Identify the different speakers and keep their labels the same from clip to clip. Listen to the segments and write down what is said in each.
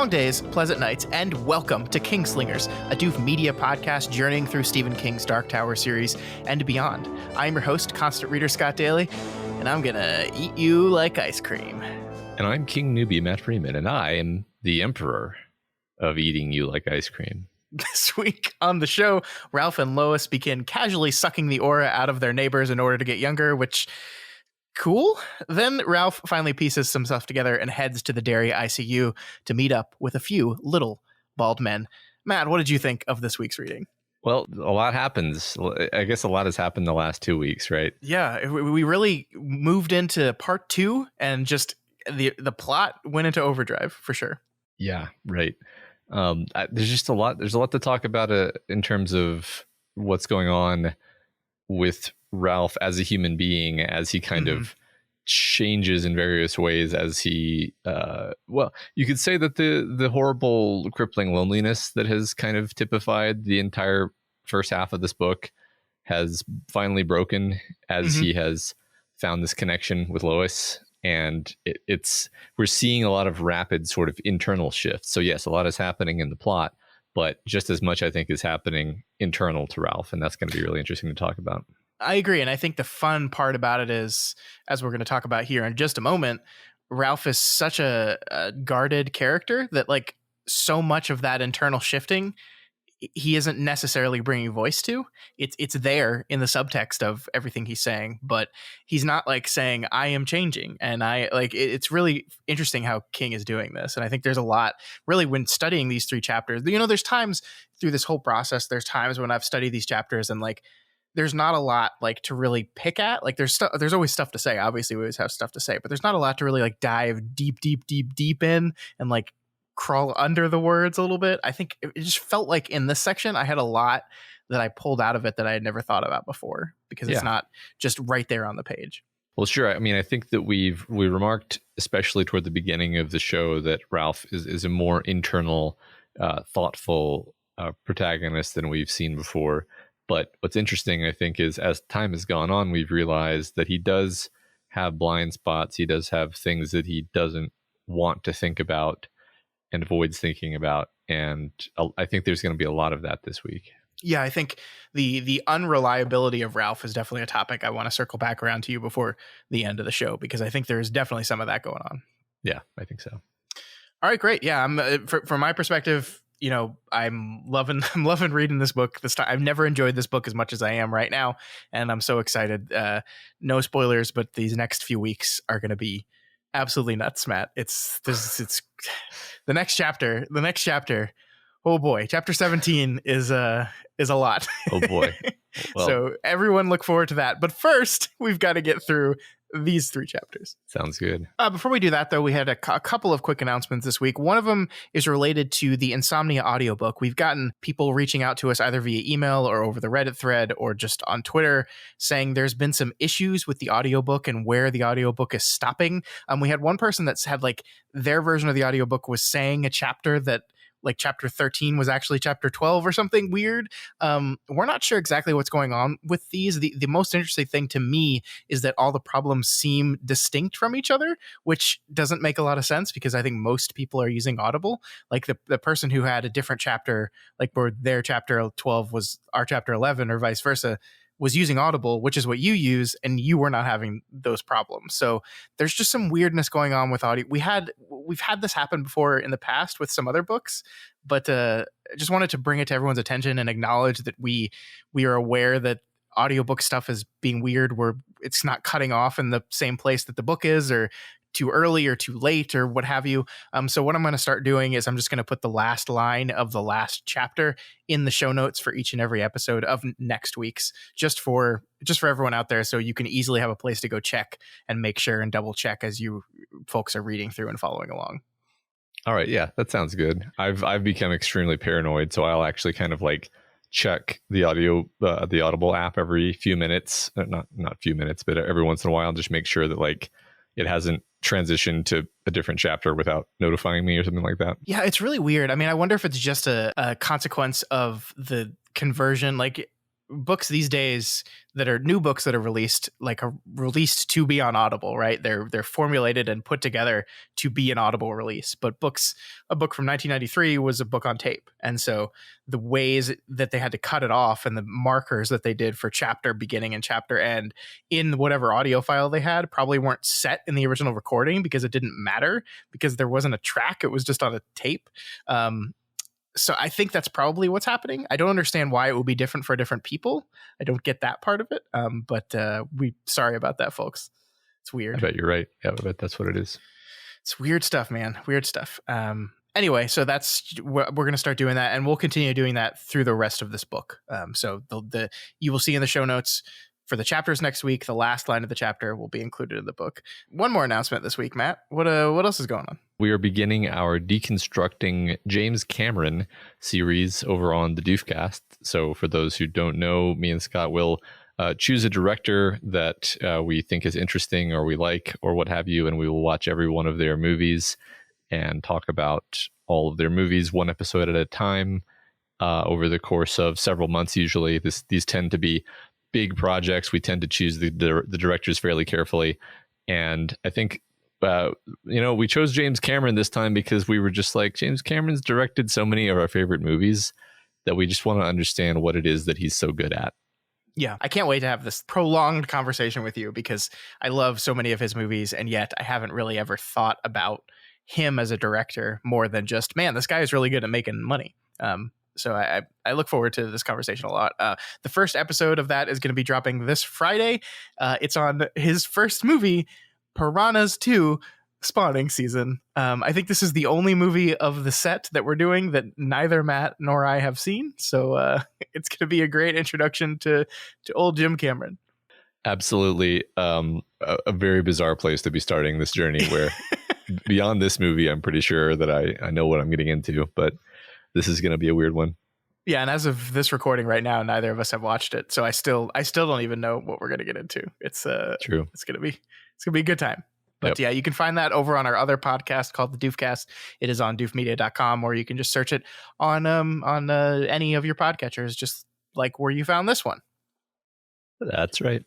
Speaker 1: Long days, pleasant nights, and welcome to Kingslingers, a Doof media podcast journeying through Stephen King's Dark Tower series and beyond. I am your host, constant reader Scott Daly, and I'm gonna eat you like ice cream.
Speaker 2: And I'm King Newbie Matt Freeman, and I am the emperor of eating you like ice cream.
Speaker 1: This week on the show, Ralph and Lois begin casually sucking the aura out of their neighbors in order to get younger, which... cool. Then Ralph finally pieces some stuff together and heads to the dairy ICU to meet up with a few little bald men. Matt, what did you think of this week's reading?
Speaker 2: Well, a lot happens. I guess a lot has happened the last 2 weeks, right?
Speaker 1: Yeah, we really moved into part 2 and just the plot went into overdrive for sure.
Speaker 2: Yeah, right. There's just a lot. There's a lot to talk about in terms of what's going on with Ralph as a human being, as he kind of changes in various ways as he well, you could say that the horrible crippling loneliness that has kind of typified the entire first half of this book has finally broken as he has found this connection with Lois, and we're seeing a lot of rapid sort of internal shifts. So yes, a lot is happening in the plot, but just as much I think is happening internal to Ralph, and that's going to be really interesting to talk about.
Speaker 1: I agree. And I think the fun part about it is, as we're going to talk about here in just a moment, Ralph is such a guarded character that like so much of that internal shifting, he isn't necessarily bringing voice to. It's there in the subtext of everything he's saying, but he's not like saying, I am changing. And it's really interesting how King is doing this. And I think there's a lot really when studying these 3 chapters, there's times through this whole process, there's times when I've studied these chapters and like, there's not a lot like to really pick at. Like there's always stuff to say. Obviously we always have stuff to say, but there's not a lot to really like dive deep in and like crawl under the words a little bit. I think it just felt like in this section, I had a lot that I pulled out of it that I had never thought about before because it's not just right there on the page. Well,
Speaker 2: sure. I mean, I think that we remarked, especially toward the beginning of the show, that Ralph is a more internal, thoughtful protagonist than we've seen before. But what's interesting, I think, is as time has gone on, we've realized that he does have blind spots. He does have things that he doesn't want to think about and avoids thinking about. And I think there's going to be a lot of that this week.
Speaker 1: Yeah, I think the unreliability of Ralph is definitely a topic I want to circle back around to you before the end of the show, because I think there's definitely some of that going on.
Speaker 2: Yeah, I think so.
Speaker 1: All right, great. Yeah, from my perspective, I'm loving reading this book this time. I've never enjoyed this book as much as I am right now, and I'm so excited. No spoilers, but these next few weeks are going to be absolutely nuts, Matt. It's the next chapter. Oh boy, chapter 17 is a lot.
Speaker 2: Oh boy. Well,
Speaker 1: so everyone look forward to that. But first, we've got to get through these 3 chapters.
Speaker 2: Sounds good.
Speaker 1: Before we do that, though, we had a couple of quick announcements this week. One of them is related to the Insomnia audiobook. We've gotten people reaching out to us either via email or over the Reddit thread or just on Twitter saying there's been some issues with the audiobook and where the audiobook is stopping. We had one person that's had like their version of the audiobook was saying a chapter that like chapter 13 was actually chapter 12 or something weird. We're not sure exactly what's going on with these. The most interesting thing to me is that all the problems seem distinct from each other, which doesn't make a lot of sense because I think most people are using Audible. Like the person who had a different chapter, like where their chapter 12 was our chapter 11 or vice versa, was using Audible, which is what you use, and you were not having those problems. So there's just some weirdness going on with audio. We've had this happen before in the past with some other books, but I just wanted to bring it to everyone's attention and acknowledge that we are aware that audiobook stuff is being weird, where it's not cutting off in the same place that the book is, or too early or too late or what have you. So what I'm going to start doing is I'm just going to put the last line of the last chapter in the show notes for each and every episode of next week's, just for everyone out there, so you can easily have a place to go check and make sure and double check as you folks are reading through and following along.
Speaker 2: All right. Yeah, that sounds good. I've become extremely paranoid, so I'll actually kind of like check the Audible app every few minutes, not few minutes, but every once in a while, just make sure that like it hasn't transitioned to a different chapter without notifying me or something like that.
Speaker 1: Yeah, it's really weird. I mean, I wonder if it's just a consequence of the conversion. Like books these days that are new books that are released, like are released to be on Audible, right? They're formulated and put together to be an Audible release. But a book from 1993 was a book on tape. And so the ways that they had to cut it off and the markers that they did for chapter beginning and chapter end in whatever audio file they had probably weren't set in the original recording because it didn't matter, because there wasn't a track. It was just on a tape. So I think that's probably what's happening. I don't understand why it would be different for different people. I don't get that part of it. But sorry about that, folks. It's weird.
Speaker 2: I bet you're right. Yeah, I bet that's what it is.
Speaker 1: It's weird stuff, man. Weird stuff. Anyway, so we're going to start doing that, and we'll continue doing that through the rest of this book. So you will see in the show notes for the chapters next week, the last line of the chapter will be included in the book. One more announcement this week, Matt. What else is going on?
Speaker 2: We are beginning our Deconstructing James Cameron series over on the Doofcast. So for those who don't know, me and Scott will choose a director that we think is interesting or we like or what have you, and we will watch every one of their movies and talk about all of their movies one episode at a time over the course of several months. Usually these tend to be big projects. We tend to choose the directors fairly carefully. And I think, we chose James Cameron this time because we were just like, James Cameron's directed so many of our favorite movies that we just want to understand what it is that he's so good at.
Speaker 1: Yeah, I can't wait to have this prolonged conversation with you because I love so many of his movies, and yet I haven't really ever thought about him as a director more than just, man, this guy is really good at making money. So I look forward to this conversation a lot. The first episode of that is going to be dropping this Friday. It's on his first movie, Piranhas 2, Spawning Season. I think this is the only movie of the set that we're doing that neither Matt nor I have seen. So it's going to be a great introduction to old Jim Cameron.
Speaker 2: Absolutely. A very bizarre place to be starting this journey where beyond this movie, I'm pretty sure that I know what I'm getting into, but this is going to be a weird one.
Speaker 1: Yeah, and as of this recording right now, neither of us have watched it, so I still don't even know what we're going to get into. It's
Speaker 2: true.
Speaker 1: It's going to be a good time. But yeah, you can find that over on our other podcast called The Doofcast. It is on doofmedia.com, or you can just search it on any of your podcatchers, just like where you found this one.
Speaker 2: That's right.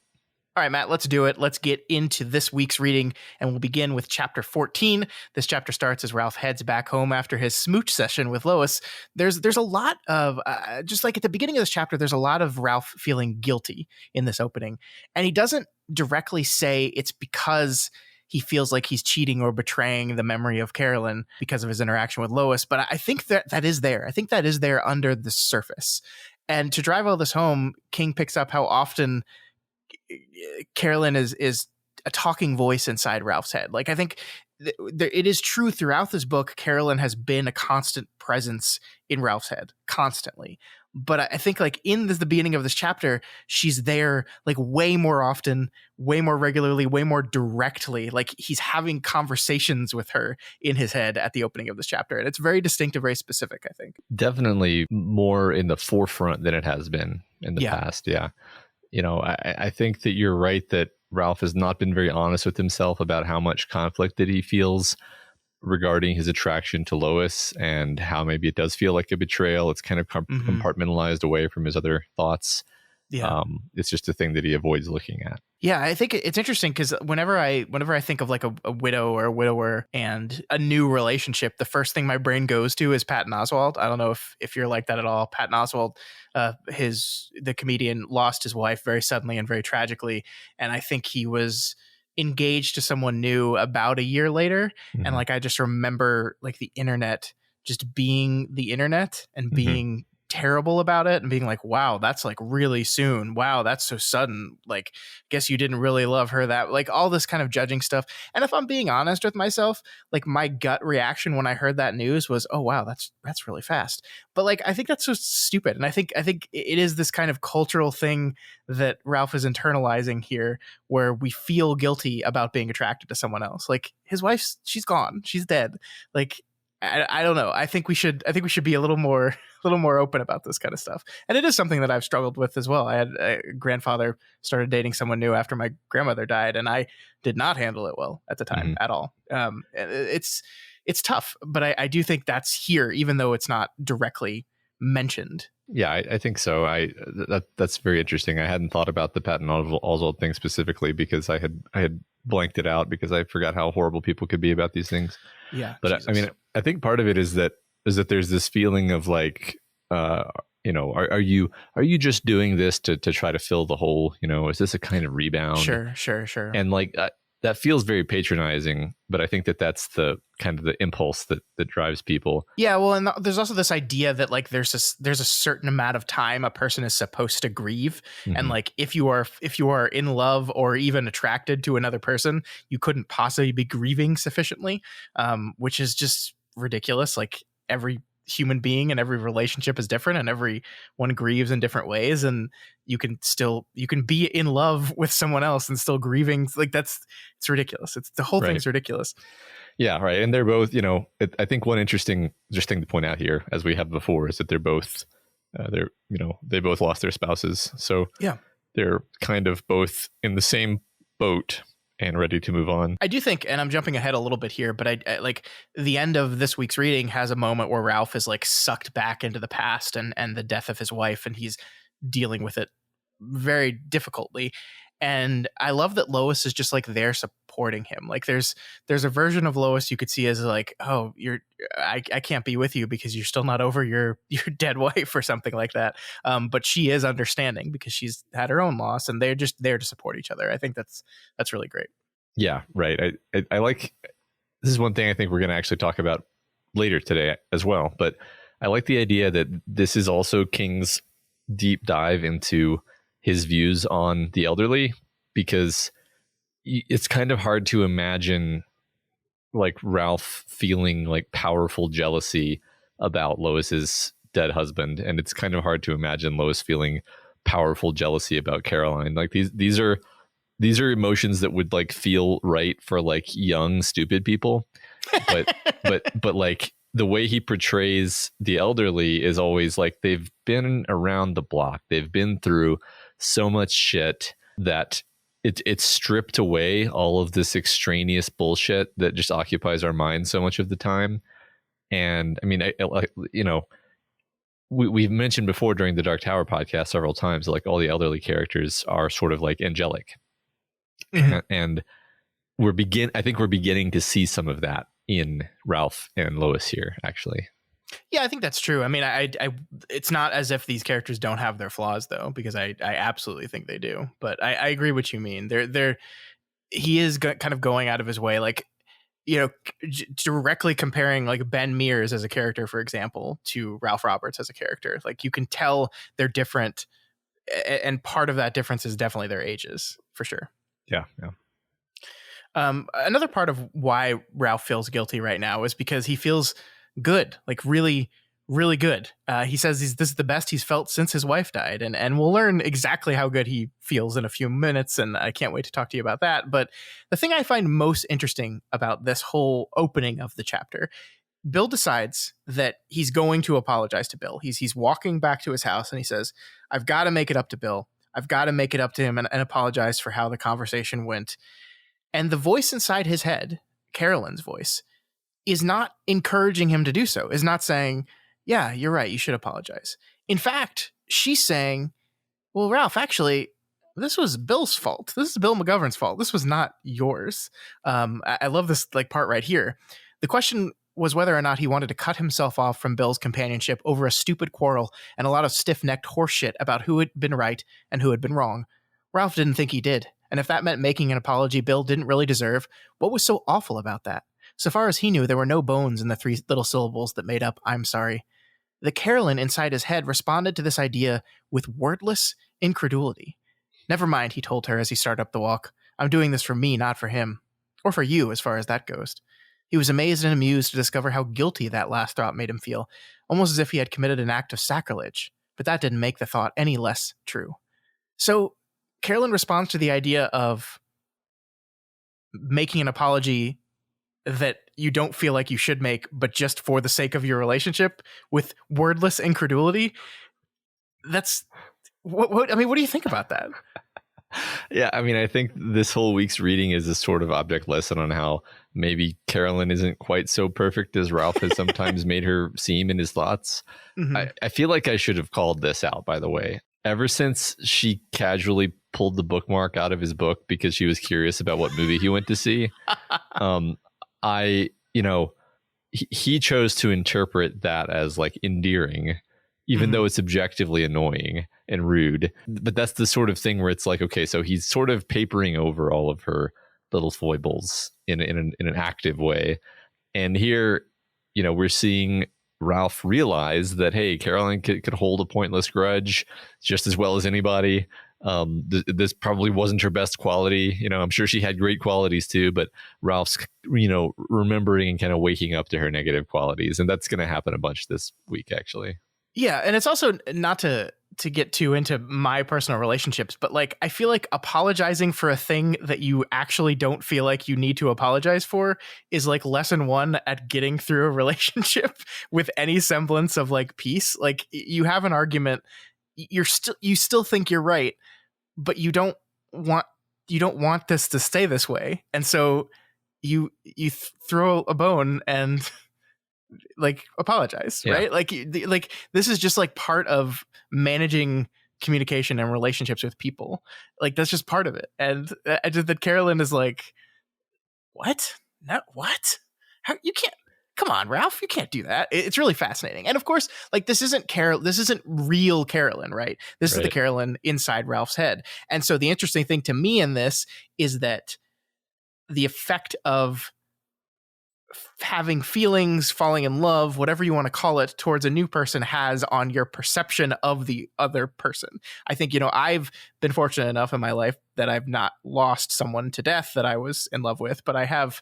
Speaker 1: All right, Matt, let's do it. Let's get into this week's reading, and we'll begin with chapter 14. This chapter starts as Ralph heads back home after his smooch session with Lois. There's a lot of, just like at the beginning of this chapter, there's a lot of Ralph feeling guilty in this opening. And he doesn't directly say it's because he feels like he's cheating or betraying the memory of Carolyn because of his interaction with Lois. But I think that is there. I think that is there under the surface. And to drive all this home, King picks up how often Carolyn is a talking voice inside Ralph's head. Like, I think it is true throughout this book, Carolyn has been a constant presence in Ralph's head constantly. But I think like in the beginning of this chapter, she's there like way more often, way more regularly, way more directly. Like he's having conversations with her in his head at the opening of this chapter. And it's very distinctive, very specific, I think.
Speaker 2: Definitely more in the forefront than it has been in the past. Yeah. I think that you're right that Ralph has not been very honest with himself about how much conflict that he feels regarding his attraction to Lois and how maybe it does feel like a betrayal. It's kind of compartmentalized away from his other thoughts. Yeah. It's just a thing that he avoids looking at.
Speaker 1: Yeah, I think it's interesting because whenever I think of like a widow or a widower and a new relationship, the first thing my brain goes to is Patton Oswalt. I don't know if you're like that at all. Patton Oswalt, the comedian, lost his wife very suddenly and very tragically, and I think he was engaged to someone new about a year later. Mm-hmm. And like I just remember like the internet just being the internet and being terrible about it and being like, wow, that's like really soon. Wow, that's so sudden. Like, guess you didn't really love her, that like all this kind of judging stuff. And if I'm being honest with myself, like my gut reaction when I heard that news was, oh wow, that's really fast. But like I think that's so stupid. And I think it is this kind of cultural thing that Ralph is internalizing here, where we feel guilty about being attracted to someone else. Like his wife, she's gone, she's dead. Like I don't know. I think we should be a little more open about this kind of stuff. And it is something that I've struggled with as well. I had a grandfather started dating someone new after my grandmother died, and I did not handle it well at the time at all. It's tough, but I do think that's here, even though it's not directly mentioned
Speaker 2: Yeah, I think so. That's very interesting. I hadn't thought about the Patton Oswalt thing specifically because I had blanked it out because I forgot how horrible people could be about these things.
Speaker 1: Yeah,
Speaker 2: But I mean, I think part of it is that there's this feeling of like, are you just doing this to try to fill the hole? Is this a kind of rebound?
Speaker 1: Sure.
Speaker 2: And like that feels very patronizing, but I think that's the kind of the impulse that drives people.
Speaker 1: Yeah, well, and there's also this idea that like there's a certain amount of time a person is supposed to grieve, and like if you are in love or even attracted to another person, you couldn't possibly be grieving sufficiently, which is just ridiculous. Like every human being and every relationship is different, and everyone grieves in different ways, and you can be in love with someone else and still grieving. Like it's ridiculous. It's the whole thing is ridiculous.
Speaker 2: Yeah, right. And they're both, I think one interesting just thing to point out here, as we have before, is that they're both, they both lost their spouses. So
Speaker 1: yeah,
Speaker 2: they're kind of both in the same boat and ready to move on.
Speaker 1: I do think, and I'm jumping ahead a little bit here, but I like the end of this week's reading has a moment where Ralph is like sucked back into the past and the death of his wife, and he's dealing with it very difficultly. And I love that Lois is just like there supporting him. Like there's a version of Lois you could see as like, oh, I can't be with you because you're still not over your dead wife or something like that. But she is understanding because she's had her own loss, and they're just there to support each other. I think that's really great.
Speaker 2: Yeah, right. I like, this is one thing I think we're going to actually talk about later today as well. But I like the idea that this is also King's deep dive into his views on the elderly, because it's kind of hard to imagine like Ralph feeling like powerful jealousy about Lois's dead husband, and it's kind of hard to imagine Lois feeling powerful jealousy about Caroline. Like these are emotions that would like feel right for like young stupid people, but like the way he portrays the elderly is always like they've been around the block, they've been through so much shit that it's stripped away all of this extraneous bullshit that just occupies our minds so much of the time. And I mean, we've mentioned before during the Dark Tower podcast several times, like all the elderly characters are sort of like angelic. Mm-hmm. And I think we're beginning to see some of that in Ralph and Lois here, actually.
Speaker 1: Yeah, I think that's true. I mean, I it's not as if these characters don't have their flaws, though, because I absolutely think they do. But I agree what you mean. He is kind of going out of his way, like, directly comparing like Ben Mears as a character, for example, to Ralph Roberts as a character. Like you can tell they're different, and part of that difference is definitely their ages, for sure.
Speaker 2: Yeah.
Speaker 1: Another part of why Ralph feels guilty right now is because he feels good, like really, really good. He says this is the best he's felt since his wife died, and we'll learn exactly how good he feels in a few minutes, and I can't wait to talk to you about that. But the thing I find most interesting about this whole opening of the chapter, Bill decides that he's going to apologize to Bill. He's walking back to his house, and he says, I've got to make it up to Bill. I've got to make it up to him and apologize for how the conversation went. And the voice inside his head, Carolyn's voice, is not encouraging him to do so, is not saying, yeah, you're right, you should apologize. In fact, she's saying, well, Ralph, actually, this was Bill's fault. This is Bill McGovern's fault. This was not yours. I love this like part right here. The question was whether or not he wanted to cut himself off from Bill's companionship over a stupid quarrel and a lot of stiff-necked horseshit about who had been right and who had been wrong. Ralph didn't think he did. And if that meant making an apology Bill didn't really deserve, what was so awful about that? So far as he knew, there were no bones in the three little syllables that made up I'm sorry. The Carolyn inside his head responded to this idea with wordless incredulity. Never mind, he told her as he started up the walk. I'm doing this for me, not for him. Or for you, as far as that goes. He was amazed and amused to discover how guilty that last thought made him feel, almost as if he had committed an act of sacrilege. But that didn't make the thought any less true. So Carolyn responds to the idea of making an apology that you don't feel like you should make, but just for the sake of your relationship, with wordless incredulity. That's what I mean, what do you think about that?
Speaker 2: Yeah, I mean, I think this whole week's reading is a sort of object lesson on how maybe Carolyn isn't quite so perfect as Ralph has sometimes made her seem in his thoughts.
Speaker 1: Mm-hmm.
Speaker 2: I feel like I should have called this out, by the way. Ever since she casually pulled the bookmark out of his book because she was curious about what movie he went to see, I, he chose to interpret that as like endearing, even though it's objectively annoying and rude. But that's the sort of thing where it's like, okay, so he's sort of papering over all of her little foibles in an active way. And here, we're seeing Ralph realize that, hey, Caroline could hold a pointless grudge just as well as anybody. This probably wasn't her best quality. I'm sure she had great qualities too, but Ralph's, remembering and kind of waking up to her negative qualities. And that's going to happen a bunch this week, actually.
Speaker 1: Yeah. And it's also not to get too into my personal relationships, but like, I feel like apologizing for a thing that you actually don't feel like you need to apologize for is like lesson one at getting through a relationship with any semblance of like peace. Like, you have an argument, you still think you're right, but you don't want this to stay this way. And so you throw a bone and like apologize, right? Like this is just like part of managing communication and relationships with people. Like, that's just part of it. And that Carolyn is like, what? No, what? How you can't? Come on, Ralph, you can't do that. It's really fascinating. And of course, like, this isn't real Carolyn, right? This is the Carolyn inside Ralph's head. And so the interesting thing to me in this is that the effect of having feelings, falling in love, whatever you want to call it, towards a new person has on your perception of the other person. I think, I've been fortunate enough in my life that I've not lost someone to death that I was in love with, but I have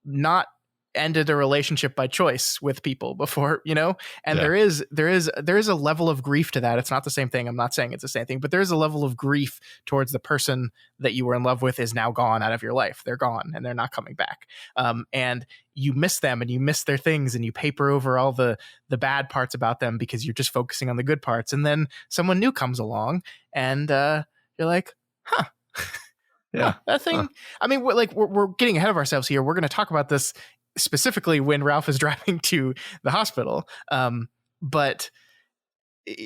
Speaker 1: not ended a relationship by choice with people before, and there is a level of grief to that. It's not the same thing. I'm not saying it's the same thing, but there is a level of grief towards the person that you were in love with is now gone out of your life. They're gone and they're not coming back. And you miss them and you miss their things and you paper over all the bad parts about them because you're just focusing on the good parts. And then someone new comes along and you're like, huh.
Speaker 2: Yeah,
Speaker 1: that thing. I mean, we're getting ahead of ourselves here. We're going to talk about this specifically when Ralph is driving to the hospital. But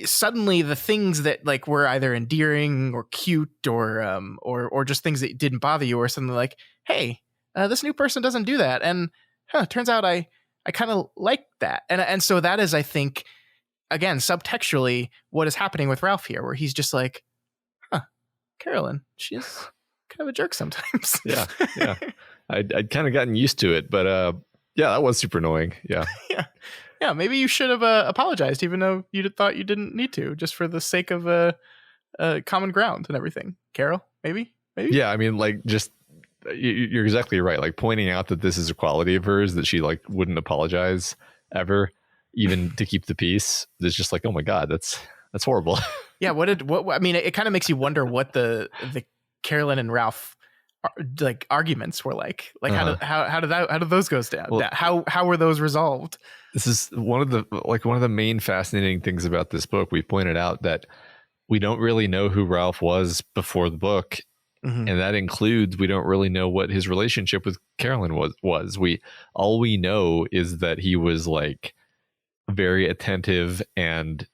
Speaker 1: suddenly the things that like were either endearing or cute or just things that didn't bother you, or something like, hey, this new person doesn't do that. And turns out I kind of like that. And so that is, I think, again, subtextually what is happening with Ralph here, where he's just like, Carolyn, she's kind of a jerk sometimes.
Speaker 2: Yeah. I'd kind of gotten used to it, but that was super annoying. Yeah.
Speaker 1: Yeah. Maybe you should have apologized, even though you thought you didn't need to, just for the sake of common ground and everything. Carol, maybe.
Speaker 2: Yeah. I mean, like, just you're exactly right. Like, pointing out that this is a quality of hers that she like wouldn't apologize ever, even to keep the peace. It's just like, oh my God, that's horrible.
Speaker 1: Yeah. I mean, it kind of makes you wonder what the Carolyn and Ralph like arguments were like how did those go down? Well, how were those resolved?
Speaker 2: This is one of the main fascinating things about this book. We pointed out that we don't really know who Ralph was before the book, and that includes we don't really know what his relationship with Carolyn was. All we know is that he was like very attentive and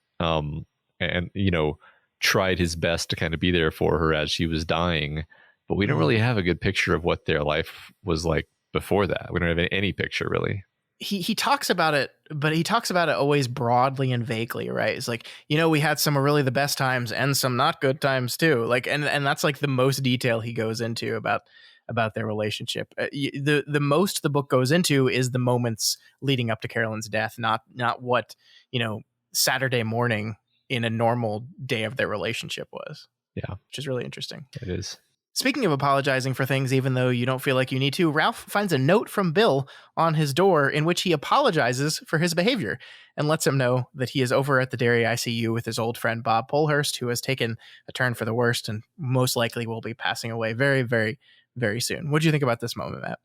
Speaker 2: tried his best to kind of be there for her as she was dying. But we don't really have a good picture of what their life was like before that. We don't have any picture, really.
Speaker 1: He talks about it, but he talks about it always broadly and vaguely, right? It's like, we had some really the best times and some not good times too. Like, and that's like the most detail he goes into about their relationship. The most the book goes into is the moments leading up to Carolyn's death, not what, Saturday morning in a normal day of their relationship was.
Speaker 2: Yeah.
Speaker 1: Which is really interesting.
Speaker 2: It is.
Speaker 1: Speaking of apologizing for things, even though you don't feel like you need to, Ralph finds a note from Bill on his door in which he apologizes for his behavior and lets him know that he is over at the dairy ICU with his old friend Bob Polhurst, who has taken a turn for the worst and most likely will be passing away very, very, very soon. What do you think about this moment, Matt?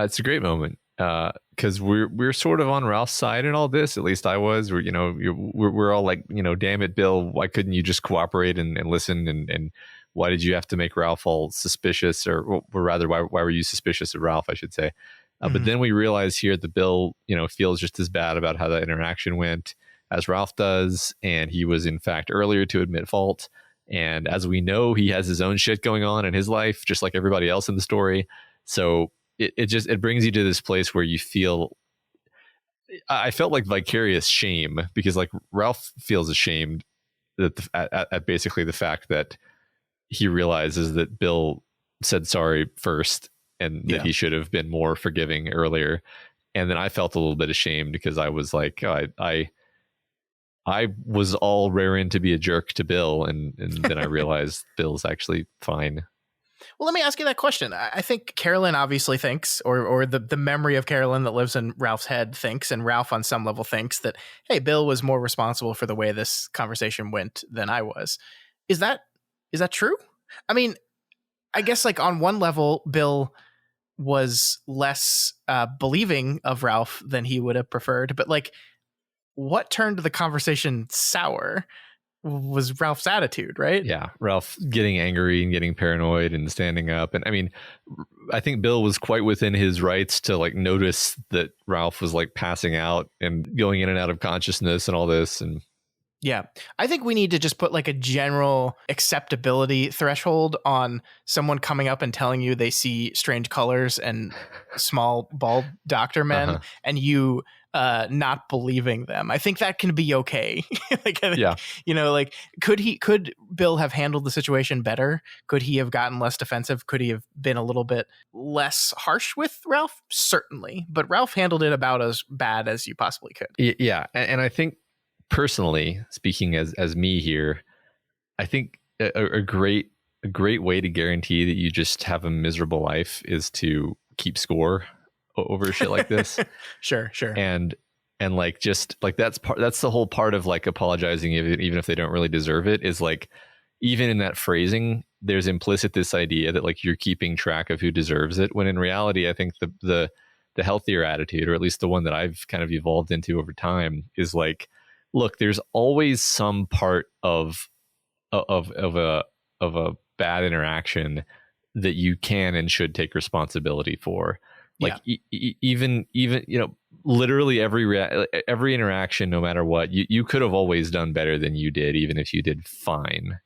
Speaker 2: It's a great moment because we're sort of on Ralph's side in all this. At least I was. We're all like, damn it, Bill, why couldn't you just cooperate and listen and why did you have to make Ralph all suspicious, or rather, why were you suspicious of Ralph, I should say. But then we realize here that Bill, feels just as bad about how that interaction went as Ralph does. And he was, in fact, earlier to admit fault. And as we know, he has his own shit going on in his life, just like everybody else in the story. So it brings you to this place where you feel, I felt like vicarious shame, because like Ralph feels ashamed at basically the fact that he realizes that Bill said sorry first, and that he should have been more forgiving earlier. And then I felt a little bit ashamed, because I was like, oh, I was all raring to be a jerk to Bill, and then I realized Bill's actually fine.
Speaker 1: Well, let me ask you that question. I think Carolyn obviously thinks, or the memory of Carolyn that lives in Ralph's head thinks, and Ralph on some level thinks that, hey, Bill was more responsible for the way this conversation went than I was. Is that true? I mean, I guess like on one level, Bill was less believing of Ralph than he would have preferred. But like, what turned the conversation sour was Ralph's attitude, right?
Speaker 2: Yeah, Ralph getting angry and getting paranoid and standing up. And I mean, I think Bill was quite within his rights to like notice that Ralph was like passing out and going in and out of consciousness and all this. And
Speaker 1: yeah, I think we need to just put like a general acceptability threshold on someone coming up and telling you they see strange colors and small bald doctor men, and you not believing them. I think that can be okay. Like, I think, like could Bill have handled the situation better? Could he have gotten less defensive? Could he have been a little bit less harsh with Ralph? Certainly, but Ralph handled it about as bad as you possibly could.
Speaker 2: Yeah, and I think, personally speaking, as me here, I think a great way to guarantee that you just have a miserable life is to keep score over shit like this.
Speaker 1: Sure.
Speaker 2: And like, just like that's the whole part of like apologizing, even if they don't really deserve it, is like, even in that phrasing, there's implicit this idea that like you're keeping track of who deserves it, when in reality, I think the healthier attitude, or at least the one that I've kind of evolved into over time, is like, look, there's always some part of a bad interaction that you can and should take responsibility for. Like, even literally every interaction, no matter what, you could have always done better than you did, even if you did fine.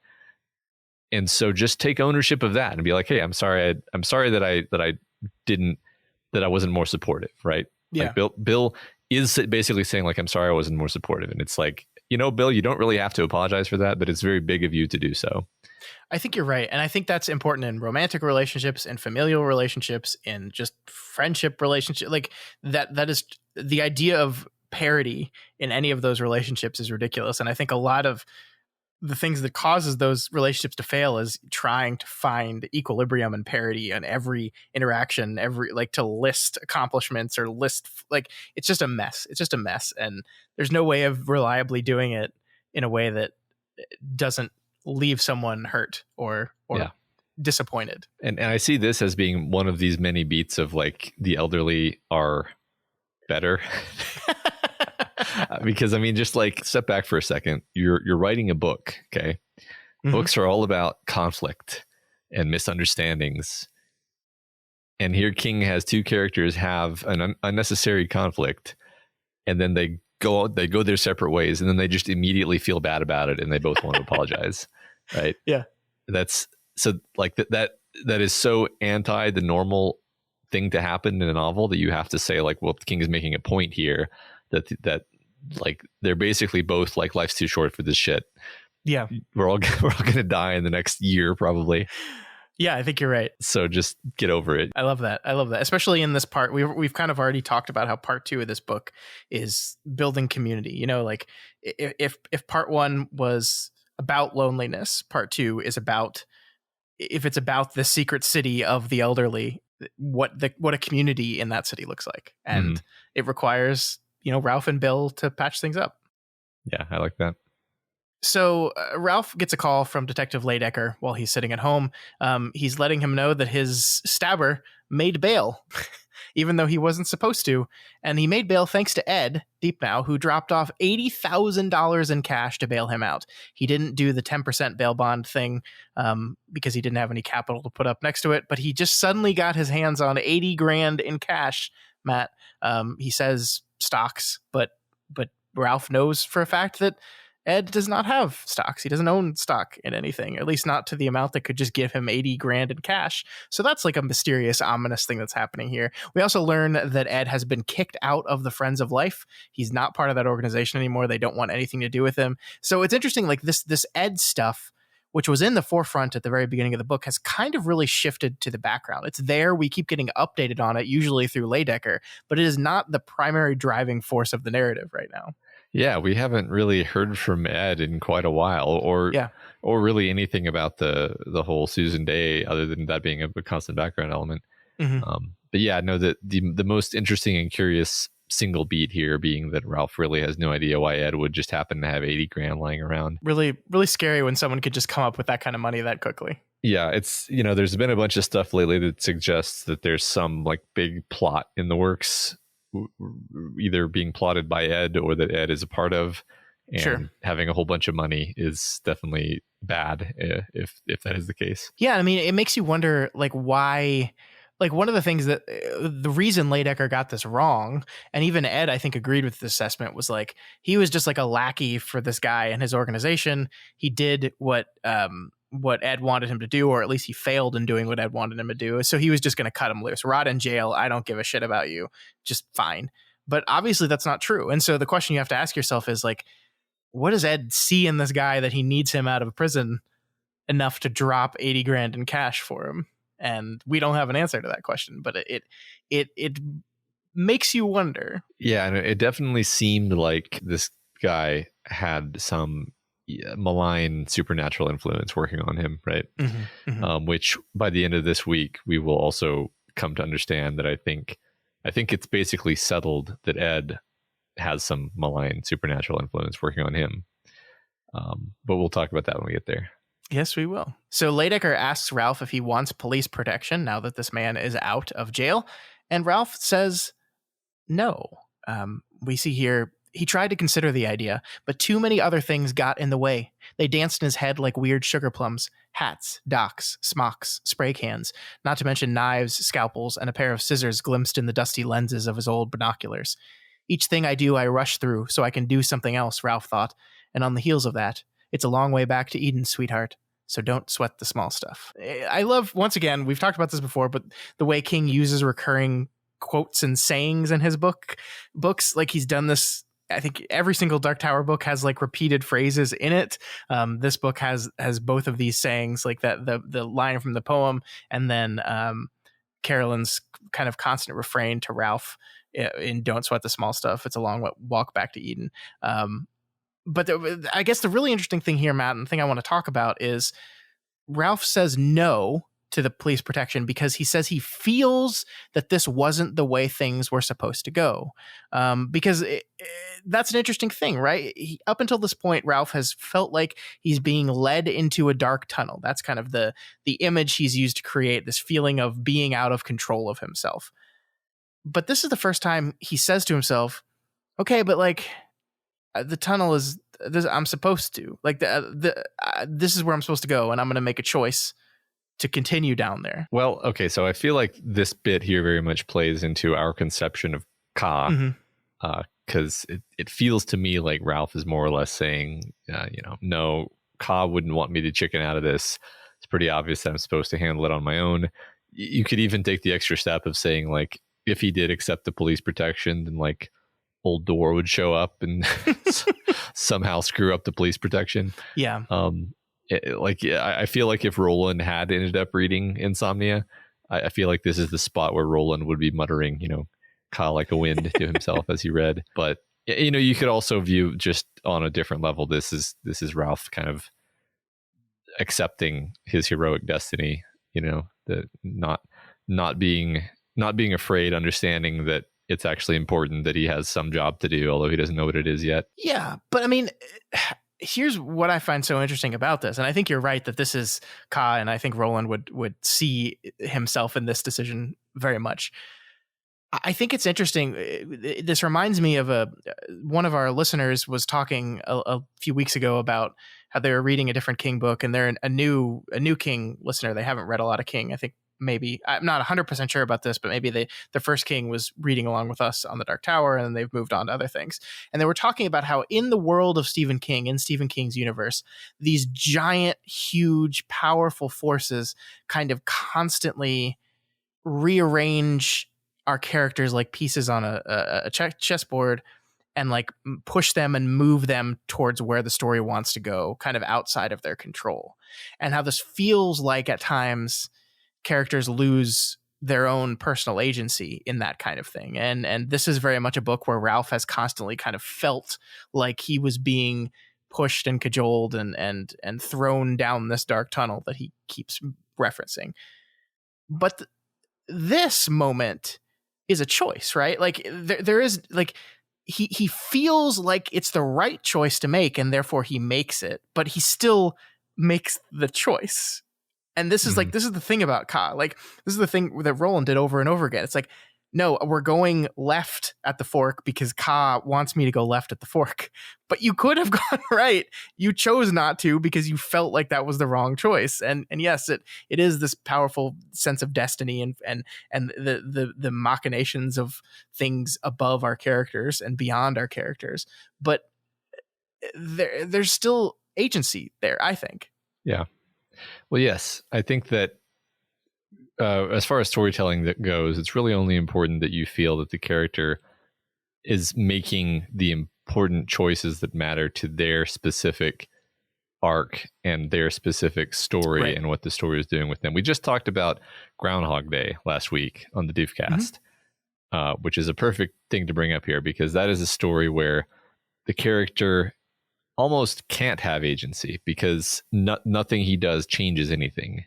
Speaker 2: And so just take ownership of that and be like, hey, I'm sorry that I wasn't more supportive, right?
Speaker 1: Yeah.
Speaker 2: Like Bill is basically saying like, I'm sorry I wasn't more supportive. And it's like, Bill, you don't really have to apologize for that, but it's very big of you to do so.
Speaker 1: I think you're right. And I think that's important in romantic relationships and familial relationships and just friendship relationships. Like that is the idea of parity in any of those relationships is ridiculous. And I think a lot of the things that causes those relationships to fail is trying to find equilibrium and parity in every interaction, to list accomplishments or like, it's just a mess. It's just a mess. And there's no way of reliably doing it in a way that doesn't leave someone hurt or disappointed. And
Speaker 2: I see this as being one of these many beats of like, the elderly are better. Because I mean, just like, step back for a second. You're writing a book, okay? Mm-hmm. Books are all about conflict and misunderstandings. And here King has two characters have an unnecessary conflict, and then they go their separate ways, and then they just immediately feel bad about it, and they both want to apologize, right?
Speaker 1: Yeah.
Speaker 2: That's so like that is so anti the normal thing to happen in a novel that you have to say like, well, King is making a point here that like they're basically both like, life's too short for this shit.
Speaker 1: Yeah.
Speaker 2: We're all going to die in the next year probably.
Speaker 1: Yeah, I think you're right.
Speaker 2: So just get over it.
Speaker 1: I love that. Especially in this part. We've kind of already talked about how part 2 of this book is building community. Like if part 1 was about loneliness, part 2 is about, if it's about the secret city of the elderly, what a community in that city looks like. And it requires, Ralph and Bill to patch things up.
Speaker 2: Yeah, I like that.
Speaker 1: So Ralph gets a call from Detective Leidecker while he's sitting at home. He's letting him know that his stabber made bail. even though he wasn't supposed to. And he made bail thanks to Ed Deepneau, who dropped off $80,000 in cash to bail him out. He didn't do the 10% bail bond thing because he didn't have any capital to put up next to it, but he just suddenly got his hands on 80 grand in cash, Matt. He says stocks, but Ralph knows for a fact that Ed does not have stocks. He doesn't own stock in anything, at least not to the amount that could just give him 80 grand in cash. So that's like a mysterious, ominous thing that's happening here. We also learn that Ed has been kicked out of the Friends of Life. He's not part of that organization anymore. They don't want anything to do with him. So it's interesting, like this Ed stuff, which was in the forefront at the very beginning of the book, has kind of really shifted to the background. It's there. We keep getting updated on it, usually through Leidecker, but it is not the primary driving force of the narrative right now.
Speaker 2: Yeah, we haven't really heard from Ed in quite a while, or really anything about the whole Susan Day, other than that being a constant background element. But yeah, no, the most interesting and curious single beat here being that Ralph really has no idea why Ed would just happen to have 80 grand lying around.
Speaker 1: Really, really scary when someone could just come up with that kind of money that quickly.
Speaker 2: Yeah, it's, there's been a bunch of stuff lately that suggests that there's some like big plot in the works, either being plotted by Ed or that Ed is a part of, and having a whole bunch of money is definitely bad if that is the case.
Speaker 1: Yeah, I mean, it makes you wonder, like, why. Like, one of the things that the reason Leidecker got this wrong, and even Ed, I think, agreed with this assessment, was like he was just like a lackey for this guy and his organization. He did what Ed wanted him to do, or at least he failed in doing what Ed wanted him to do. So he was just going to cut him loose. Rot in jail. I don't give a shit about you. Just fine. But obviously that's not true. And so the question you have to ask yourself is, like, what does Ed see in this guy that he needs him out of prison enough to drop 80 grand in cash for him? And we don't have an answer to that question, but it makes you wonder.
Speaker 2: Yeah, and it definitely seemed like this guy had some malign supernatural influence working on him, right? Which by the end of this week, we will also come to understand that I think it's basically settled that Ed has some malign supernatural influence working on him. But we'll talk about that when we get there.
Speaker 1: Yes, we will. So Leidecker asks Ralph if he wants police protection now that this man is out of jail. And Ralph says no. We see here he tried to consider the idea, but too many other things got in the way. They danced in his head like weird sugar plums, hats, docks, smocks, spray cans, not to mention knives, scalpels, and a pair of scissors glimpsed in the dusty lenses of his old binoculars. Each thing I do, I rush through so I can do something else, Ralph thought. And on the heels of that, it's a long way back to Eden, sweetheart. So don't sweat the small stuff. I love, once again, we've talked about this before, but the way King uses recurring quotes and sayings in his books, like he's done this. I think every single Dark Tower book has like repeated phrases in it. This book has both of these sayings, like that the line from the poem, and then Carolyn's kind of constant refrain to Ralph in "Don't sweat the small stuff. It's a long walk back to Eden." But I guess the really interesting thing here, Matt, and the thing I want to talk about is Ralph says no to the police protection because he says he feels that this wasn't the way things were supposed to go. Because that's an interesting thing, right? Up until this point, Ralph has felt like he's being led into a dark tunnel. That's kind of the image he's used to create this feeling of being out of control of himself. But this is the first time he says to himself, okay, but like, the tunnel is this. I'm supposed to this is where I'm supposed to go, and I'm going to make a choice to continue down there.
Speaker 2: Well, okay, so I feel like this bit here very much plays into our conception of Ka, because it feels to me like Ralph is more or less saying, no, Ka wouldn't want me to chicken out of this. It's pretty obvious that I'm supposed to handle it on my own. You could even take the extra step of saying, like, if he did accept the police protection, then like Old Door would show up and somehow screw up the police protection.
Speaker 1: Yeah.
Speaker 2: I feel like if Roland had ended up reading Insomnia, I feel like this is the spot where Roland would be muttering, "Ka like a wind" to himself as he read. But you could also view just on a different level. This is Ralph kind of accepting his heroic destiny. That not being afraid, understanding that it's actually important that he has some job to do, although he doesn't know what it is yet.
Speaker 1: Yeah, but I mean, here's what I find so interesting about this, and I think you're right that this is Ka, and I think Roland would see himself in this decision very much. I think it's interesting. This reminds me of one of our listeners was talking a few weeks ago about how they were reading a different King book, and they're a new King listener. They haven't read a lot of King. I think maybe, I'm not 100% sure about this, but maybe the first King was reading along with us on the Dark Tower, and then they've moved on to other things. And they were talking about how in the world of Stephen King, in Stephen King's universe, these giant, huge, powerful forces kind of constantly rearrange our characters like pieces on a chessboard, and like push them and move them towards where the story wants to go, kind of outside of their control. And how this feels like at times characters lose their own personal agency in that kind of thing. And this is very much a book where Ralph has constantly kind of felt like he was being pushed and cajoled and thrown down this dark tunnel that he keeps referencing. But this moment is a choice, right? Like there is like he feels like it's the right choice to make, and therefore he makes it, but he still makes the choice. And this is like, this is the thing about Ka. Like, this is the thing that Roland did over and over again. It's like, no, we're going left at the fork because Ka wants me to go left at the fork. But you could have gone right. You chose not to because you felt like that was the wrong choice. And yes, it is this powerful sense of destiny and the machinations of things above our characters and beyond our characters. But there's still agency there, I think.
Speaker 2: Yeah. Well, yes, I think that as far as storytelling that goes, it's really only important that you feel that the character is making the important choices that matter to their specific arc and their specific story, right, and what the story is doing with them. We just talked about Groundhog Day last week on the Doofcast, which is a perfect thing to bring up here, because that is a story where the character almost can't have agency because nothing he does changes anything.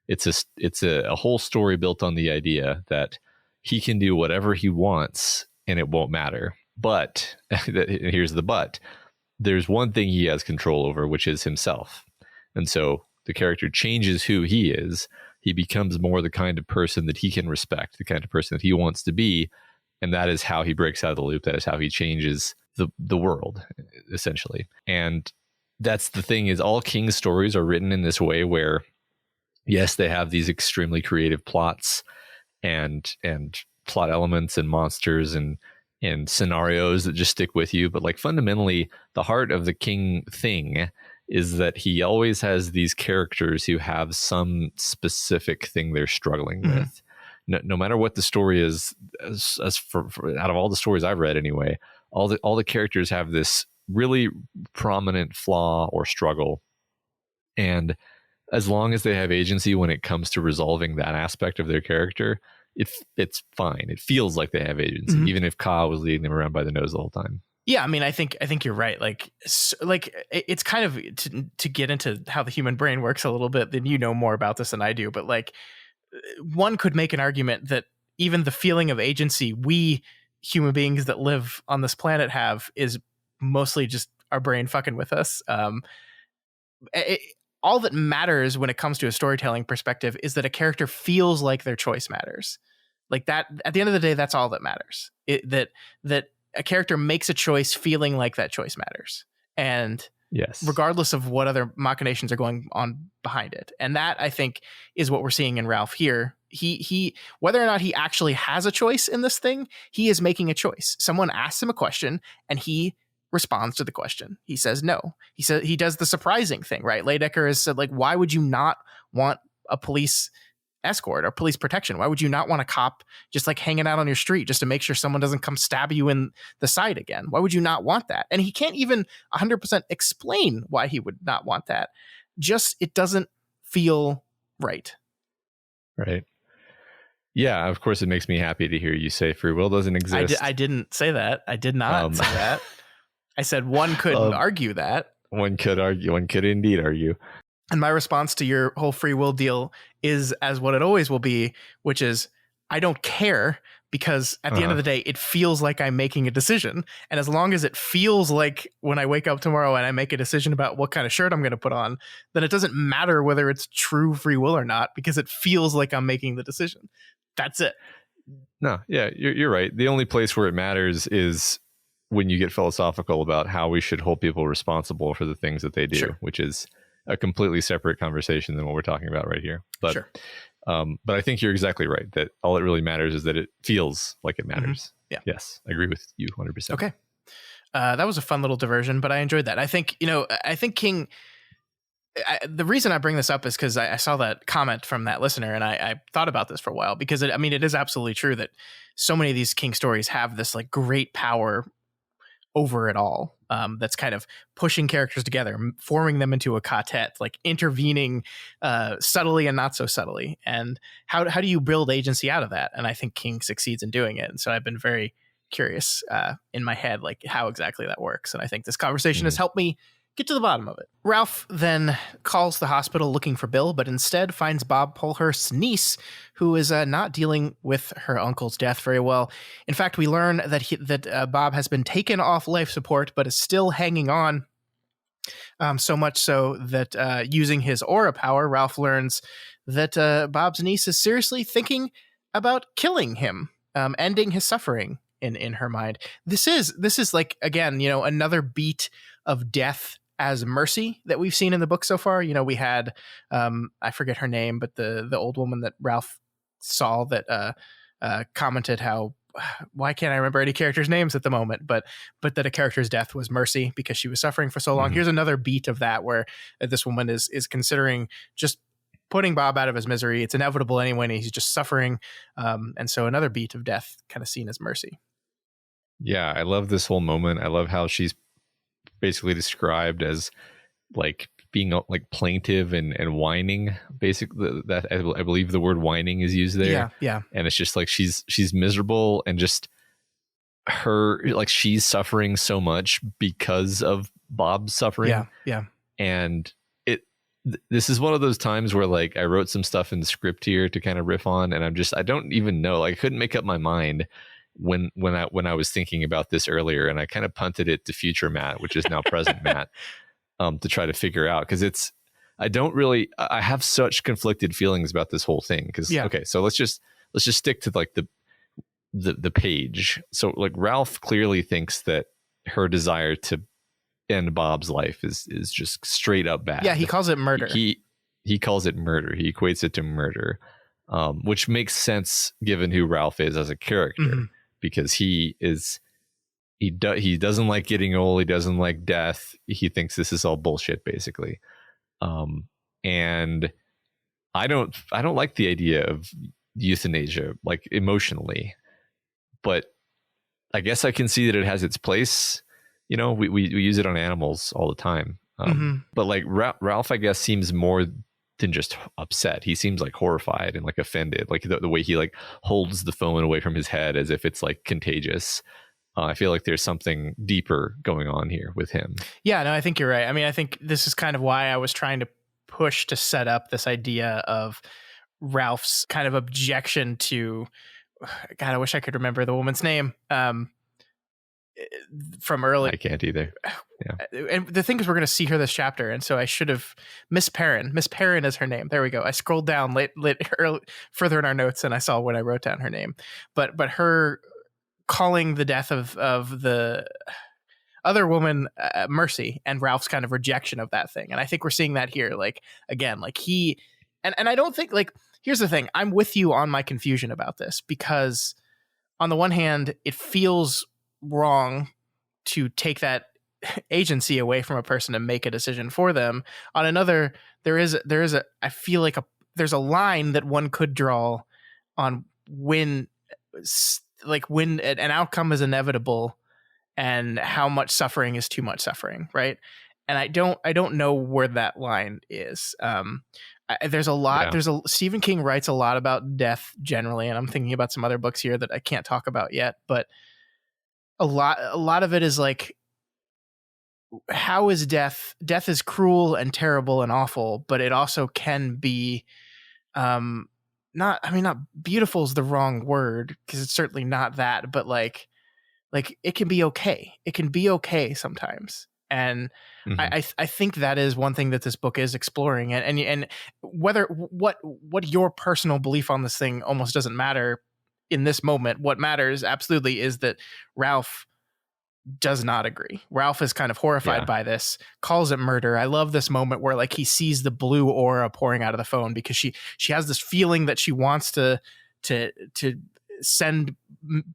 Speaker 2: It's a whole story built on the idea that he can do whatever he wants and it won't matter. But here's the but. There's one thing he has control over, which is himself. And so the character changes who he is. He becomes more the kind of person that he can respect, the kind of person that he wants to be. And that is how he breaks out of the loop. That is how he changes the world, essentially. And that's the thing, is all King's stories are written in this way where, yes, they have these extremely creative plots and plot elements and monsters and scenarios that just stick with you. But like fundamentally, the heart of the King thing is that he always has these characters who have some specific thing they're struggling with. No matter what the story is, as for out of all the stories I've read anyway, all the characters have this really prominent flaw or struggle. And as long as they have agency when it comes to resolving that aspect of their character, it's fine. It feels like they have agency, even if Ka was leading them around by the nose the whole time.
Speaker 1: Yeah, I mean, I think you're right. Like it's kind of to get into how the human brain works a little bit. Then you know more about this than I do, but like one could make an argument that even the feeling of agency we human beings that live on this planet have is mostly just our brain fucking with us. All that matters when it comes to a storytelling perspective is that a character feels like their choice matters. Like that, at the end of the day, that's all that matters. That a character makes a choice feeling like that choice matters. And
Speaker 2: yes,
Speaker 1: regardless of what other machinations are going on behind it. And that, I think, is what we're seeing in Ralph here. He whether or not he actually has a choice in this thing, he is making a choice. Someone asks him a question and he responds to the question. He says no. He says he does the surprising thing, right? Leidecker has said, like, why would you not want a police escort or police protection? Why would you not want a cop just like hanging out on your street just to make sure someone doesn't come stab you in the side again? Why would you not want that? And he can't even 100% explain why he would not want that. Just, it doesn't feel right.
Speaker 2: Right. Yeah, of course, it makes me happy to hear you say free will doesn't exist.
Speaker 1: I didn't say that. I did not say that. I said one could argue that.
Speaker 2: One could argue. One could indeed argue.
Speaker 1: And my response to your whole free will deal is as what it always will be, which is I don't care, because at the end of the day, it feels like I'm making a decision. And as long as it feels like when I wake up tomorrow and I make a decision about what kind of shirt I'm going to put on, then it doesn't matter whether it's true free will or not, because it feels like I'm making the decision. That's it.
Speaker 2: No, yeah, you're right. The only place where it matters is when you get philosophical about how we should hold people responsible for the things that they do,
Speaker 1: Sure.
Speaker 2: which is a completely separate conversation than what we're talking about right here. But
Speaker 1: Sure.
Speaker 2: But I think you're exactly right that all it really matters is that it feels like it matters.
Speaker 1: Yeah.
Speaker 2: Yes, I agree with you 100%.
Speaker 1: Okay. That was a fun little diversion, but I enjoyed that. I think, King, the reason I bring this up is because I saw that comment from that listener, and I thought about this for a while, because it is absolutely true that so many of these King stories have this like great power over it all, that's kind of pushing characters together, forming them into a quartet, like intervening subtly and not so subtly. And how do you build agency out of that? And I think King succeeds in doing it. And so I've been very curious in my head, like how exactly that works. And I think this conversation has helped me get to the bottom of it. Ralph then calls the hospital looking for Bill, but instead finds Bob Polhurst's niece, who is not dealing with her uncle's death very well. In fact, we learn that Bob has been taken off life support, but is still hanging on. So much so that using his aura power, Ralph learns that Bob's niece is seriously thinking about killing him, ending his suffering in her mind. This is like, again, another beat of death as mercy that we've seen in the book so far. We had I forget her name, but the old woman that Ralph saw that commented how, why can't I remember any characters' names at the moment, but that a character's death was mercy because she was suffering for so long. Here's another beat of that, where this woman is considering just putting Bob out of his misery. It's inevitable anyway, and he's just suffering. And so another beat of death kind of seen as mercy.
Speaker 2: Yeah, I love this whole moment. I love how she's basically described as like being like plaintive and whining. Basically, that I believe the word whining is used there.
Speaker 1: Yeah.
Speaker 2: And it's just like she's miserable, and just her, like, she's suffering so much because of Bob's suffering.
Speaker 1: Yeah.
Speaker 2: And this is one of those times where, like, I wrote some stuff in the script here to kind of riff on, and I don't even know. Like, I couldn't make up my mind when I was thinking about this earlier, and I kind of punted it to future Matt, which is now present Matt, to try to figure out, because I have such conflicted feelings about this whole thing. Okay, so let's just stick to like the page. So like Ralph clearly thinks that her desire to end Bob's life is just straight up bad.
Speaker 1: Yeah, he calls it murder.
Speaker 2: He calls it murder. He equates it to murder, which makes sense given who Ralph is as a character. Because he doesn't like getting old. He doesn't like death. He thinks this is all bullshit, basically. And I don't like the idea of euthanasia, like, emotionally, but I guess I can see that it has its place. We use it on animals all the time. But like Ralph, I guess, seems more than just upset. He seems like horrified and like offended, like the way he like holds the phone away from his head as if it's like contagious. I feel like there's something deeper going on here with him. Yeah,
Speaker 1: no, I think you're right. I mean, I think this is kind of why I was trying to push to set up this idea of Ralph's kind of objection to, God, I wish I could remember the woman's name. From early.
Speaker 2: I can't either. Yeah.
Speaker 1: And the thing is, we're going to see her this chapter, and so I should have Miss Perrin is her name. There we go. I scrolled down further in our notes, and I saw when I wrote down her name, but her calling the death of the other woman mercy, and Ralph's kind of rejection of that thing. And I think we're seeing that here, like, again, like he and I don't think, like, here's the thing, I'm with you on my confusion about this, because on the one hand, it feels wrong to take that agency away from a person and make a decision for them. On another, I feel like there's a line that one could draw on when an outcome is inevitable and how much suffering is too much suffering, right? And I don't know where that line is. There's a lot. Yeah. Stephen King writes a lot about death generally, and I'm thinking about some other books here that I can't talk about yet, but a lot of it is like, how is death is cruel and terrible and awful, but it also can be not beautiful is the wrong word, because it's certainly not that, but like it can be okay. It can be okay sometimes. And I think that is one thing that this book is exploring, and whether what your personal belief on this thing almost doesn't matter in this moment. What matters absolutely is that Ralph does not agree. Ralph is kind of horrified by this, calls it murder. I love this moment where like he sees the blue aura pouring out of the phone because she has this feeling that she wants to send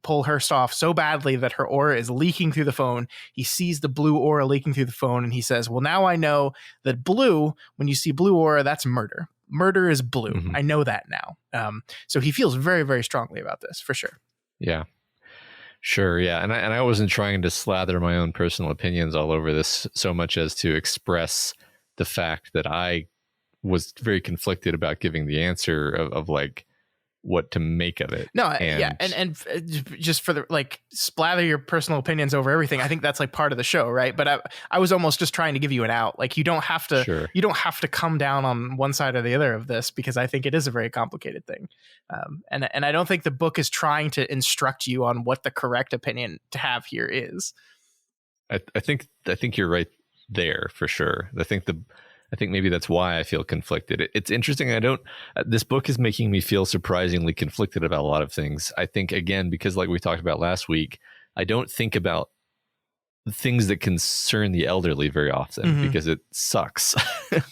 Speaker 1: Polhurst off so badly that her aura is leaking through the phone. He sees the blue aura leaking through the phone and he says, well, now I know that blue, when you see blue aura, that's murder. Murder is blue. I know that now. So he feels very, very strongly about this for sure.
Speaker 2: Yeah. Sure, yeah, and I wasn't trying to slather my own personal opinions all over this so much as to express the fact that I was very conflicted about giving the answer of like what to make of it.
Speaker 1: No, and just for the like splather your personal opinions over everything. I think that's like part of the show, right? But I was almost just trying to give you an out. Like you don't have to come down on one side or the other of this because I think it is a very complicated thing. And I don't think the book is trying to instruct you on what the correct opinion to have here is.
Speaker 2: I think you're right there for sure. I think maybe that's why I feel conflicted. It's interesting. This book is making me feel surprisingly conflicted about a lot of things. I think, again, because like we talked about last week, I don't think about things that concern the elderly very often because it sucks.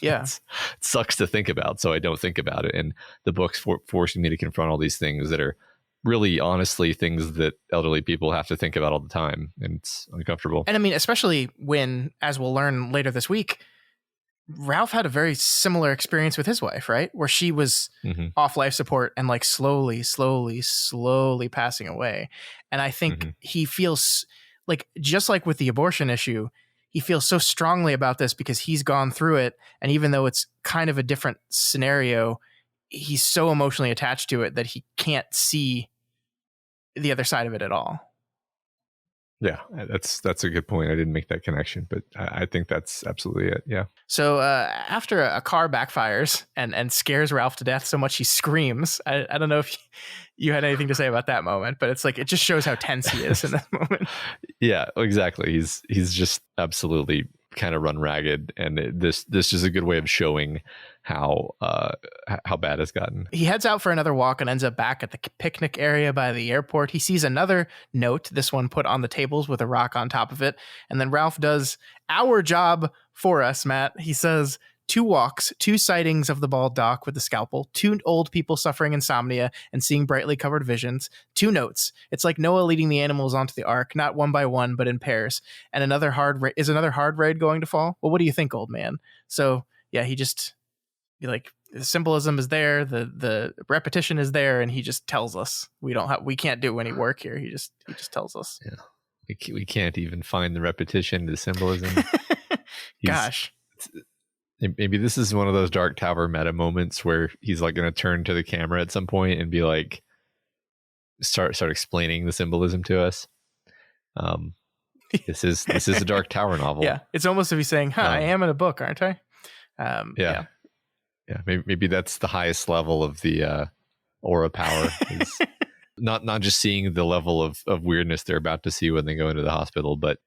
Speaker 1: Yeah.
Speaker 2: It sucks to think about. So I don't think about it. And the book's forcing me to confront all these things that are really honestly things that elderly people have to think about all the time. And it's uncomfortable.
Speaker 1: And I mean, especially when, as we'll learn later this week, Ralph had a very similar experience with his wife, right? Where she was off life support and like slowly passing away. And I think he feels like, just like with the abortion issue, he feels so strongly about this because he's gone through it. And even though it's kind of a different scenario, he's so emotionally attached to it that he can't see the other side of it at all.
Speaker 2: Yeah, that's a good point. I didn't make that connection, but I think that's absolutely it. Yeah.
Speaker 1: So after a car backfires and scares Ralph to death so much he screams. I don't know if you had anything to say about that moment, but it's like it just shows how tense he is in that moment.
Speaker 2: Yeah, exactly. He's just absolutely kind of run ragged, and this is a good way of showing how bad it's gotten. He
Speaker 1: heads out for another walk and ends up back at the picnic area by the airport. He sees another note, this one put on the tables with a rock on top of it, and then Ralph does our job for us, Matt. He says 2 walks, 2 sightings of the bald doc with the scalpel, 2 old people suffering insomnia and seeing brightly covered visions, 2 notes. It's like Noah leading the animals onto the ark, not one by one, but in pairs. And another hard raid going to fall? Well, what do you think, old man? So yeah, he just like the symbolism is there, the repetition is there, and he just tells us we can't do any work here. He just tells us.
Speaker 2: Yeah, we can't even find the repetition, the symbolism.
Speaker 1: Gosh.
Speaker 2: Maybe this is one of those Dark Tower meta moments where he's like going to turn to the camera at some point and be like, start explaining the symbolism to us. This is a Dark Tower novel.
Speaker 1: Yeah, it's almost if he's saying, I am in a book, aren't I?
Speaker 2: Yeah. Maybe that's the highest level of the aura power. Is not just seeing the level of weirdness they're about to see when they go into the hospital, but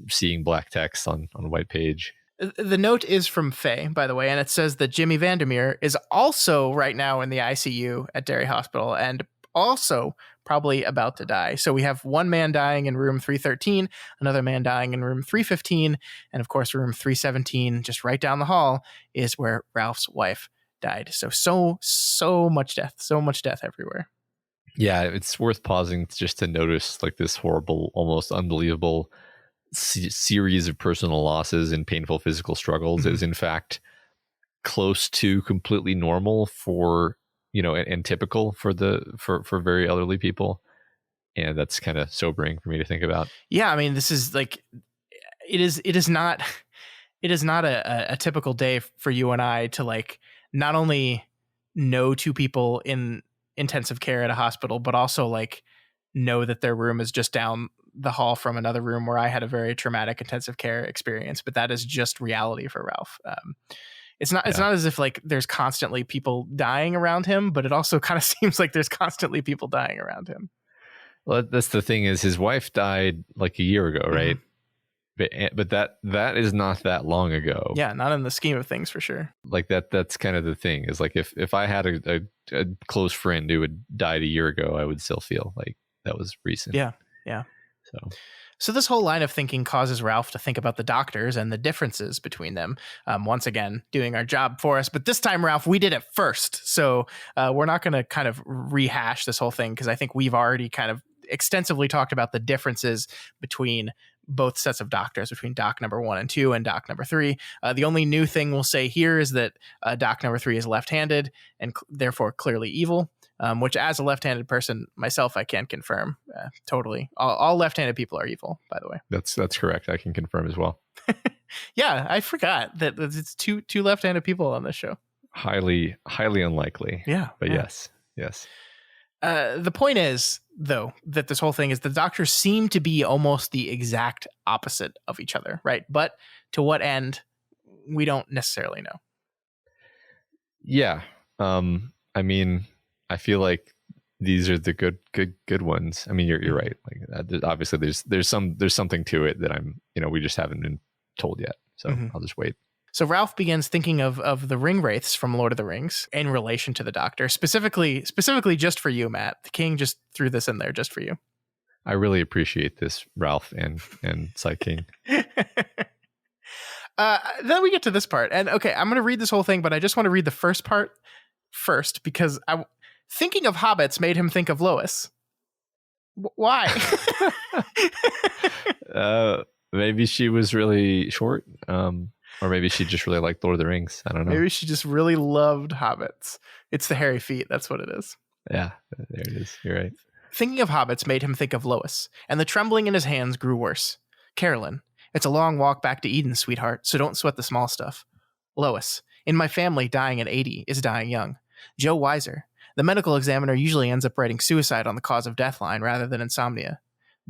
Speaker 2: seeing black text on a white page.
Speaker 1: The note is from Faye, by the way, and it says that Jimmy Vandermeer is also right now in the ICU at Derry Hospital and also probably about to die. So we have one man dying in room 313, another man dying in room 315, and of course room 317, just right down the hall, is where Ralph's wife died. So much death everywhere.
Speaker 2: Yeah, it's worth pausing just to notice like this horrible, almost unbelievable series of personal losses and painful physical struggles is in fact close to completely normal for, and typical for very elderly people. And that's kind of sobering for me to think about. Yeah.
Speaker 1: I mean, this is like, it is not a typical day for you and I to like, not only know 2 people in intensive care at a hospital, but also like know that their room is just down the hall from another room where I had a very traumatic intensive care experience, but that is just reality for Ralph. It's not as if like there's constantly people dying around him, but it also kind of seems like there's constantly people dying around him.
Speaker 2: Well, that's the thing is his wife died like a year ago, right? but that is not that long ago.
Speaker 1: Yeah, not in the scheme of things for sure.
Speaker 2: Like that's kind of the thing, is like if I had a close friend who had died a year ago, I would still feel like that was recent.
Speaker 1: Yeah. So this whole line of thinking causes Ralph to think about the doctors and the differences between them. Once again, doing our job for us. But this time, Ralph, we did it first. So we're not going to kind of rehash this whole thing, because I think we've already kind of extensively talked about the differences between both sets of doctors, between doc number 1 and 2 and doc number 3. The only new thing we'll say here is that doc number 3 is left-handed and therefore clearly evil. Which, as a left-handed person myself, I can confirm totally. All left-handed people are evil, by the way.
Speaker 2: That's correct. I can confirm as well.
Speaker 1: Yeah, I forgot that it's two left-handed people on this show.
Speaker 2: Highly unlikely.
Speaker 1: Yeah,
Speaker 2: but
Speaker 1: yeah.
Speaker 2: yes.
Speaker 1: The point is, though, that this whole thing is the doctors seem to be almost the exact opposite of each other, right? But to what end, we don't necessarily know.
Speaker 2: Yeah. I mean, I feel like these are the good ones. I mean, you're right. Like obviously there's something to it that we just haven't been told yet. So I'll just wait.
Speaker 1: So Ralph begins thinking of the ring wraiths from Lord of the Rings in relation to the Doctor, specifically just for you, Matt. The King just threw this in there just for you.
Speaker 2: I really appreciate this, Ralph and Psy King.
Speaker 1: Then we get to this part, and okay, I'm going to read this whole thing, but I just want to read the first part first, because thinking of hobbits made him think of Lois. Why?
Speaker 2: Maybe she was really short, or maybe she just really liked Lord of the Rings. I don't know.
Speaker 1: Maybe she just really loved hobbits. It's the hairy feet. That's what it is.
Speaker 2: Yeah, there it is. You're right.
Speaker 1: Thinking of hobbits made him think of Lois, and the trembling in his hands grew worse. Carolyn, it's a long walk back to Eden, sweetheart, so don't sweat the small stuff. Lois, in my family, dying at 80 is dying young. Joe Weiser, the medical examiner usually ends up writing suicide on the cause of death line rather than insomnia.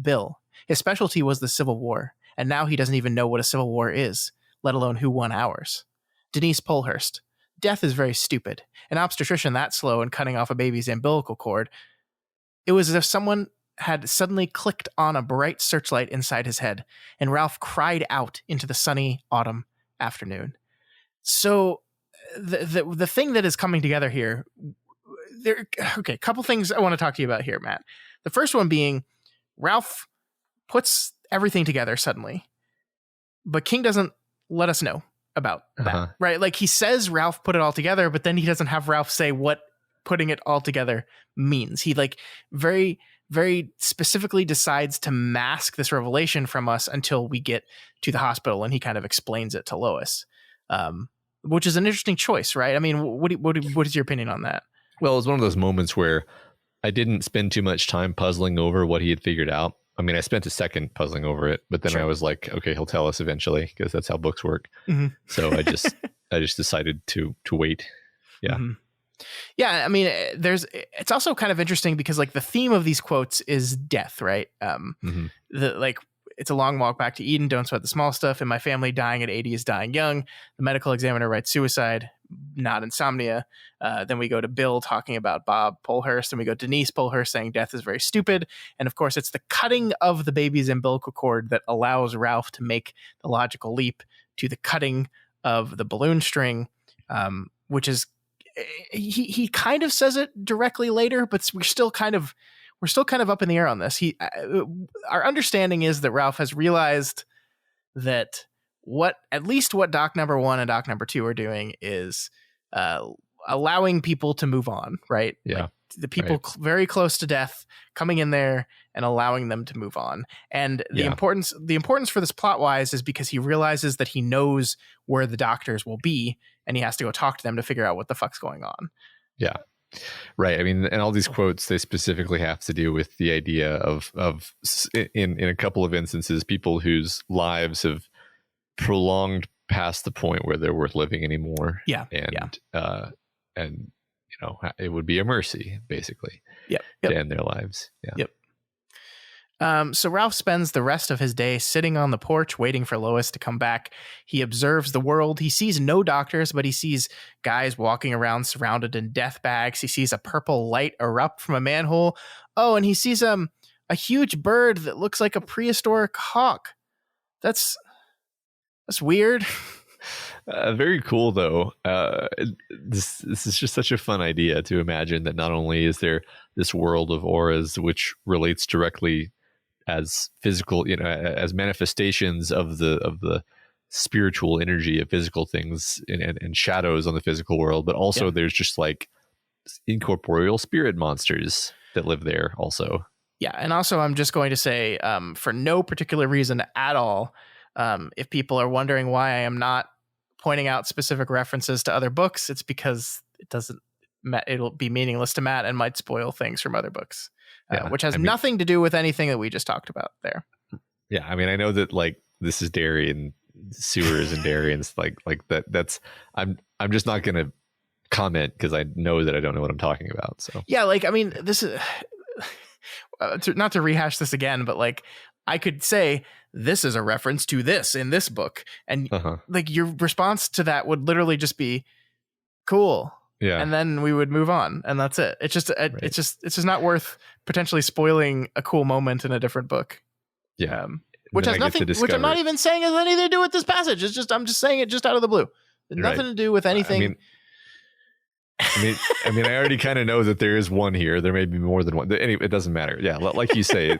Speaker 1: Bill, his specialty was the Civil War, and now he doesn't even know what a civil war is, let alone who won ours. Denise Polhurst, death is very stupid. An obstetrician that slow in cutting off a baby's umbilical cord. It was as if someone had suddenly clicked on a bright searchlight inside his head, and Ralph cried out into the sunny autumn afternoon. So the thing that is coming together here, a couple things I want to talk to you about here, Matt. The first one being Ralph puts everything together suddenly, but King doesn't let us know about that, right? Like, he says Ralph put it all together, but then he doesn't have Ralph say what putting it all together means. He very, very specifically decides to mask this revelation from us until we get to the hospital, and he kind of explains it to Lois, which is an interesting choice, right? I mean, what is your opinion on that?
Speaker 2: Well, it was one of those moments where I didn't spend too much time puzzling over what he had figured out. I mean, I spent a second puzzling over it, but then sure. I was like, okay, he'll tell us eventually, because that's how books work. Mm-hmm. So I just decided to wait. Yeah.
Speaker 1: Mm-hmm. Yeah. I mean, it's also kind of interesting because like the theme of these quotes is death, right? It's a long walk back to Eden. Don't sweat the small stuff. In my family, dying at 80 is dying young. The medical examiner writes suicide, not insomnia. Then we go to Bill talking about Bob Polhurst, and we go Denise Polhurst saying death is very stupid. And of course, it's the cutting of the baby's umbilical cord that allows Ralph to make the logical leap to the cutting of the balloon string, which is he kind of says it directly later, but we're still kind of up in the air on this. Our understanding is that Ralph has realized that what doc number 1 and doc number 2 are doing is allowing people to move on, right?
Speaker 2: Yeah.
Speaker 1: Like the people very close to death coming in there and allowing them to move on. And the importance for this plot wise is because he realizes that he knows where the doctors will be, and he has to go talk to them to figure out what the fuck's going on.
Speaker 2: Yeah. Right. I mean, and all these quotes, they specifically have to do with the idea of in a couple of instances, people whose lives have prolonged past the point where they're worth living anymore.
Speaker 1: Yeah.
Speaker 2: And it would be a mercy, basically.
Speaker 1: Yep.
Speaker 2: To end their lives. Yeah.
Speaker 1: Yep. So Ralph spends the rest of his day sitting on the porch waiting for Lois to come back. He observes the world. He sees no doctors, but he sees guys walking around surrounded in death bags. He sees a purple light erupt from a manhole. Oh, and he sees a huge bird that looks like a prehistoric hawk. That's weird.
Speaker 2: Very cool, though. This is just such a fun idea to imagine that not only is there this world of auras which relates directly as physical, as manifestations of the spiritual energy of physical things and shadows on the physical world, but also there's just like incorporeal spirit monsters that live there also.
Speaker 1: Yeah, and also I'm just going to say, for no particular reason at all, if people are wondering why I am not pointing out specific references to other books, it's because it'll be meaningless to Matt and might spoil things from other books, which has nothing to do with anything that we just talked about there.
Speaker 2: Yeah, I mean, I know that like this is dairy and sewers and dairy and like that. That's I'm just not going to comment because I know that I don't know what I'm talking about. So
Speaker 1: yeah, like I mean, this is not to rehash this again, but like I could say this is a reference to this in this book, and like your response to that would literally just be cool.
Speaker 2: Yeah.
Speaker 1: And then we would move on, and that's it. It's just it's just not worth potentially spoiling a cool moment in a different book.
Speaker 2: Yeah.
Speaker 1: Which has nothing, which I'm not even saying has anything to do with this passage. It's just, I'm just saying it just out of the blue. Nothing to do with anything.
Speaker 2: I mean, I already kind of know that there is one here. There may be more than one. Anyway, it doesn't matter. Yeah. Like you say,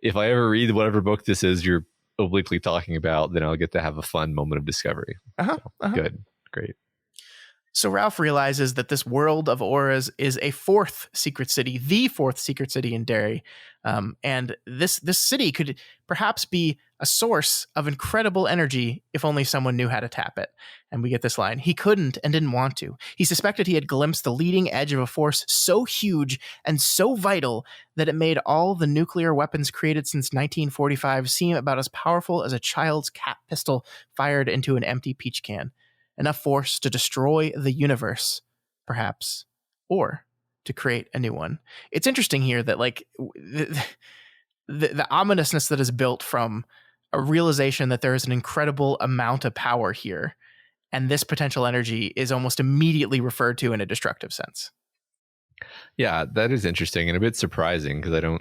Speaker 2: if I ever read whatever book this is you're obliquely talking about, then I'll get to have a fun moment of discovery. Good. Great.
Speaker 1: So Ralph realizes that this world of auras is a fourth secret city, the fourth secret city in Derry. And this city could perhaps be a source of incredible energy if only someone knew how to tap it. And we get this line: he couldn't and didn't want to. He suspected he had glimpsed the leading edge of a force so huge and so vital that it made all the nuclear weapons created since 1945 seem about as powerful as a child's cap pistol fired into an empty peach can. Enough force to destroy the universe, perhaps, or to create a new one. It's interesting here that like the ominousness that is built from a realization that there is an incredible amount of power here, and this potential energy is almost immediately referred to in a destructive sense.
Speaker 2: Yeah, that is interesting and a bit surprising because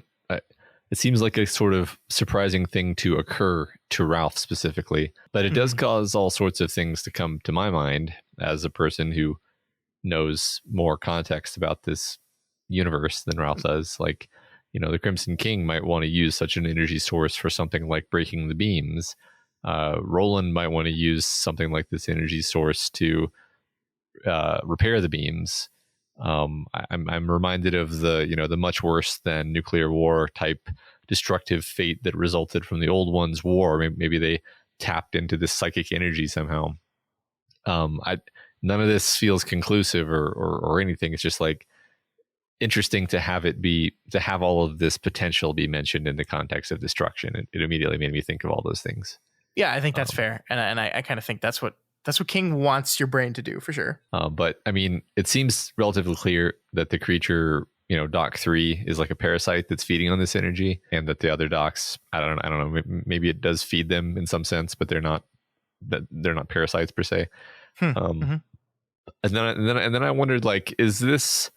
Speaker 2: it seems like a sort of surprising thing to occur to Ralph specifically, but it does cause all sorts of things to come to my mind as a person who knows more context about this universe than Ralph does. Like, the Crimson King might want to use such an energy source for something like breaking the beams. Roland might want to use something like this energy source to repair the beams. I'm reminded of the much worse than nuclear war type destructive fate that resulted from the old one's war. Maybe they tapped into this psychic energy somehow. None of this feels conclusive or anything. It's just like interesting to have all of this potential be mentioned in the context of destruction. It immediately made me think of all those things. Yeah,
Speaker 1: I think that's fair, and I kind of think that's what King wants your brain to do for sure.
Speaker 2: But I mean, it seems relatively clear that the creature, Doc 3 is like a parasite that's feeding on this energy, and that the other docs, I don't know, maybe it does feed them in some sense, but they're not parasites per se. And then I wondered, like, is this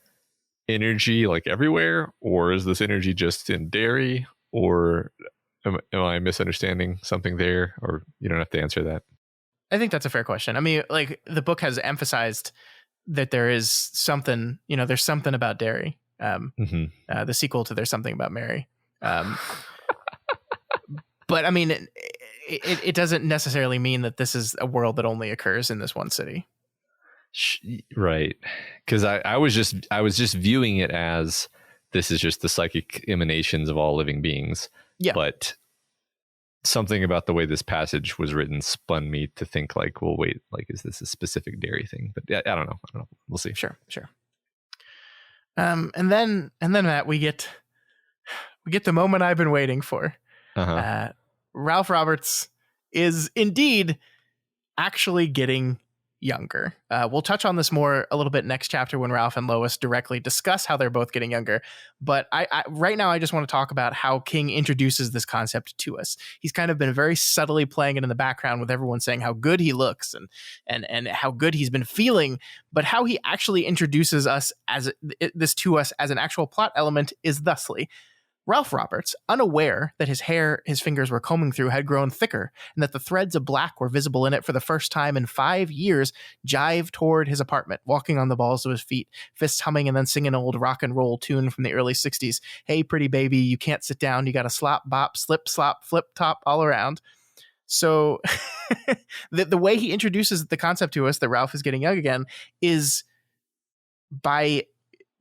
Speaker 2: energy like everywhere, or is this energy just in Derry, or am I misunderstanding something there? Or you don't have to answer that.
Speaker 1: I think that's a fair question. I mean, like, the book has emphasized that there is something, there's something about Derry. The sequel to There's Something About Mary. But I mean, it doesn't necessarily mean that this is a world that only occurs in this one city.
Speaker 2: Right. Because I was just viewing it as this is just the psychic emanations of all living beings.
Speaker 1: Yeah.
Speaker 2: But something about the way this passage was written spun me to think like, well, wait, like, is this a specific Derry thing? But I don't know. We'll see.
Speaker 1: Sure. And then Matt, we get the moment I've been waiting for. Ralph Roberts is indeed actually getting younger. We'll touch on this more a little bit next chapter when Ralph and Lois directly discuss how they're both getting younger. But I right now, I just want to talk about how King introduces this concept to us. He's kind of been very subtly playing it in the background with everyone saying how good he looks and how good he's been feeling. But how he actually introduces us this to us as an actual plot element is thusly: Ralph Roberts, unaware that his hair his fingers were combing through had grown thicker and that the threads of black were visible in it for the first time in 5 years, jived toward his apartment, walking on the balls of his feet, fists humming and then singing an old rock and roll tune from the early 60s. Hey, pretty baby, you can't sit down. You got to slop, bop, slip, slop, flip, top all around. So the way he introduces the concept to us that Ralph is getting young again is by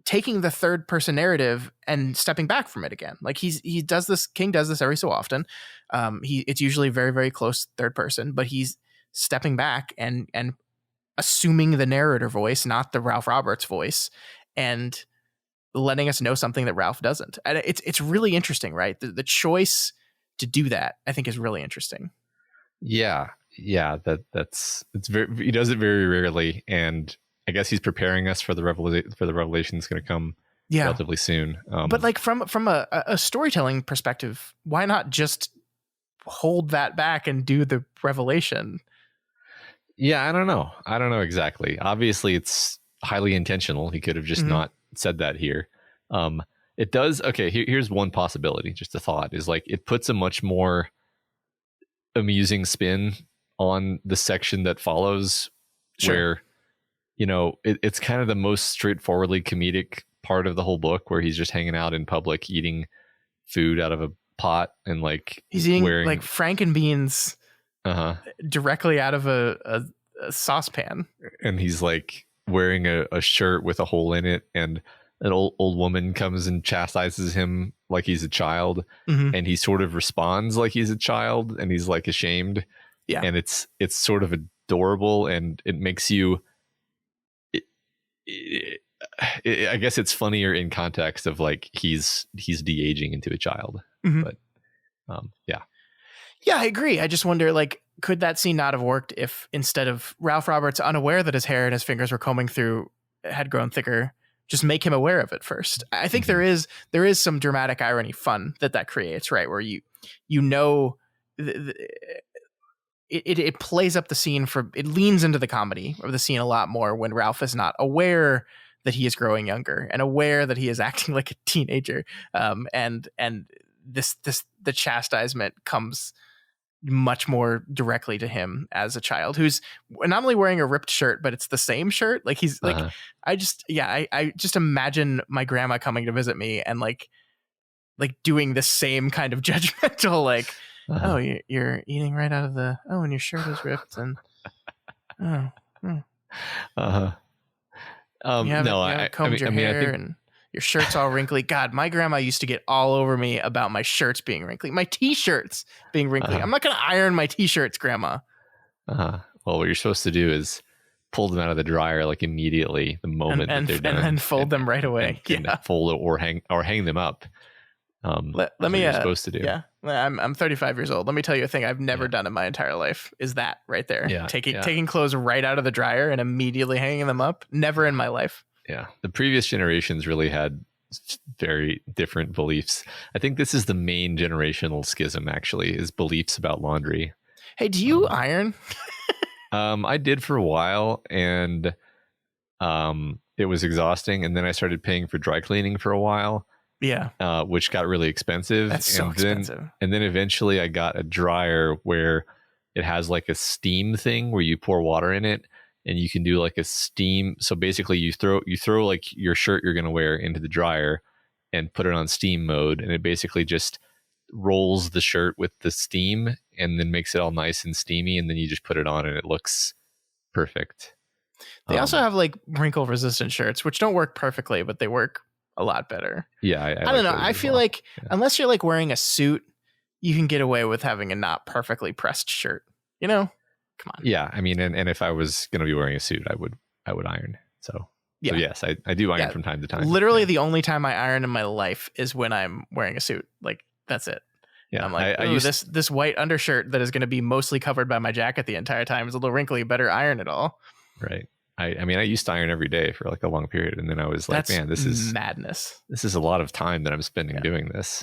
Speaker 1: taking the third person narrative and stepping back from it again. Like he does this, King does this every so often. It's usually very, very close third person, but he's stepping back and assuming the narrator voice, not the Ralph Roberts voice, and letting us know something that Ralph doesn't. And it's really interesting, right? The choice to do that, I think, is really interesting.
Speaker 2: Yeah. It's very, he does it very rarely, and I guess he's preparing us for the revelation that's going to come relatively soon.
Speaker 1: But like from a storytelling perspective, why not just hold that back and do the revelation?
Speaker 2: Yeah, I don't know exactly. Obviously, it's highly intentional. He could have just not said that here. It does. Okay, here's one possibility. Just a thought is like it puts a much more amusing spin on the section that follows, where it's kind of the most straightforwardly comedic part of the whole book, where he's just hanging out in public eating food out of a pot, and like
Speaker 1: he's eating like frankenbeans directly out of a saucepan,
Speaker 2: and he's like wearing a shirt with a hole in it, and an old woman comes and chastises him like he's a child, and he sort of responds like he's a child, and he's like ashamed, and it's sort of adorable, and it makes you I guess it's funnier in context of like he's de-aging into a child. But
Speaker 1: I agree. I just wonder, like, could that scene not have worked if instead of Ralph Roberts unaware that his hair and his fingers were combing through had grown thicker, just make him aware of it first? I think there is some dramatic irony fun that creates, right? Where it plays up the scene it leans into the comedy of the scene a lot more when Ralph is not aware that he is growing younger and aware that he is acting like a teenager. And the chastisement comes much more directly to him as a child who's not only wearing a ripped shirt, but it's the same shirt. Like he's like, I just imagine my grandma coming to visit me and like doing the same kind of judgmental, like, oh, you're eating right out of and your shirt is ripped, and you haven't combed your hair, and your shirt's all wrinkly. God, my grandma used to get all over me about my shirts being wrinkly, my t-shirts being wrinkly. I'm not going to iron my t-shirts, Grandma.
Speaker 2: Well, what you're supposed to do is pull them out of the dryer like immediately the moment that they're done,
Speaker 1: and fold them right away.
Speaker 2: And fold it or hang them up.
Speaker 1: Let me.
Speaker 2: You're supposed to do.
Speaker 1: Yeah, I'm 35 years old. Let me tell you a thing I've never done in my entire life is that right there.
Speaker 2: Yeah,
Speaker 1: taking clothes right out of the dryer and immediately hanging them up. Never in my life.
Speaker 2: Yeah, the previous generations really had very different beliefs. I think this is the main generational schism. Actually, is beliefs about laundry.
Speaker 1: Hey, do you iron?
Speaker 2: I did for a while, and it was exhausting. And then I started paying for dry cleaning for a while.
Speaker 1: Yeah.
Speaker 2: Which got really expensive.
Speaker 1: That's so expensive.
Speaker 2: And then eventually I got a dryer where it has like a steam thing where you pour water in it and you can do like a steam. So basically you throw like your shirt you're going to wear into the dryer and put it on steam mode. And it basically just rolls the shirt with the steam and then makes it all nice and steamy. And then you just put it on and it looks perfect.
Speaker 1: They also have like wrinkle resistant shirts, which don't work perfectly, but they work a lot better.
Speaker 2: Yeah.
Speaker 1: I don't know. I feel like unless you're like wearing a suit, you can get away with having a not perfectly pressed shirt, come on.
Speaker 2: Yeah. I mean, and if I was going to be wearing a suit, I would iron. So yes, I do iron from time to time.
Speaker 1: Literally the only time I iron in my life is when I'm wearing a suit. Like that's it. Yeah. And I'm like, this white undershirt that is going to be mostly covered by my jacket the entire time is a little wrinkly. Better iron it all.
Speaker 2: Right. I mean, I used to iron every day for like a long period. And then I was like, man, this is
Speaker 1: madness.
Speaker 2: This is a lot of time that I'm spending doing this.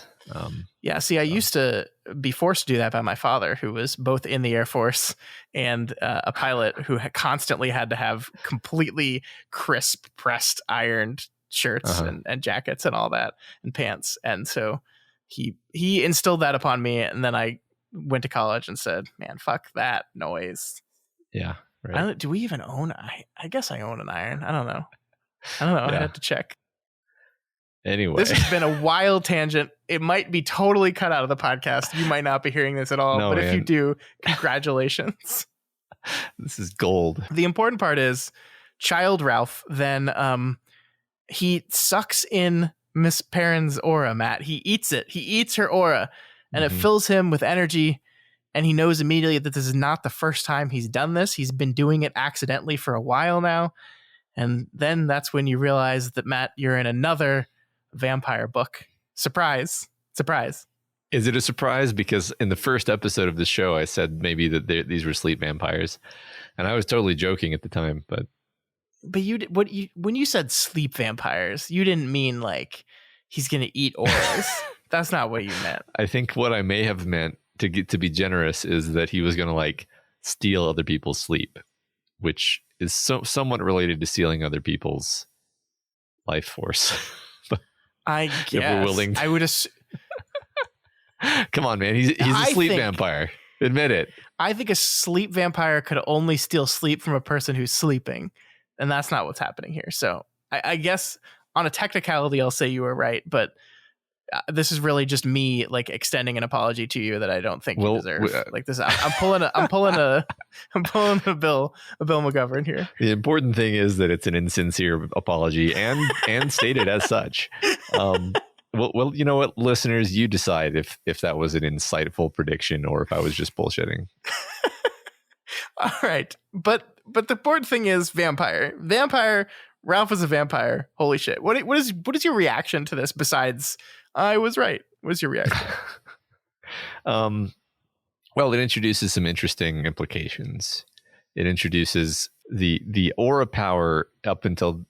Speaker 1: See, I used to be forced to do that by my father, who was both in the Air Force and a pilot who constantly had to have completely crisp pressed ironed shirts and jackets and all that and pants. And so he instilled that upon me, and then I went to college and said, man, fuck that noise.
Speaker 2: Yeah, right.
Speaker 1: Do we even own? I guess I own an iron. I don't know.
Speaker 2: Yeah.
Speaker 1: I had to check.
Speaker 2: Anyway,
Speaker 1: this has been a wild tangent. It might be totally cut out of the podcast. You might not be hearing this at all, but if you do, congratulations.
Speaker 2: This is gold.
Speaker 1: The important part is Child Ralph then he sucks in Miss Perrin's aura, Matt. He eats it. He eats her aura, and it fills him with energy, and he knows immediately that this is not the first time he's done this. He's been doing it accidentally for a while now, and then that's when you realize that, Matt, you're in another vampire book. Surprise.
Speaker 2: Is it a surprise? Because in the first episode of the show, I said maybe that these were sleep vampires, and I was totally joking at the time. But
Speaker 1: when you said sleep vampires, you didn't mean like he's gonna eat auras. That's not what you meant.
Speaker 2: I think what I may have meant to be generous is that he was gonna like steal other people's sleep, which is somewhat related to stealing other people's life force.
Speaker 1: I guess. If we're willing to. I would assume.
Speaker 2: Come on, man. He's a sleep vampire. Admit it.
Speaker 1: I think a sleep vampire could only steal sleep from a person who's sleeping, and that's not what's happening here. So I guess on a technicality, I'll say you were right, but this is really just me like extending an apology to you that I don't think you deserve. Like this, I'm pulling a Bill McGovern here.
Speaker 2: The important thing is that it's an insincere apology and stated as such. Well, you know what, listeners, you decide if that was an insightful prediction or if I was just bullshitting.
Speaker 1: All right, but the important thing is vampire. Ralph is a vampire. Holy shit! What is your reaction to this? Besides, I was right. What's your reaction?
Speaker 2: Well, it introduces some interesting implications. It introduces the aura power up until,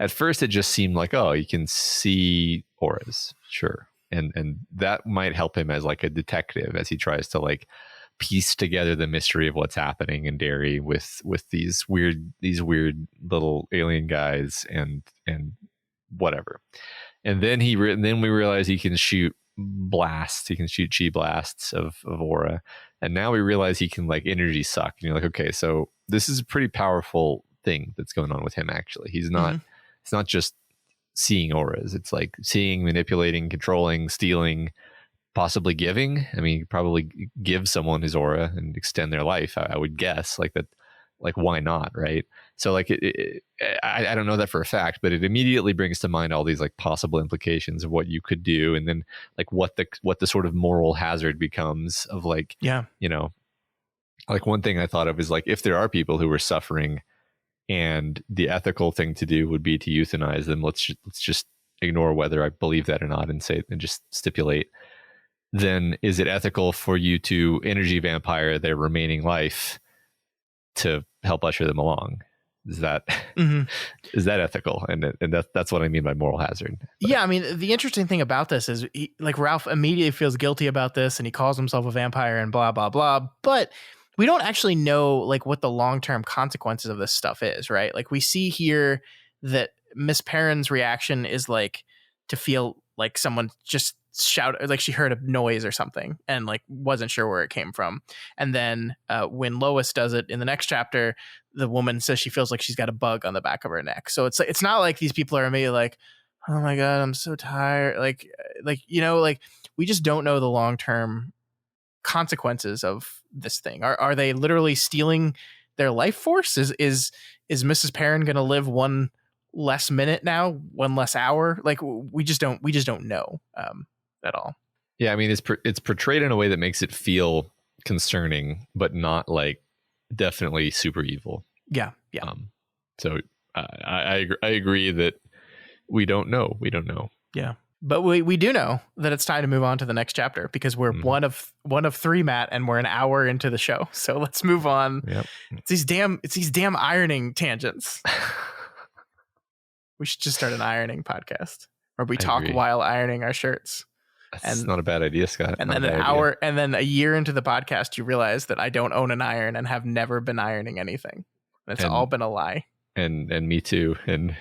Speaker 2: at first it just seemed like, oh, you can see auras. Sure. And that might help him as like a detective as he tries to like piece together the mystery of what's happening in Derry with these weird little alien guys and whatever. And then then we realize he can shoot blasts. He can shoot chi blasts of aura. And now we realize he can like energy suck. And you're like, okay, so this is a pretty powerful thing that's going on with him. Actually, he's not. It's not just seeing auras. It's like seeing, manipulating, controlling, stealing, possibly giving. I mean, probably give someone his aura and extend their life. I would guess like that. Like, why not, right? So like I don't know that for a fact, but it immediately brings to mind all these like possible implications of what you could do, and then like what the sort of moral hazard becomes of like, like one thing I thought of is like if there are people who are suffering, and the ethical thing to do would be to euthanize them. Let's just ignore whether I believe that or not, and just stipulate. Then is it ethical for you to energy vampire their remaining life to help usher them along? Is that is that ethical? And that's what I mean by moral hazard. But.
Speaker 1: Yeah, I mean, the interesting thing about this is Ralph immediately feels guilty about this, and he calls himself a vampire and blah blah blah. But we don't actually know like what the long-term consequences of this stuff is, right? Like we see here that Miss Perrin's reaction is like to feel like someone just shout, like she heard a noise or something and like wasn't sure where it came from. And then when Lois does it in the next chapter, the woman says she feels like she's got a bug on the back of her neck. So it's not like these people are immediately like, oh my God, I'm so tired. Like we just don't know the long-term consequences of this thing. Are they literally stealing their life force? Is Mrs. Perrin going to live one less minute now, one less hour? Like we just don't know at all.
Speaker 2: Yeah, I mean it's portrayed in a way that makes it feel concerning, but not like definitely super evil.
Speaker 1: Yeah.
Speaker 2: So I agree that we don't know.
Speaker 1: Yeah, but we do know that it's time to move on to the next chapter because we're one of three, Matt, and we're an hour into the show. So let's move on.
Speaker 2: Yep.
Speaker 1: It's these damn ironing tangents. We should just start an ironing podcast where we talk while ironing our shirts.
Speaker 2: That's not a bad idea, Scott.
Speaker 1: And then and then a year into the podcast, you realize that I don't own an iron and have never been ironing anything. It's all been a lie.
Speaker 2: And me too. And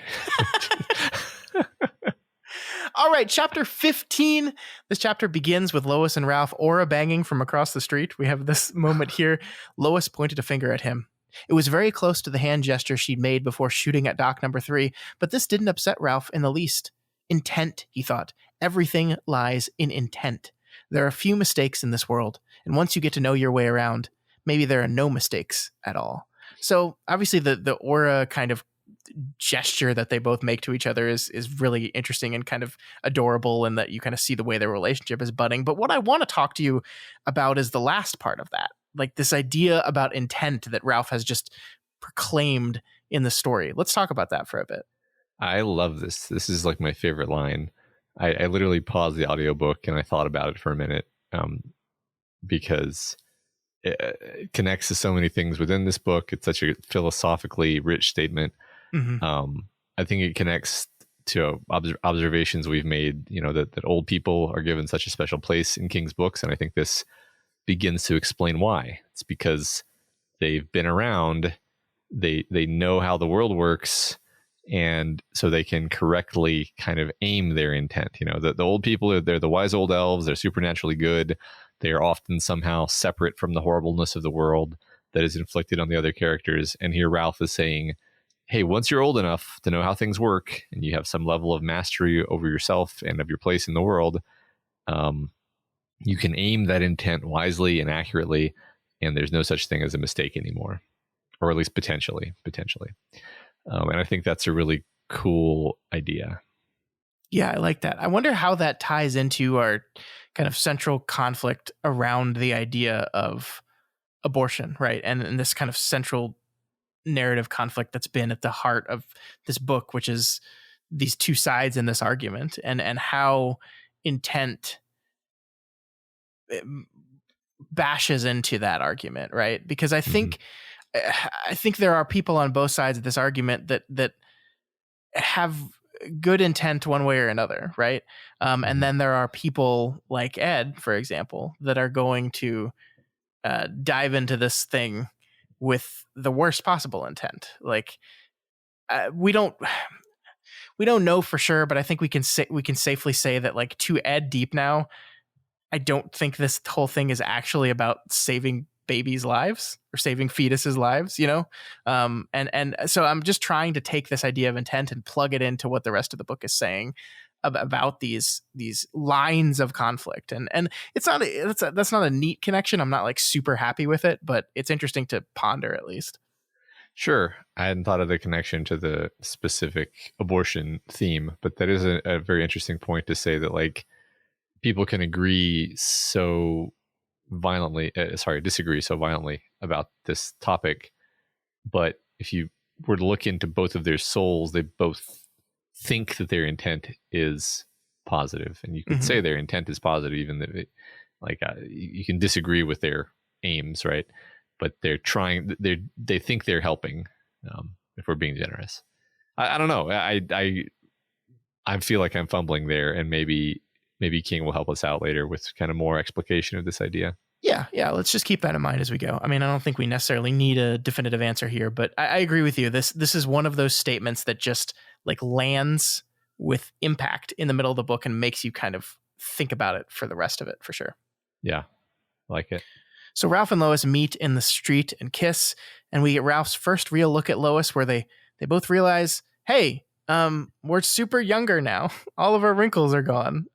Speaker 1: All right, chapter 15. This chapter begins with Lois and Ralph aura banging from across the street. We have this moment here. Lois pointed a finger at him. It was very close to the hand gesture she'd made before shooting at dock number 3, but this didn't upset Ralph in the least. Intent, he thought. Everything lies in intent. There are few mistakes in this world, and once you get to know your way around, maybe there are no mistakes at all. So obviously the aura kind of gesture that they both make to each other is really interesting and kind of adorable, and that you kind of see the way their relationship is budding. But what I want to talk to you about is the last part of that, like this idea about intent that Ralph has just proclaimed in the story. Let's talk about that for a bit.
Speaker 2: I love this. This is like my favorite line. I literally paused the audiobook and I thought about it for a minute, because it connects to so many things within this book. It's such a philosophically rich statement.
Speaker 1: Mm-hmm.
Speaker 2: I think it connects to observations we've made, that old people are given such a special place in King's books. And I think this begins to explain why. It's because they've been around, they know how the world works, and so they can correctly kind of aim their intent. The old people, they're the wise old elves, they're supernaturally good. They are often somehow separate from the horribleness of the world that is inflicted on the other characters. And here Ralph is saying, hey, once you're old enough to know how things work and you have some level of mastery over yourself and of your place in the world, you can aim that intent wisely and accurately, and there's no such thing as a mistake anymore, or at least potentially. And I think that's a really cool idea.
Speaker 1: Yeah, I like that. I wonder how that ties into our kind of central conflict around the idea of abortion, right? And this kind of central narrative conflict that's been at the heart of this book, which is these two sides in this argument, and how intent bashes into that argument, right? Because I think there are people on both sides of this argument that have good intent one way or another, right? And then there are people like Ed, for example, that are going to dive into this thing with the worst possible intent. Like we don't know for sure, but I think we can safely say that, like, to Ed Deepneau, I don't think this whole thing is actually about saving babies' lives or saving fetuses' lives, and so I'm just trying to take this idea of intent and plug it into what the rest of the book is saying about these lines of conflict, and that's not a neat connection. I'm not like super happy with it, but it's interesting to ponder at least.
Speaker 2: Sure, I hadn't thought of the connection to the specific abortion theme, but that is a very interesting point to say that, like, people can disagree so violently about this topic, but if you were to look into both of their souls, they both think that their intent is positive, and you could say their intent is positive, even though you can disagree with their aims, right? But they're trying. They think they're helping. If we're being generous, I don't know. I feel like I'm fumbling there, and maybe King will help us out later with kind of more explication of this idea.
Speaker 1: Yeah. Let's just keep that in mind as we go. I mean, I don't think we necessarily need a definitive answer here, but I agree with you. This is one of those statements that just like lands with impact in the middle of the book and makes you kind of think about it for the rest of it, for sure.
Speaker 2: Yeah, like it.
Speaker 1: So Ralph and Lois meet in the street and kiss, and we get Ralph's first real look at Lois, where they both realize, hey, we're super younger now. All of our wrinkles are gone.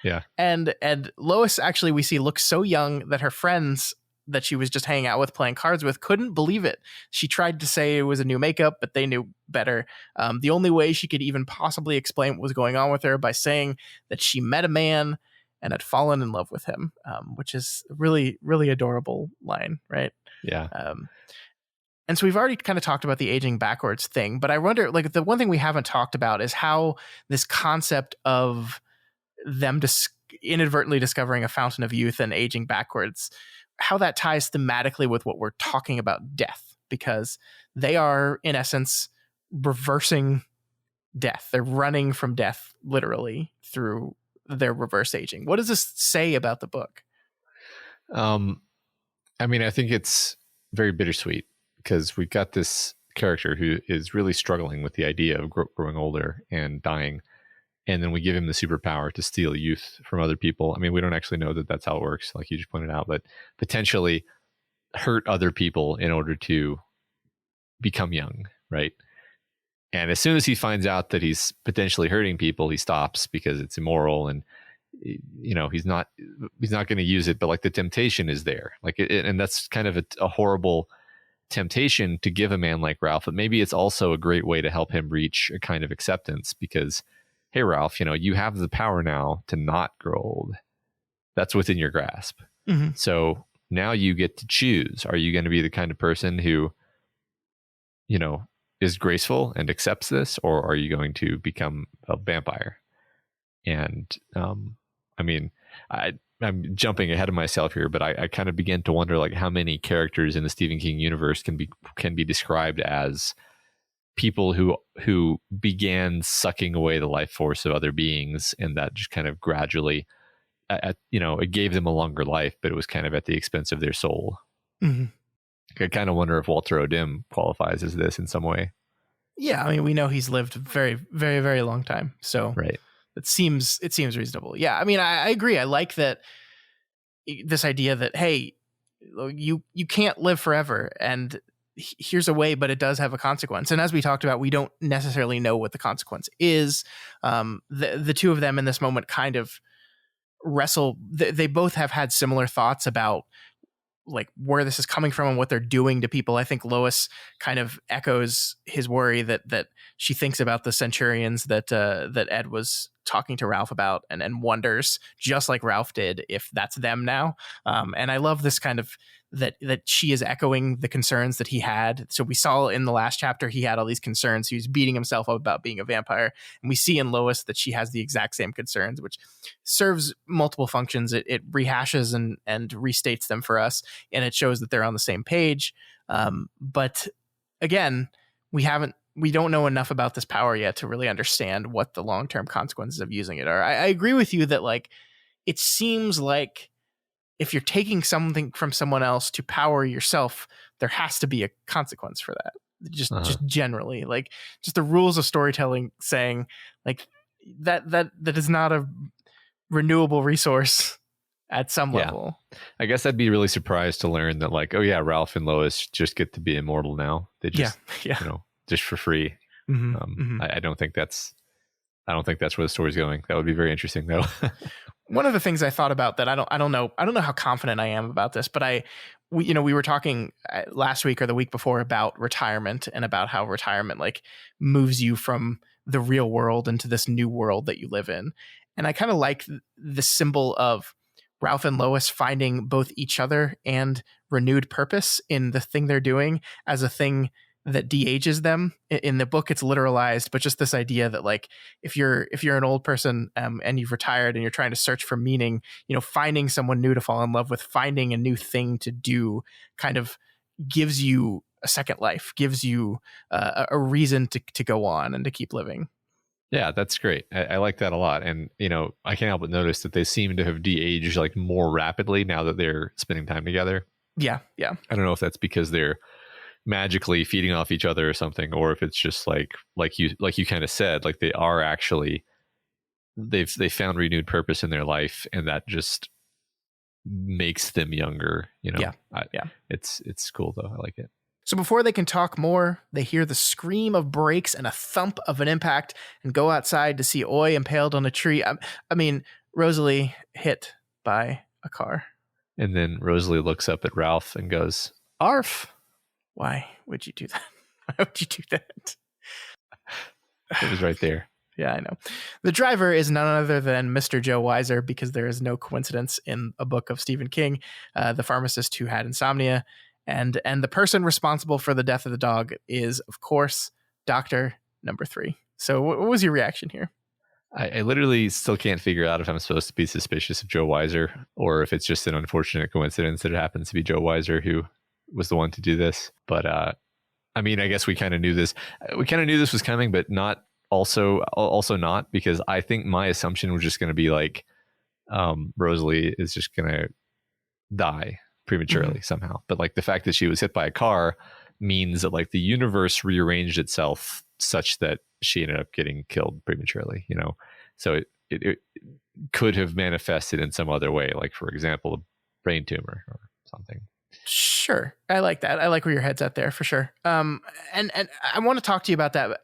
Speaker 2: Yeah.
Speaker 1: And Lois, actually, we see, looks so young that her friends that she was just hanging out with, playing cards with, couldn't believe it. She tried to say it was a new makeup, but they knew better. The only way she could even possibly explain what was going on with her by saying that she met a man and had fallen in love with him, which is a really, really adorable line, right?
Speaker 2: Yeah.
Speaker 1: And so we've already kind of talked about the aging backwards thing, but I wonder, like, the one thing we haven't talked about is how this concept of them inadvertently discovering a fountain of youth and aging backwards, how that ties thematically with what we're talking about death, because they are, in essence, reversing death. They're running from death, literally, through their reverse aging. What does this say about the book?
Speaker 2: I mean, I think it's very bittersweet, because we've got this character who is really struggling with the idea of growing older and dying. and then we give him the superpower to steal youth from other people. I mean, we don't actually know that that's how it works, like you just pointed out, but potentially hurt other people in order to become young, right? And as soon as he finds out that he's potentially hurting people, he stops because it's immoral, and he's not going to use it. But like the temptation is there, like and that's kind of a horrible temptation to give a man like Ralph. But maybe it's also a great way to help him reach a kind of acceptance because, hey, Ralph, you have the power now to not grow old. That's within your grasp. Mm-hmm. So now you get to choose. Are you going to be the kind of person who, is graceful and accepts this, or are you going to become a vampire? And I'm jumping ahead of myself here, but I kind of begin to wonder like how many characters in the Stephen King universe can be described as people who began sucking away the life force of other beings, and that just kind of gradually, it gave them a longer life, but it was kind of at the expense of their soul. Mm-hmm. I kind of wonder if Walter O'Dim qualifies as this in some way.
Speaker 1: Yeah, I mean, we know he's lived a very, very, very long time, so
Speaker 2: right.
Speaker 1: It seems reasonable. Yeah, I mean, I agree. I like that this idea that, hey, you can't live forever, and here's a way, but it does have a consequence. And as we talked about, we don't necessarily know what the consequence is. The two of them in this moment kind of wrestle. They both have had similar thoughts about like where this is coming from and what they're doing to people. I think Lois kind of echoes his worry that she thinks about the centurions that Ed was talking to Ralph about, and wonders, just like Ralph did, if that's them now. And I love this kind of that she is echoing the concerns that he had. So we saw in the last chapter, he had all these concerns. He was beating himself up about being a vampire. And we see in Lois that she has the exact same concerns, which serves multiple functions. It rehashes and restates them for us. And it shows that they're on the same page. But again, we don't know enough about this power yet to really understand what the long-term consequences of using it are. I agree with you that like, it seems like if you're taking something from someone else to power yourself, there has to be a consequence for that. Just generally, like just the rules of storytelling saying like that is not a renewable resource at some level.
Speaker 2: I guess I'd be really surprised to learn that like, oh yeah, Ralph and Lois just get to be immortal now. They just, just for free. Mm-hmm, I don't think that's where the story's going. That would be very interesting though.
Speaker 1: One of the things I thought about that I don't know how confident I am about this, but we were talking last week or the week before about retirement and about how retirement like moves you from the real world into this new world that you live in. And I kind of like the symbol of Ralph and Lois finding both each other and renewed purpose in the thing they're doing as a thing that de-ages them. In the book, it's literalized, but just this idea that like if you're an old person and you've retired and you're trying to search for meaning, finding someone new to fall in love with, finding a new thing to do, kind of gives you a second life, gives you a reason to go on and to keep living.
Speaker 2: Yeah, that's great. I like that a lot. And, I can't help but notice that they seem to have de-aged like more rapidly now that they're spending time together.
Speaker 1: Yeah.
Speaker 2: I don't know if that's because they're magically feeding off each other or something, or if it's just like you kind of said, like they are actually they found renewed purpose in their life, and that just makes them younger. It's cool though. I like it.
Speaker 1: So before they can talk more, they hear the scream of brakes and a thump of an impact, and go outside to see Oi impaled on a tree. I mean, Rosalie hit by a car.
Speaker 2: And then Rosalie looks up at Ralph and goes, "Arf."
Speaker 1: Why would you do that? Why would you do that?
Speaker 2: It was right there.
Speaker 1: Yeah, I know. The driver is none other than Mr. Joe Weiser, because there is no coincidence in a book of Stephen King, the pharmacist who had insomnia. And the person responsible for the death of the dog is, of course, Dr. Number 3. So what was your reaction here?
Speaker 2: I literally still can't figure out if I'm supposed to be suspicious of Joe Weiser, or if it's just an unfortunate coincidence that it happens to be Joe Weiser who was the one to do this. But I mean, I guess we kind of knew this. We kind of knew this was coming, but not also not, because I think my assumption was just going to be like Rosalie is just going to die prematurely somehow. But like the fact that she was hit by a car means that like the universe rearranged itself such that she ended up getting killed prematurely. So it could have manifested in some other way, like, for example, a brain tumor or something.
Speaker 1: Sure. I like that. I like where your head's at there for sure. And I want to talk to you about that.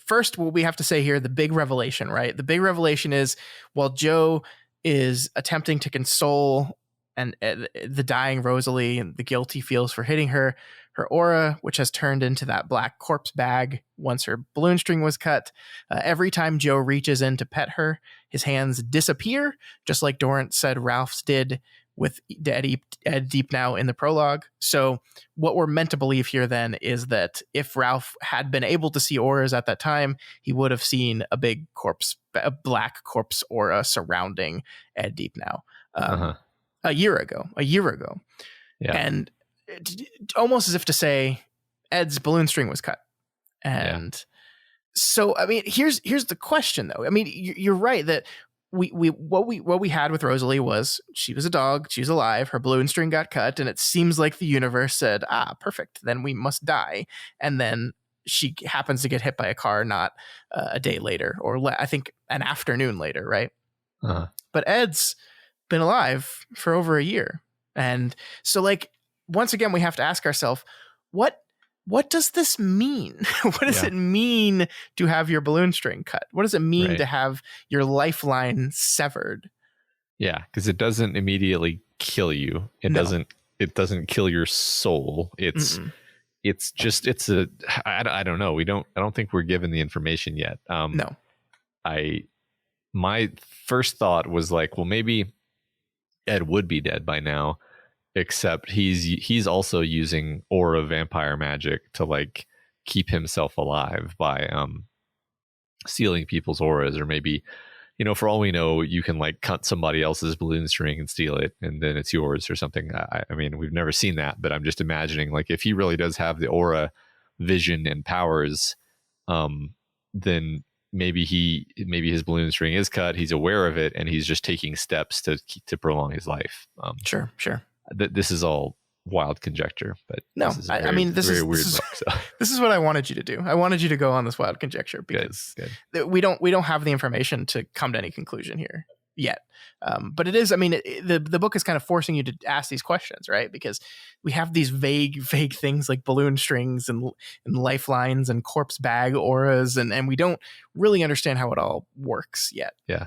Speaker 1: First, what we have to say here, the big revelation, right? The big revelation is while Joe is attempting to console and the dying Rosalie and the guilt he feels for hitting her, her aura, which has turned into that black corpse bag once her balloon string was cut. Every time Joe reaches in to pet her, his hands disappear, just like Dorrance said Ralph's did with Ed Deepneau in the prologue. So what we're meant to believe here then is that if Ralph had been able to see auras at that time, he would have seen a big a black corpse aura surrounding Ed Deepneau a year ago. Yeah. And almost as if to say Ed's balloon string was cut. And so, I mean, here's the question though. I mean, you're right that what we had with Rosalie was she was a dog, she was alive, her balloon string got cut, and it seems like the universe said, perfect, then we must die. And then she happens to get hit by a car not a day later, or I think an afternoon later, right? But Ed's been alive for over a year. And so, like, once again, we have to ask ourselves, what does this mean? What does it mean to have your balloon string cut? What does it mean to have your lifeline severed?
Speaker 2: Yeah, because it doesn't immediately kill you. It doesn't kill your soul. It's just I don't know. I don't think we're given the information yet.
Speaker 1: No.
Speaker 2: My first thought was like, well, maybe Ed would be dead by now. Except he's also using aura vampire magic to like keep himself alive by stealing people's auras, or maybe, for all we know, you can like cut somebody else's balloon string and steal it, and then it's yours or something. I mean, we've never seen that, but I'm just imagining like if he really does have the aura vision and powers, then maybe his balloon string is cut. He's aware of it, and he's just taking steps to prolong his life.
Speaker 1: Sure.
Speaker 2: This is all wild conjecture, but
Speaker 1: no, this is weird book. So. This is what I wanted you to do. I wanted you to go on this wild conjecture because we don't have the information to come to any conclusion here yet. But it is, I mean, the book is kind of forcing you to ask these questions, right? Because we have these vague things like balloon strings and lifelines and corpse bag auras, and we don't really understand how it all works yet.
Speaker 2: Yeah.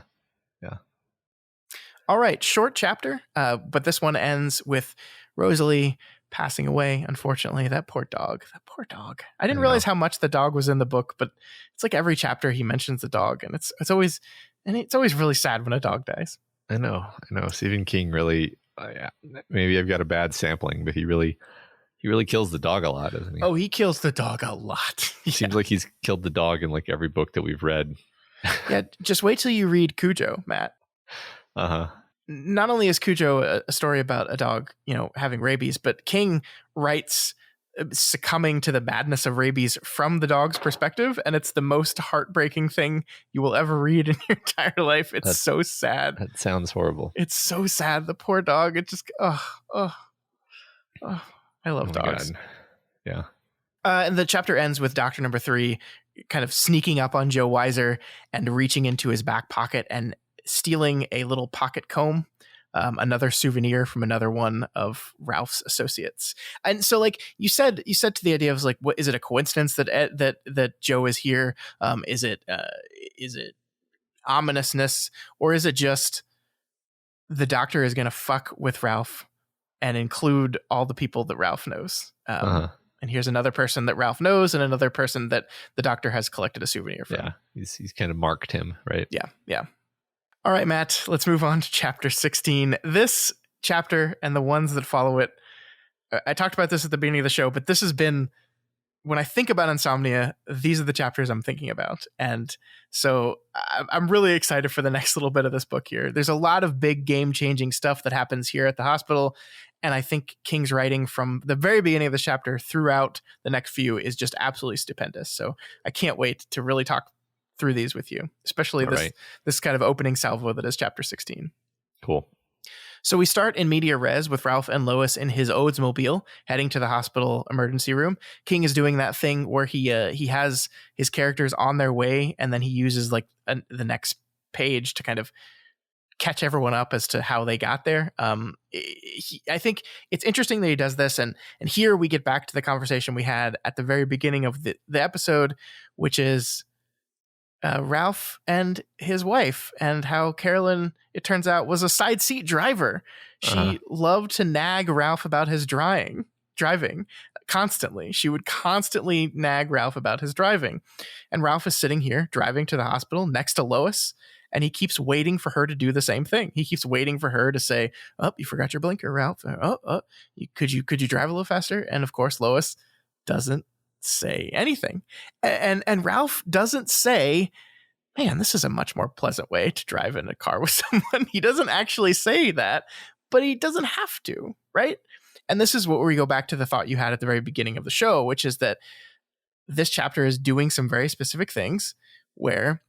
Speaker 1: All right, short chapter, but this one ends with Rosalie passing away, unfortunately. That poor dog. I didn't realize how much the dog was in the book, but it's like every chapter he mentions the dog, and it's always really sad when a dog dies.
Speaker 2: I know. Stephen King really, maybe I've got a bad sampling, but he really kills the dog a lot, doesn't he?
Speaker 1: Oh, he kills the dog a lot.
Speaker 2: Seems like he's killed the dog in like every book that we've read.
Speaker 1: Yeah, just wait till you read Cujo, Matt. Not only is Cujo a story about a dog, having rabies, but King writes succumbing to the madness of rabies from the dog's perspective, and it's the most heartbreaking thing you will ever read in your entire life. It's so sad.
Speaker 2: That sounds horrible.
Speaker 1: It's so sad. The poor dog. It just I love dogs.
Speaker 2: God. Yeah.
Speaker 1: And the chapter ends with Doctor Number 3 kind of sneaking up on Joe Weiser and reaching into his back pocket and stealing a little pocket comb, another souvenir from another one of Ralph's associates. And so, like you said to the idea of like, what is it, a coincidence that Joe is here? Is it ominousness, or is it just the Doctor is going to fuck with Ralph and include all the people that Ralph knows? And here's another person that Ralph knows, and another person that the Doctor has collected a souvenir from.
Speaker 2: Yeah, he's kind of marked him, right?
Speaker 1: Yeah. All right, Matt, let's move on to chapter 16. This chapter and the ones that follow it, I talked about this at the beginning of the show, but this has been, when I think about Insomnia, these are the chapters I'm thinking about. And so I'm really excited for the next little bit of this book here. There's a lot of big game-changing stuff that happens here at the hospital, and I think King's writing from the very beginning of the chapter throughout the next few is just absolutely stupendous. So I can't wait to really talk through these with you, especially this kind of opening salvo that is chapter 16.
Speaker 2: Cool.
Speaker 1: So we start in media res with Ralph and Lois in his Oldsmobile heading to the hospital emergency room. King is doing that thing where he has his characters on their way, and then he uses like the next page to kind of catch everyone up as to how they got there. I think it's interesting that he does this, and here we get back to the conversation we had at the very beginning of the episode, which is Ralph and his wife, and how Carolyn, it turns out, was a side seat driver. She loved to nag Ralph about his driving constantly. She would constantly nag Ralph about his driving. And Ralph is sitting here driving to the hospital next to Lois, and he keeps waiting for her to do the same thing. He keeps waiting for her to say, "Oh, you forgot your blinker, Ralph. Could you drive a little faster?" And of course, Lois doesn't say anything. And Ralph doesn't say, "Man, this is a much more pleasant way to drive in a car with someone." He doesn't actually say that, but he doesn't have to, right? And this is where we go back to the thought you had at the very beginning of the show, which is that this chapter is doing some very specific things where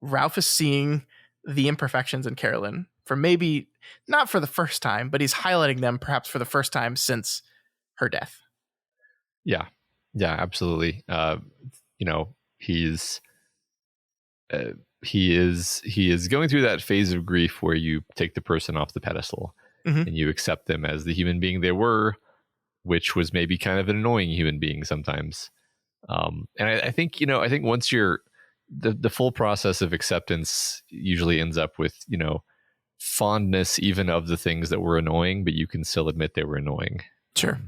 Speaker 1: Ralph is seeing the imperfections in Carolyn for maybe not for the first time, but he's highlighting them perhaps for the first time since her death.
Speaker 2: Yeah, absolutely. He is going through that phase of grief where you take the person off the pedestal and you accept them as the human being they were, which was maybe kind of an annoying human being sometimes. And I think once you're the full process of acceptance usually ends up with, fondness even of the things that were annoying, but you can still admit they were annoying.
Speaker 1: Sure.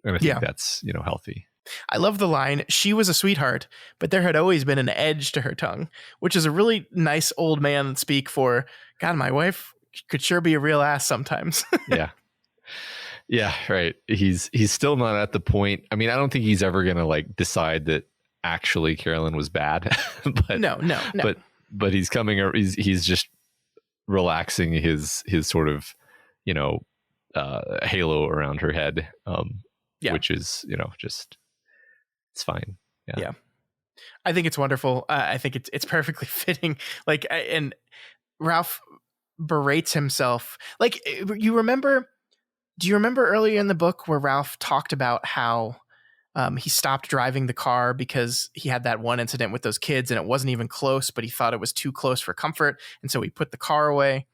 Speaker 2: And I think that's, healthy.
Speaker 1: I love the line, "She was a sweetheart, but there had always been an edge to her tongue," which is a really nice old man speak for, God, my wife could sure be a real ass sometimes.
Speaker 2: Yeah, right. He's still not at the point. I mean, I don't think he's ever going to decide that actually Carolyn was bad. But
Speaker 1: no.
Speaker 2: But he's coming, he's just relaxing his sort of, halo around her head. Which is, just, it's fine.
Speaker 1: Yeah. I think it's wonderful. I think it's perfectly fitting. And Ralph berates himself. Do you remember earlier in the book where Ralph talked about how he stopped driving the car because he had that one incident with those kids and it wasn't even close, but he thought it was too close for comfort. And so he put the car away.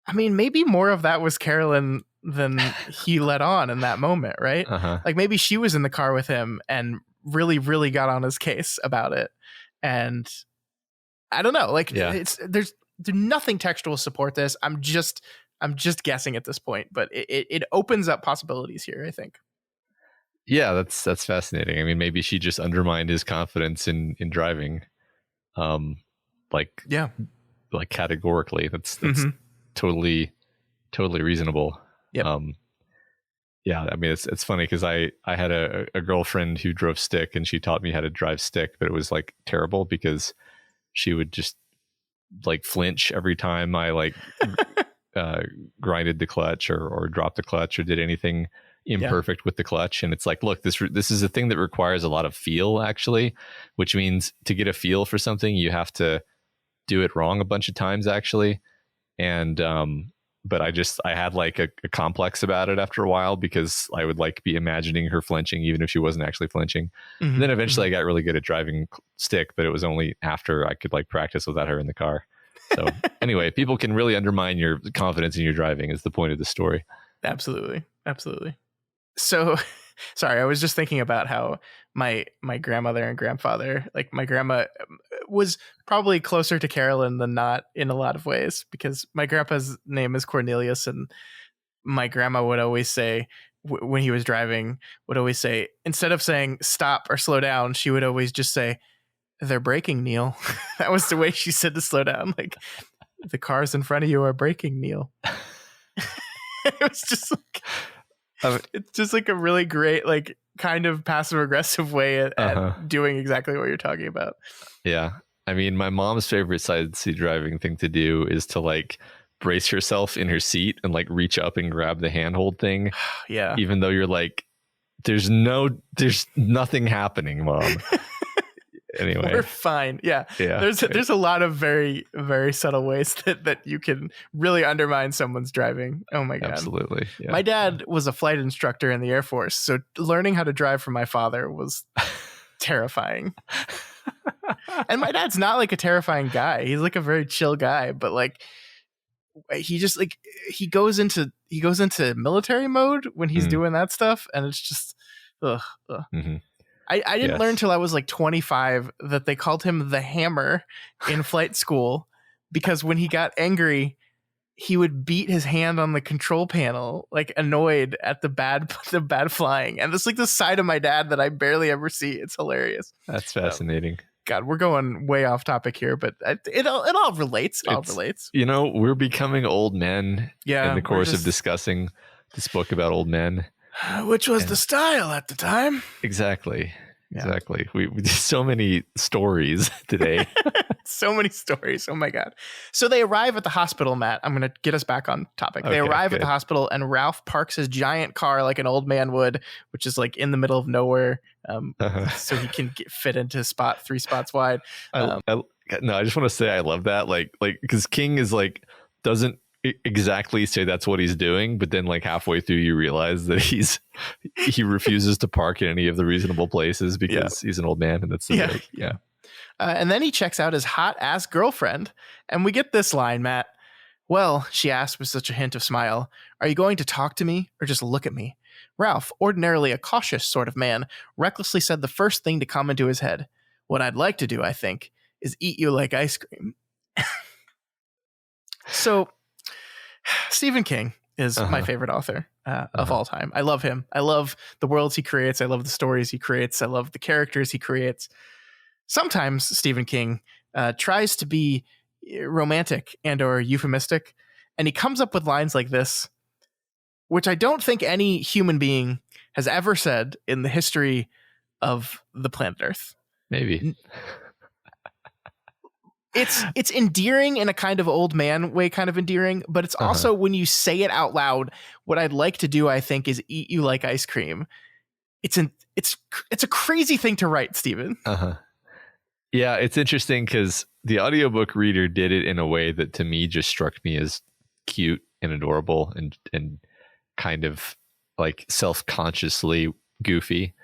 Speaker 1: I mean, maybe more of that was Carolyn than he let on in that moment, right? Maybe she was in the car with him and really, really got on his case about it. And I don't know, there's nothing textual to support this. I'm just guessing at this point, but it opens up possibilities here, I think.
Speaker 2: Yeah, that's fascinating. I mean, maybe she just undermined his confidence in driving. Categorically, that's totally reasonable.
Speaker 1: Yep.
Speaker 2: I mean, it's funny because I had a girlfriend who drove stick and she taught me how to drive stick, but it was terrible because she would just flinch every time I grinded the clutch or dropped the clutch or did anything imperfect with the clutch. And it's look, this is a thing that requires a lot of feel, actually, which means to get a feel for something, you have to do it wrong a bunch of times, actually. And but I had a complex about it after a while because I would be imagining her flinching even if she wasn't actually flinching. And then eventually I got really good at driving stick, but it was only after I could practice without her in the car. So anyway, people can really undermine your confidence in your driving is the point of the story.
Speaker 1: Absolutely. So sorry, I was just thinking about how my grandmother and grandfather, my grandma was probably closer to Carolyn than not in a lot of ways, because my grandpa's name is Cornelius, and my grandma would always say, when he was driving, would always say, instead of saying stop or slow down, she would always just say, "They're braking, Neil." That was the way she said to slow down. The cars in front of you are braking, Neil. It was just it's just a really great, kind of passive aggressive way at doing exactly what you're talking about.
Speaker 2: Yeah. I mean, my mom's favorite side seat driving thing to do is to brace herself in her seat and reach up and grab the handhold thing.
Speaker 1: Yeah.
Speaker 2: Even though you're there's nothing happening, Mom. Anyway,
Speaker 1: we're fine. Yeah. There's a lot of very, very subtle ways that you can really undermine someone's driving. Oh my God.
Speaker 2: Absolutely. Yeah.
Speaker 1: My dad was a flight instructor in the Air Force, so learning how to drive from my father was terrifying. And my dad's not like a terrifying guy. He's like a very chill guy, but like he just like he goes into military mode when he's doing that stuff, and it's just ugh.
Speaker 2: Mm-hmm.
Speaker 1: I didn't learn till I was like 25 that they called him the Hammer in flight school because when he got angry, he would beat his hand on the control panel, like annoyed at the bad flying. And this like the side of my dad that I barely ever see. It's hilarious.
Speaker 2: That's fascinating.
Speaker 1: God, we're going way off topic here, but it all relates. It all relates.
Speaker 2: You know, we're becoming old men in the course of discussing this book about old men.
Speaker 1: Which was the style at the time.
Speaker 2: Exactly. We did so many stories today.
Speaker 1: So many stories. Oh my God. So they arrive at the hospital, Matt. I'm going to get us back on topic. They arrive at the hospital and Ralph parks his giant car like an old man would, which is like in the middle of nowhere. So he can fit into 3 spots wide.
Speaker 2: No, I just want to say I love that. Like, because King is like, doesn't exactly say that's what he's doing, but then like halfway through you realize that he refuses to park in any of the reasonable places because he's an old man, and that's
Speaker 1: and then he checks out his hot ass girlfriend, and we get this line, Matt. Well, she asked with such a hint of smile, are you going to talk to me or just look at me? Ralph, ordinarily a cautious sort of man, recklessly said the first thing to come into his head. What I'd like to do, I think, is eat you like ice cream. So Stephen King is my favorite author of all time. I love him. I love the worlds he creates. I love the stories he creates. I love the characters he creates. Sometimes Stephen King tries to be romantic and or euphemistic, and he comes up with lines like this, which I don't think any human being has ever said in the history of the planet Earth.
Speaker 2: Maybe.
Speaker 1: It's endearing in a kind of old man way, kind of endearing, but it's also when you say it out loud, what I'd like to do, I think, is eat you like ice cream. It's a crazy thing to write, Stephen.
Speaker 2: Yeah, it's interesting because the audiobook reader did it in a way that to me just struck me as cute and adorable and kind of like self-consciously goofy.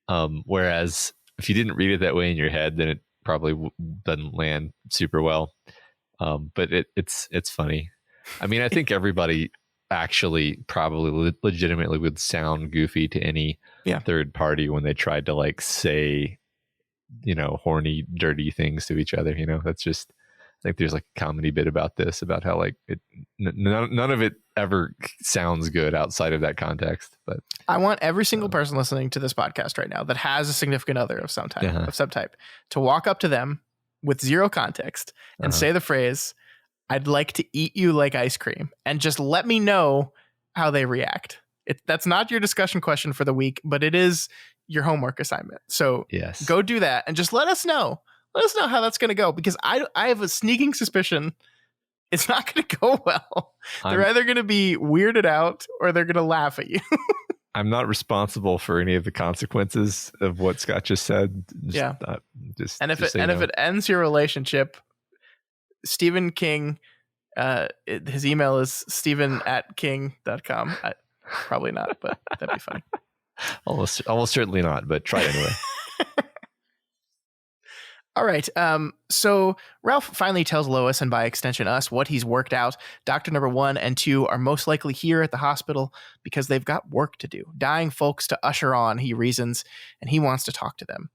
Speaker 2: Whereas if you didn't read it that way in your head, then it probably doesn't land super well. But it's funny. I mean, I think everybody actually probably legitimately would sound goofy to any third party when they tried to like say, you know, horny, dirty things to each other. You know, that's just, I think there's like a comedy bit about this, about how like none of it ever sounds good outside of that context. But
Speaker 1: I want every single person listening to this podcast right now that has a significant other of some type to walk up to them with zero context and say the phrase, I'd like to eat you like ice cream, and just let me know how they react. That's not your discussion question for the week, but it is your homework assignment. So go do that and just let us know. Let us know how that's going to go, because I have a sneaking suspicion it's not going to go well. They're either going to be weirded out or they're going to laugh at you.
Speaker 2: I'm not responsible for any of the consequences of what Scott just said.
Speaker 1: If it ends your relationship, Stephen King, his email is stephen@king.com. Probably not, but that'd be funny.
Speaker 2: Almost certainly not, but try it anyway.
Speaker 1: All right. So Ralph finally tells Lois, and by extension us, what he's worked out. Doctor number 1 and 2 are most likely here at the hospital because they've got work to do. Dying folks to usher on, he reasons, and he wants to talk to them.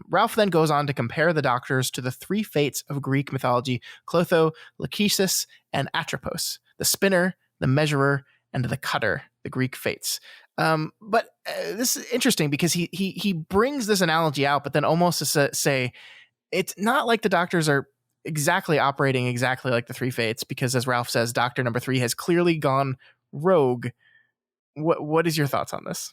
Speaker 1: Ralph then goes on to compare the doctors to the 3 fates of Greek mythology: Clotho, Lachesis, and Atropos, the spinner, the measurer, and the cutter, the Greek fates. But this is interesting because he brings this analogy out, but then almost to say it's not like the doctors are exactly operating exactly like the 3 fates, because as Ralph says, doctor number 3 has clearly gone rogue. What is your thoughts on this?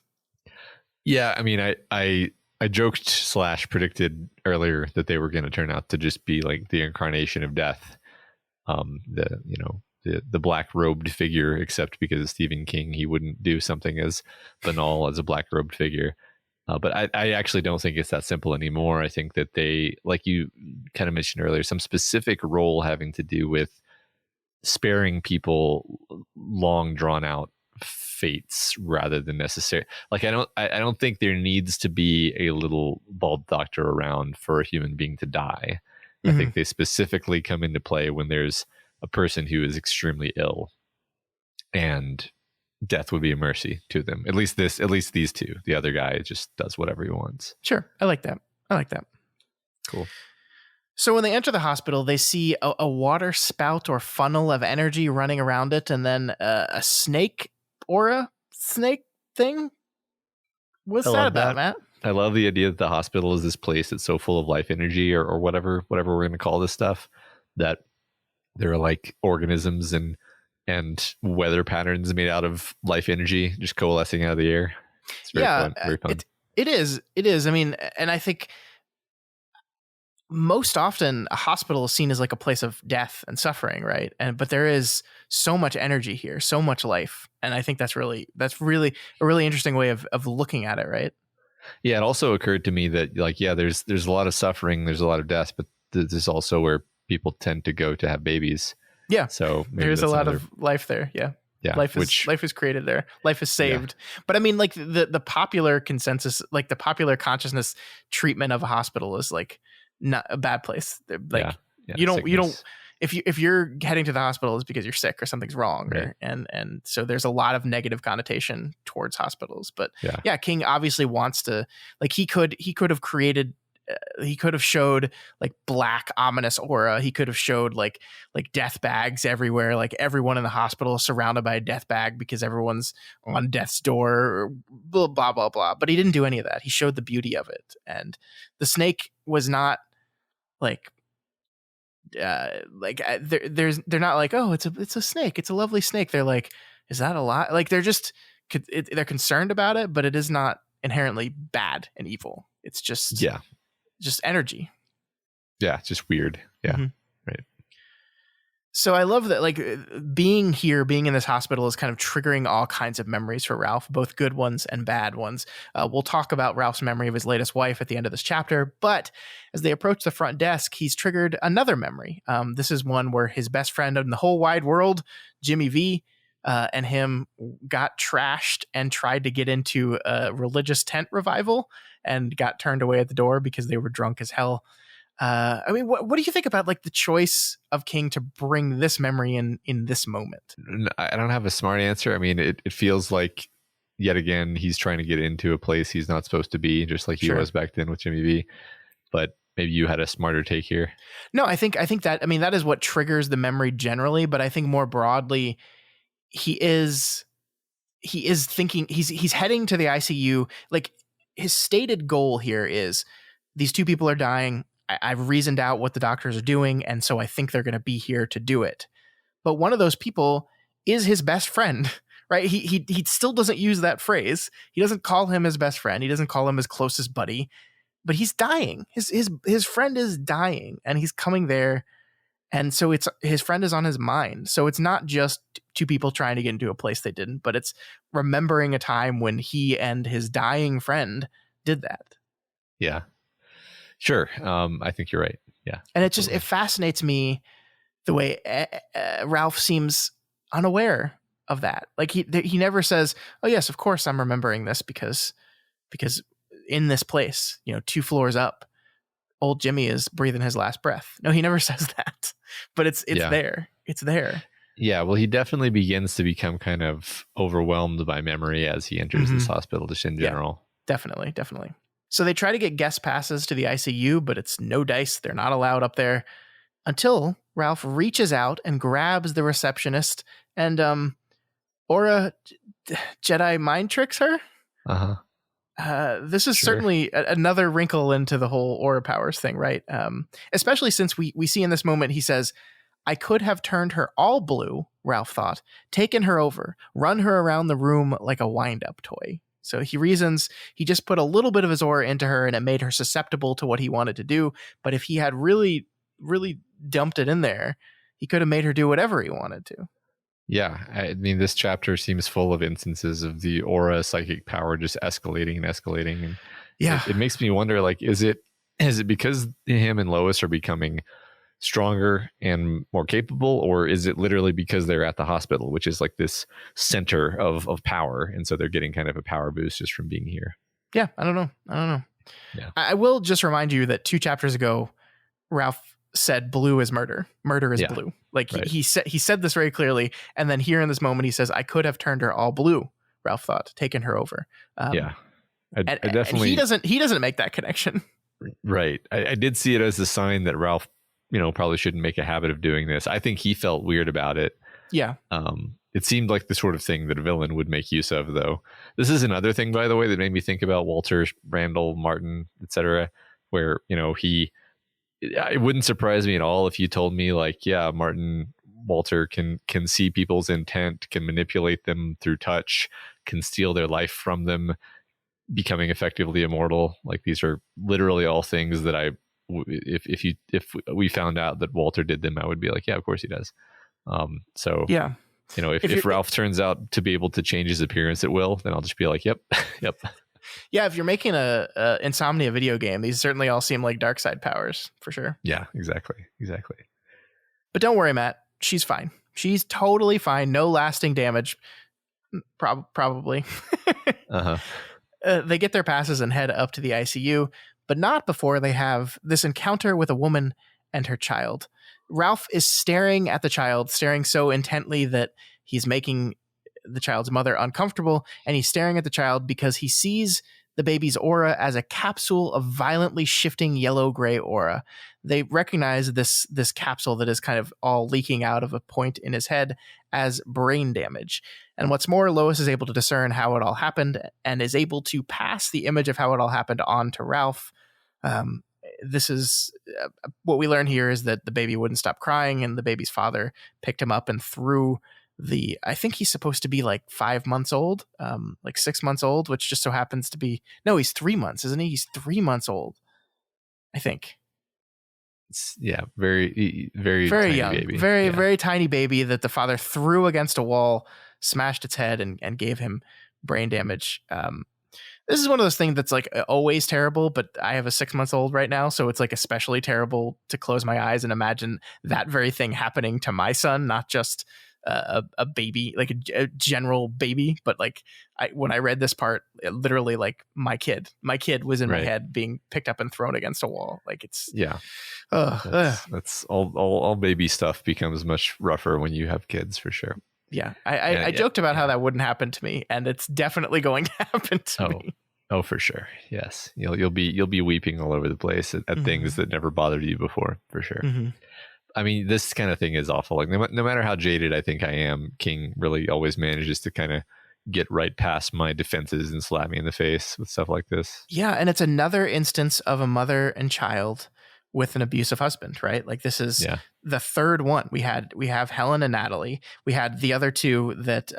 Speaker 2: Yeah, I mean, I joked / predicted earlier that they were going to turn out to just be like the incarnation of death. The black robed figure, except because of Stephen King, he wouldn't do something as banal as a black robed figure. But I actually don't think it's that simple anymore. I think that they, like you kind of mentioned earlier, some specific role having to do with sparing people long drawn out fates rather than necessary. Like I don't think there needs to be a little bald doctor around for a human being to die. I think they specifically come into play when there's a person who is extremely ill, and death would be a mercy to them. At least these two. The other guy just does whatever he wants.
Speaker 1: Sure. I like that.
Speaker 2: Cool.
Speaker 1: So when they enter the hospital, they see a water spout or funnel of energy running around it, and then a snake aura snake thing. What's that about, Matt?
Speaker 2: I love the idea that the hospital is this place that's so full of life energy or whatever we're going to call this stuff, that there are like organisms and weather patterns made out of life energy just coalescing out of the air. It's very fun. Very fun.
Speaker 1: It is. I mean, and I think most often a hospital is seen as like a place of death and suffering, right? But there is so much energy here, so much life. And I think that's really a really interesting way of looking at it, right?
Speaker 2: Yeah, it also occurred to me that like, yeah, there's a lot of suffering, there's a lot of death, but this is also where people tend to go to have babies.
Speaker 1: Yeah.
Speaker 2: So
Speaker 1: there's a lot of life there. Yeah.
Speaker 2: Yeah.
Speaker 1: Life is created there. Life is saved. Yeah. But I mean, like the popular consensus, like the popular consciousness treatment of a hospital is like not a bad place. Like you don't, if you're heading to the hospital, it's because you're sick or something's wrong. Right. And so there's a lot of negative connotation towards hospitals, but King obviously wants to, like, he could have created, he could have showed like black ominous aura. He could have showed like death bags everywhere. Like everyone in the hospital is surrounded by a death bag because everyone's on death's door, or blah, blah, blah, blah. But he didn't do any of that. He showed the beauty of it. And the snake was not like, they're not like, oh, it's a snake, it's a lovely snake. They're like, is that a lot? Like they're concerned about it, but it is not inherently bad and evil. It's just energy.
Speaker 2: Yeah, it's just weird. Yeah. Mm-hmm. Right.
Speaker 1: So I love that, like, being in this hospital is kind of triggering all kinds of memories for Ralph, both good ones and bad ones. We'll talk about Ralph's memory of his latest wife at the end of this chapter, but as they approach the front desk, he's triggered another memory. This is one where his best friend in the whole wide world, Jimmy V, and him got trashed and tried to get into a religious tent revival and got turned away at the door because they were drunk as hell. I mean, what do you think about like the choice of King to bring this memory in this moment?
Speaker 2: I don't have a smart answer. I mean, it feels like yet again he's trying to get into a place he's not supposed to be, just like he was back then with Jimmy V. But maybe you had a smarter take here.
Speaker 1: No, I think that, I mean, that is what triggers the memory generally, but I think more broadly, he is thinking he's heading to the ICU. Like his stated goal here is these two people are dying. I've reasoned out what the doctors are doing, and so I think they're going to be here to do it. But one of those people is his best friend, right? He still doesn't use that phrase. He doesn't call him his best friend. He doesn't call him his closest buddy. But he's dying. His friend is dying, and he's coming there, and so it's his friend is on his mind. So it's not just two people trying to get into a place they didn't, but it's remembering a time when he and his dying friend did that.
Speaker 2: Yeah. Sure. I think you're right. Yeah.
Speaker 1: And it fascinates me the way Ralph seems unaware of that. Like he never says, oh yes, of course I'm remembering this because in this place, 2 floors up, old Jimmy is breathing his last breath. No, he never says that, but it's there. It's there.
Speaker 2: Yeah. Well, he definitely begins to become kind of overwhelmed by memory as he enters this hospital, just in general.
Speaker 1: Yeah, definitely. So they try to get guest passes to the ICU, but it's no dice. They're not allowed up there until Ralph reaches out and grabs the receptionist and Aura Jedi mind tricks her. This is certainly another wrinkle into the whole aura powers thing, right? Especially since we see in this moment, he says, I could have turned her all blue, Ralph thought, taken her over, run her around the room like a wind-up toy. So he reasons he just put a little bit of his aura into her and it made her susceptible to what he wanted to do. But if he had really, really dumped it in there, he could have made her do whatever he wanted to.
Speaker 2: Yeah. I mean, this chapter seems full of instances of the aura psychic power just escalating and escalating. And it makes me wonder, like, is it because him and Lois are becoming stronger and more capable, or is it literally because they're at the hospital, which is like this center of power, and so they're getting kind of a power boost just from being here?
Speaker 1: Yeah, I don't know.
Speaker 2: Yeah.
Speaker 1: I will just remind you that 2 chapters ago, Ralph said blue is murder. Murder is blue. Like
Speaker 2: right.
Speaker 1: he said this very clearly. And then here in this moment, he says, I could have turned her all blue. Ralph thought, taken her over.
Speaker 2: I
Speaker 1: And
Speaker 2: definitely,
Speaker 1: he doesn't make that connection.
Speaker 2: Right. I did see it as a sign that Ralph, probably shouldn't make a habit of doing this. I think he felt weird about it.
Speaker 1: Yeah.
Speaker 2: It seemed like the sort of thing that a villain would make use of, though. This is another thing, by the way, that made me think about Walter, Randall, Martin, etc., where, it wouldn't surprise me at all if you told me, like, yeah, Martin, Walter can see people's intent, can manipulate them through touch, can steal their life from them, becoming effectively immortal. Like, these are literally all things that if we found out that Walter did them, I would be like, yeah, of course he does. So
Speaker 1: yeah,
Speaker 2: if Ralph turns out to be able to change his appearance at will, then I'll just be like, yep.
Speaker 1: Yeah, if you're making a Insomnia video game, these certainly all seem like dark side powers for sure.
Speaker 2: Yeah, exactly.
Speaker 1: But don't worry, Matt. She's fine. She's totally fine. No lasting damage. Probably. They get their passes and head up to the ICU, but not before they have this encounter with a woman and her child. Ralph is staring at the child, staring so intently that he's making the child's mother uncomfortable, and he's staring at the child because he sees the baby's aura as a capsule of violently shifting yellow-gray aura. They recognize this capsule that is kind of all leaking out of a point in his head as brain damage. And what's more, Lois is able to discern how it all happened and is able to pass the image of how it all happened on to Ralph. This is what we learn here is that the baby wouldn't stop crying, and the baby's father picked him up and threw I think he's supposed to be like 5 months old, like 6 months old, which just so happens to be, no, he's 3 months, isn't he? He's 3 months old, I think.
Speaker 2: Yeah, very
Speaker 1: tiny young
Speaker 2: baby.
Speaker 1: Very tiny baby that the father threw against a wall, smashed its head, and gave him brain damage. This is one of those things that's like always terrible, but I have a 6 month old right now, so it's like especially terrible to close my eyes and imagine that very thing happening to my son, not just a baby, like a general baby, but like when I read this part, literally like my kid was in my head being picked up and thrown against a wall. Like it's
Speaker 2: that's all baby stuff becomes much rougher when you have kids, for sure.
Speaker 1: Yeah, I joked about how that wouldn't happen to me, and it's definitely going to happen to me.
Speaker 2: Oh, for sure. Yes, you'll be weeping all over the place at things that never bothered you before, for sure. I mean, this kind of thing is awful. Like, no matter how jaded I think I am, King really always manages to kind of get right past my defenses and slap me in the face with stuff like this.
Speaker 1: Yeah, and it's another instance of a mother and child with an abusive husband, right? Like, this is the third one. We have Helen and Natalie. We had the other two that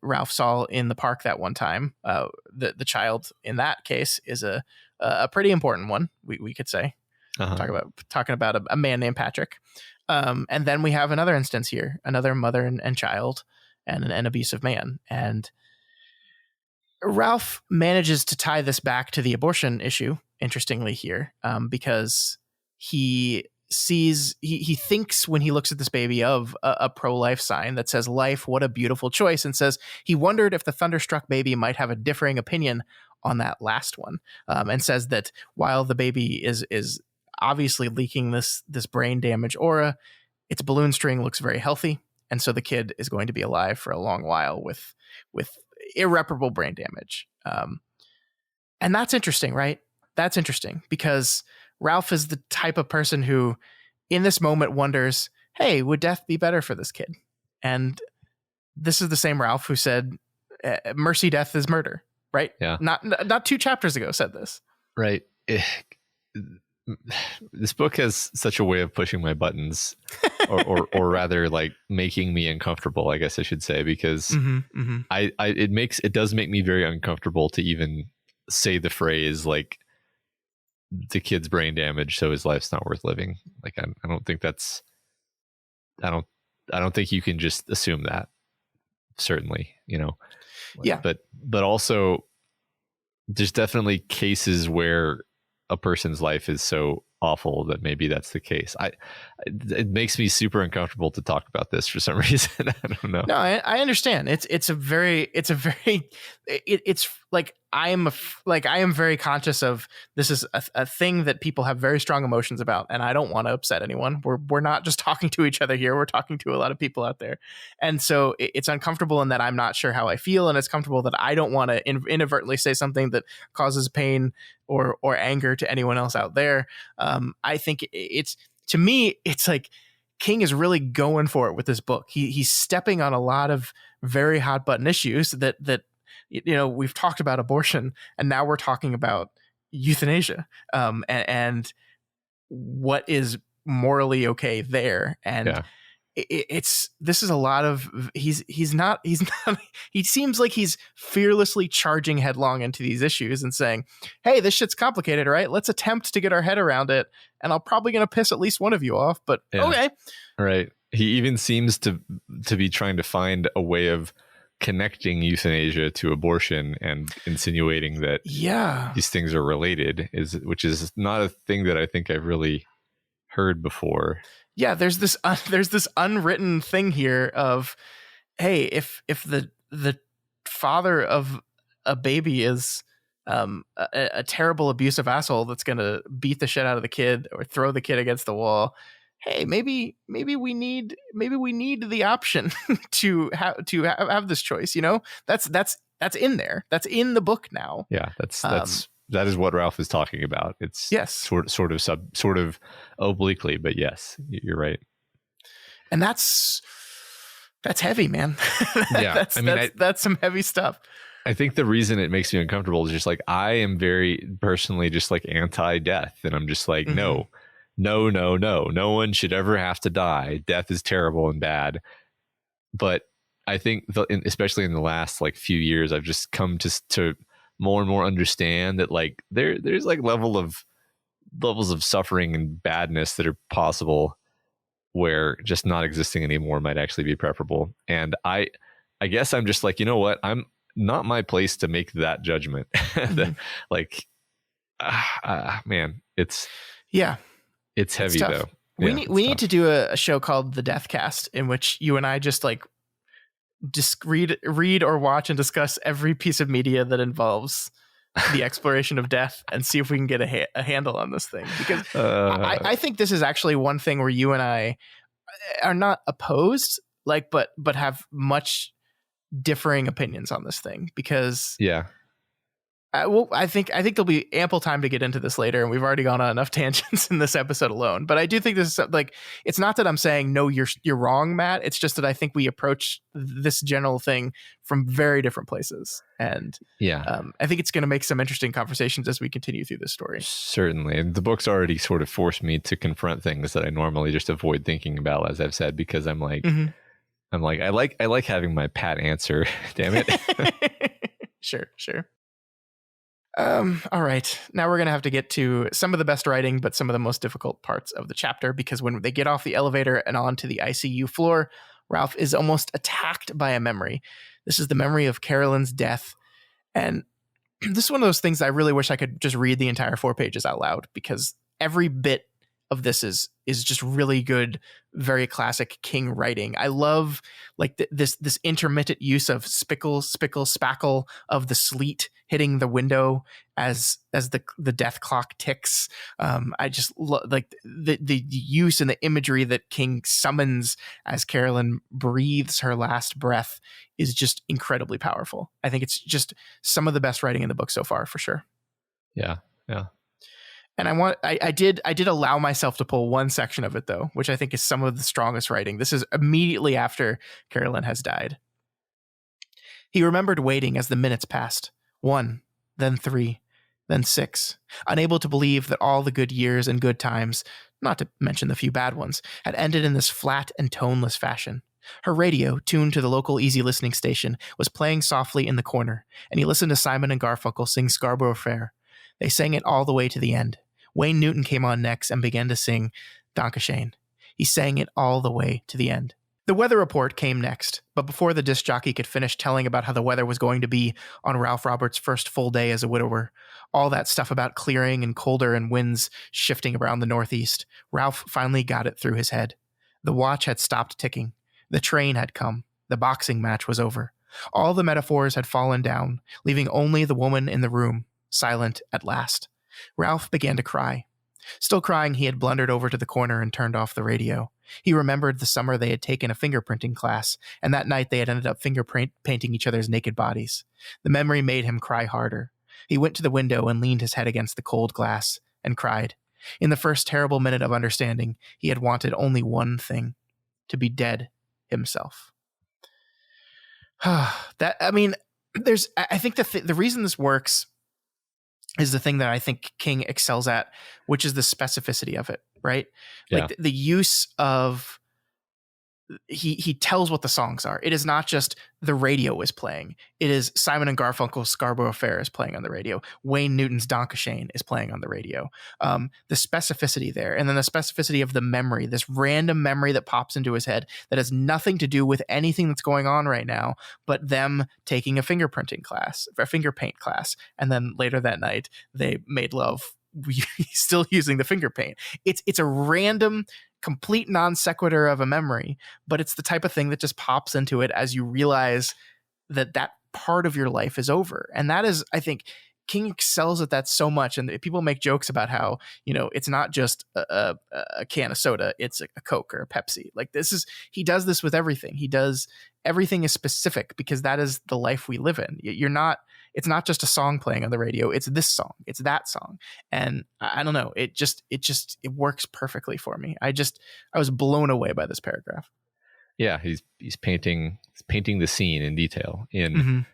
Speaker 1: Ralph saw in the park that one time. The child in that case is a pretty important one, we could say. Talking about a man named Patrick. And then we have another instance here, another mother and child and an abusive man. And Ralph manages to tie this back to the abortion issue, interestingly here, because he thinks when he looks at this baby of a pro-life sign that says life, what a beautiful choice, and says he wondered if the thunderstruck baby might have a differing opinion on that last one, and says that while the baby is obviously leaking this brain damage aura, its balloon string looks very healthy, and so the kid is going to be alive for a long while with irreparable brain damage. And that's interesting, right? That's interesting because Ralph is the type of person who in this moment wonders, hey, would death be better for this kid? And this is the same Ralph who said mercy, death is murder, right?
Speaker 2: Yeah.
Speaker 1: Not 2 chapters ago said this.
Speaker 2: Right. This book has such a way of pushing my buttons or rather like making me uncomfortable, I guess I should say, because it does make me very uncomfortable to even say the phrase like the kid's brain damage, so his life's not worth living. Like I don't think that's I don't think you can just assume that, certainly,
Speaker 1: Yeah.
Speaker 2: But also there's definitely cases where a person's life is so awful that maybe that's the case. It makes me super uncomfortable to talk about this for some reason. I don't know.
Speaker 1: No, I understand. It's like I am very conscious of this is a thing that people have very strong emotions about, and I don't want to upset anyone. We're not just talking to each other here. We're talking to a lot of people out there, and so it's uncomfortable in that I'm not sure how I feel, and it's comfortable that I don't want to inadvertently say something that causes pain or anger to anyone else out there. I think to me, it's like King is really going for it with this book. He's stepping on a lot of very hot button issues that we've talked about abortion, and now we're talking about euthanasia, and what is morally okay there. And this is a lot of he's not he seems like he's fearlessly charging headlong into these issues and saying, hey, this shit's complicated, right? Let's attempt to get our head around it, and I'm probably going to piss at least one of you off, but okay.
Speaker 2: Right. He even seems to be trying to find a way of connecting euthanasia to abortion and insinuating that these things are related, which is not a thing that I think I've really heard before.
Speaker 1: Yeah, there's this unwritten thing here of, hey, if the father of a baby is a terrible abusive asshole that's going to beat the shit out of the kid or throw the kid against the wall, hey, maybe we need the option to have this choice. That's in there. That's in the book now.
Speaker 2: Yeah, that is what Ralph is talking about. It's sort of obliquely, but yes, you're right.
Speaker 1: And that's heavy, man.
Speaker 2: Yeah,
Speaker 1: that's some heavy stuff.
Speaker 2: I think the reason it makes me uncomfortable is just like I am very personally just like anti-death, and I'm just like no one should ever have to die. Death is terrible and bad. But I think especially in the last like few years, I've just come to more and more understand that like there's like levels of suffering and badness that are possible where just not existing anymore might actually be preferable. And I guess I'm just like, you know what, I'm not my place to make that judgment. Like man, it's heavy though.
Speaker 1: We need to do a show called The Death Cast, in which you and I just read or watch and discuss every piece of media that involves the exploration of death and see if we can get a handle on this thing. Because I think this is actually one thing where you and I are not opposed, but have much differing opinions on this thing. Because I think there'll be ample time to get into this later, and we've already gone on enough tangents in this episode alone. But I do think this is like, it's not that I'm saying no, you're wrong, Matt. It's just that I think we approach this general thing from very different places, and I think it's going to make some interesting conversations as we continue through this story.
Speaker 2: Certainly, and the book's already sort of forced me to confront things that I normally just avoid thinking about, as I've said, because I'm like, I like having my pat answer. Damn it.
Speaker 1: Sure. All right. Now we're going to have to get to some of the best writing, but some of the most difficult parts of the chapter, because when they get off the elevator and onto the ICU floor, Ralph is almost attacked by a memory. This is the memory of Carolyn's death. And this is one of those things I really wish I could just read the entire 4 pages out loud, because every bit of this is just really good, very classic King writing. I love like this intermittent use of spickle, spackle of the sleet hitting the window as the death clock ticks. I just like the use and the imagery that King summons as Carolyn breathes her last breath is just incredibly powerful. I think it's just some of the best writing in the book so far, for sure.
Speaker 2: Yeah.
Speaker 1: And I did allow myself to pull one section of it, though, which I think is some of the strongest writing. This is immediately after Carolyn has died. He remembered waiting as the minutes passed. 1, then 3, then 6, unable to believe that all the good years and good times, not to mention the few bad ones, had ended in this flat and toneless fashion. Her radio, tuned to the local easy listening station, was playing softly in the corner, and he listened to Simon and Garfunkel sing Scarborough Fair. They sang it all the way to the end. Wayne Newton came on next and began to sing Danke Schoen. He sang it all the way to the end. The weather report came next, but before the disc jockey could finish telling about how the weather was going to be on Ralph Roberts' first full day as a widower, all that stuff about clearing and colder and winds shifting around the northeast, Ralph finally got it through his head. The watch had stopped ticking. The train had come. The boxing match was over. All the metaphors had fallen down, leaving only the woman in the room, silent at last. Ralph began to cry. Still crying, he had blundered over to the corner and turned off the radio. He remembered the summer they had taken a fingerprinting class, and that night they had ended up painting each other's naked bodies. The memory made him cry harder. He went to the window and leaned his head against the cold glass and cried. In the first terrible minute of understanding, he had wanted only one thing: to be dead himself. I think the reason this works is the thing that I think King excels at, which is the specificity of it, right?
Speaker 2: Yeah.
Speaker 1: Like the use of, he tells what the songs are. It is not just the radio is playing. It is Simon and Garfunkel's Scarborough Fair is playing on the radio. Wayne Newton's Donkashane is playing on the radio. The specificity there, and then the specificity of the memory, this random memory that pops into his head that has nothing to do with anything that's going on right now, but them taking a fingerprinting class, a finger paint class, and then later that night they made love, still using the finger paint. It's a random, complete non sequitur of a memory, but it's the type of thing that just pops into it as you realize that part of your life is over. And that is, I think, King excels at that so much. And people make jokes about how, it's not just a can of soda, it's a Coke or a Pepsi. Like he does this with everything. Everything is specific because that is the life we live in. It's not just a song playing on the radio. It's this song. It's that song. And I don't know. It works perfectly for me. I was blown away by this paragraph.
Speaker 2: Yeah. He's painting the scene in detail in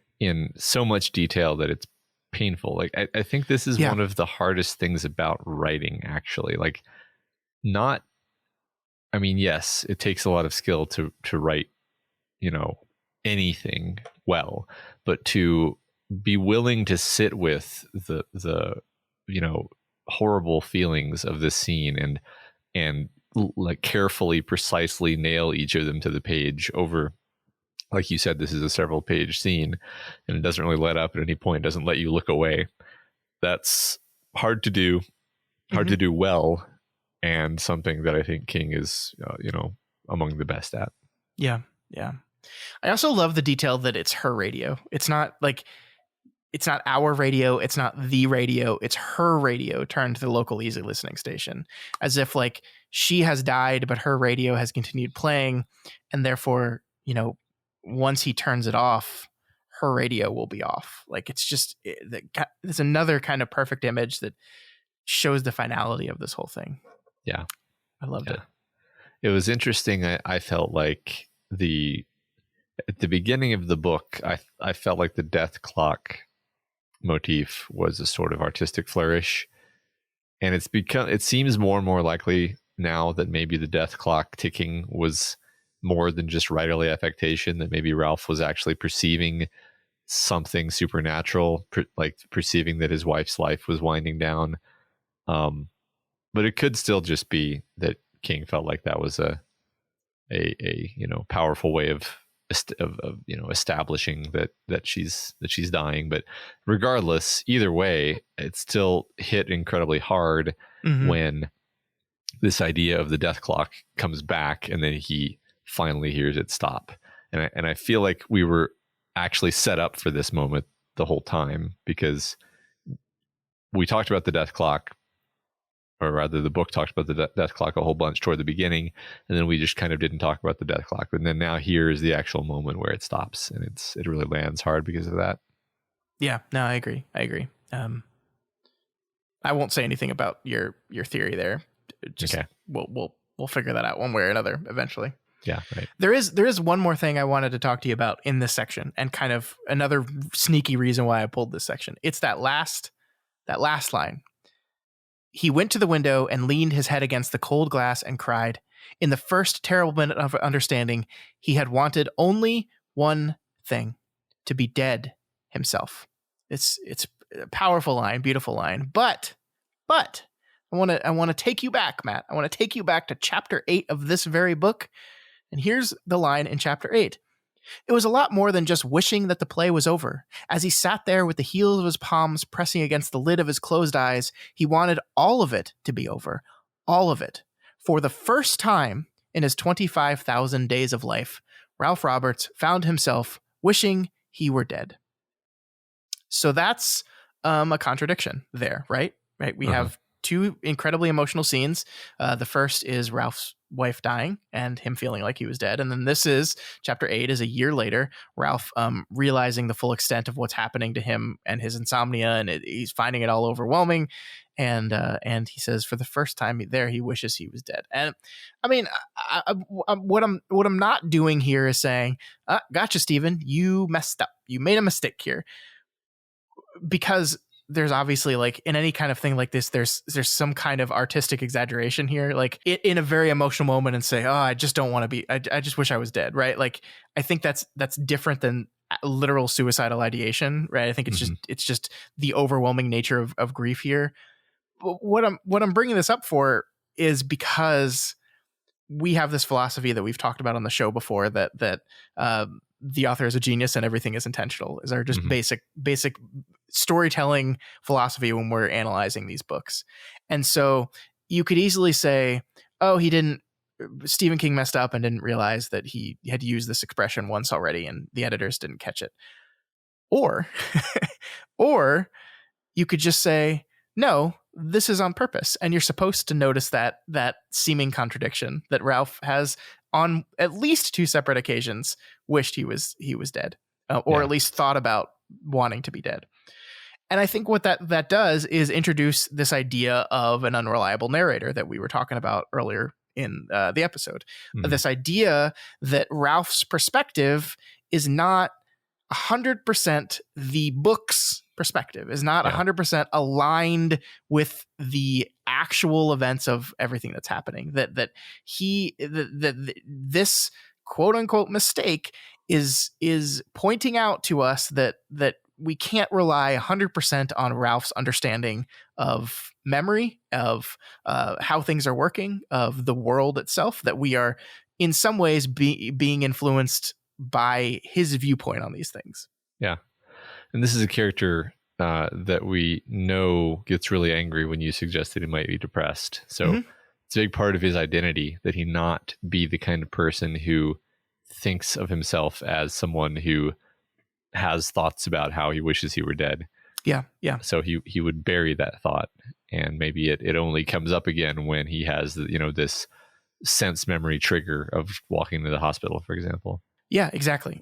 Speaker 2: so much detail that it's painful. Like, I think this is one of the hardest things about writing, actually. Like, yes, it takes a lot of skill to write, anything well, but to be willing to sit with the horrible feelings of this scene and like carefully, precisely nail each of them to the page over, like you said, this is a several page scene and it doesn't really let up at any point, doesn't let you look away. That's hard to do, to do well, and something that I think King is, among the best at.
Speaker 1: Yeah. Yeah. I also love the detail that it's her radio. It's not our radio. It's not the radio. It's her radio turned to the local easy listening station, as if like she has died, but her radio has continued playing. And therefore, once he turns it off, her radio will be off. Like it's another kind of perfect image that shows the finality of this whole thing.
Speaker 2: Yeah.
Speaker 1: I loved it.
Speaker 2: It was interesting. I felt like at the beginning of the book, I felt like the death clock motif was a sort of artistic flourish, and it seems more and more likely now that maybe the death clock ticking was more than just writerly affectation, that maybe Ralph was actually perceiving something supernatural, like perceiving that his wife's life was winding down. But it could still just be that King felt like that was a powerful way of establishing that she's dying. But regardless, either way, it still hit incredibly hard when this idea of the death clock comes back, and then he finally hears it stop. And I feel like we were actually set up for this moment the whole time, because we talked about the death clock, or rather the book talked about the death clock a whole bunch toward the beginning, and then we just kind of didn't talk about the death clock. And then now here is the actual moment where it stops, and it really lands hard because of that. Yeah,
Speaker 1: no, I agree. I won't say anything about your theory there. Just okay. We'll figure that out one way or another eventually.
Speaker 2: Yeah, right.
Speaker 1: There is one more thing I wanted to talk to you about in this section, and kind of another sneaky reason why I pulled this section. It's that last line. He went to the window and leaned his head against the cold glass and cried. In the first terrible minute of understanding, he had wanted only one thing: to be dead himself. It's a powerful line, beautiful line. But I want to take you back, Matt. I want to take you back to chapter 8 of this very book And here's the line in chapter 8. It was a lot more than just wishing that the play was over. As he sat there with the heels of his palms pressing against the lid of his closed eyes, he wanted all of it to be over. All of it. For the first time in his 25,000 days of life, Ralph Roberts found himself wishing he were dead. So that's a contradiction there, right? Right. We have two incredibly emotional scenes. The first is Ralph's wife dying and him feeling like he was dead. And then this is chapter 8 is a year later, Ralph realizing the full extent of what's happening to him and his insomnia, and he's finding it all overwhelming. And he says for the first time there, he wishes he was dead. And I mean, what I'm not doing here is saying, gotcha, Stephen, you messed up. You made a mistake here. Because there's obviously, like, in any kind of thing like this, there's some kind of artistic exaggeration here, like in a very emotional moment, and say, oh, I just don't want to be, I just wish I was dead, right? Like, I think that's different than literal suicidal ideation, right? I think it's just the overwhelming nature of grief here. But what I'm bringing this up for is because we have this philosophy that we've talked about on the show before, that the author is a genius and everything is intentional, is our just basic storytelling philosophy when we're analyzing these books. And so you could easily say, oh, Stephen King messed up and didn't realize that he had used this expression once already and the editors didn't catch it. Or you could just say, no, this is on purpose. And you're supposed to notice that seeming contradiction that Ralph has on at least two separate occasions wished he was dead, or at least thought about wanting to be dead. And I think what that does is introduce this idea of an unreliable narrator that we were talking about earlier in the episode. This idea that Ralph's perspective is not 100% the book's perspective, is not 100% aligned with the actual events of everything that's happening. That this quote unquote mistake is pointing out to us that we can't rely 100% on Ralph's understanding of memory, of how things are working, of the world itself, that we are in some ways being influenced by his viewpoint on these things. Yeah.
Speaker 2: And this is a character that we know gets really angry when you suggest that he might be depressed. So it's a big part of his identity that he not be the kind of person who thinks of himself as someone who has thoughts about how he wishes he were dead.
Speaker 1: Yeah. Yeah.
Speaker 2: So he would bury that thought, and maybe it only comes up again when he has this sense memory trigger of walking to the hospital, for example.
Speaker 1: Yeah, exactly.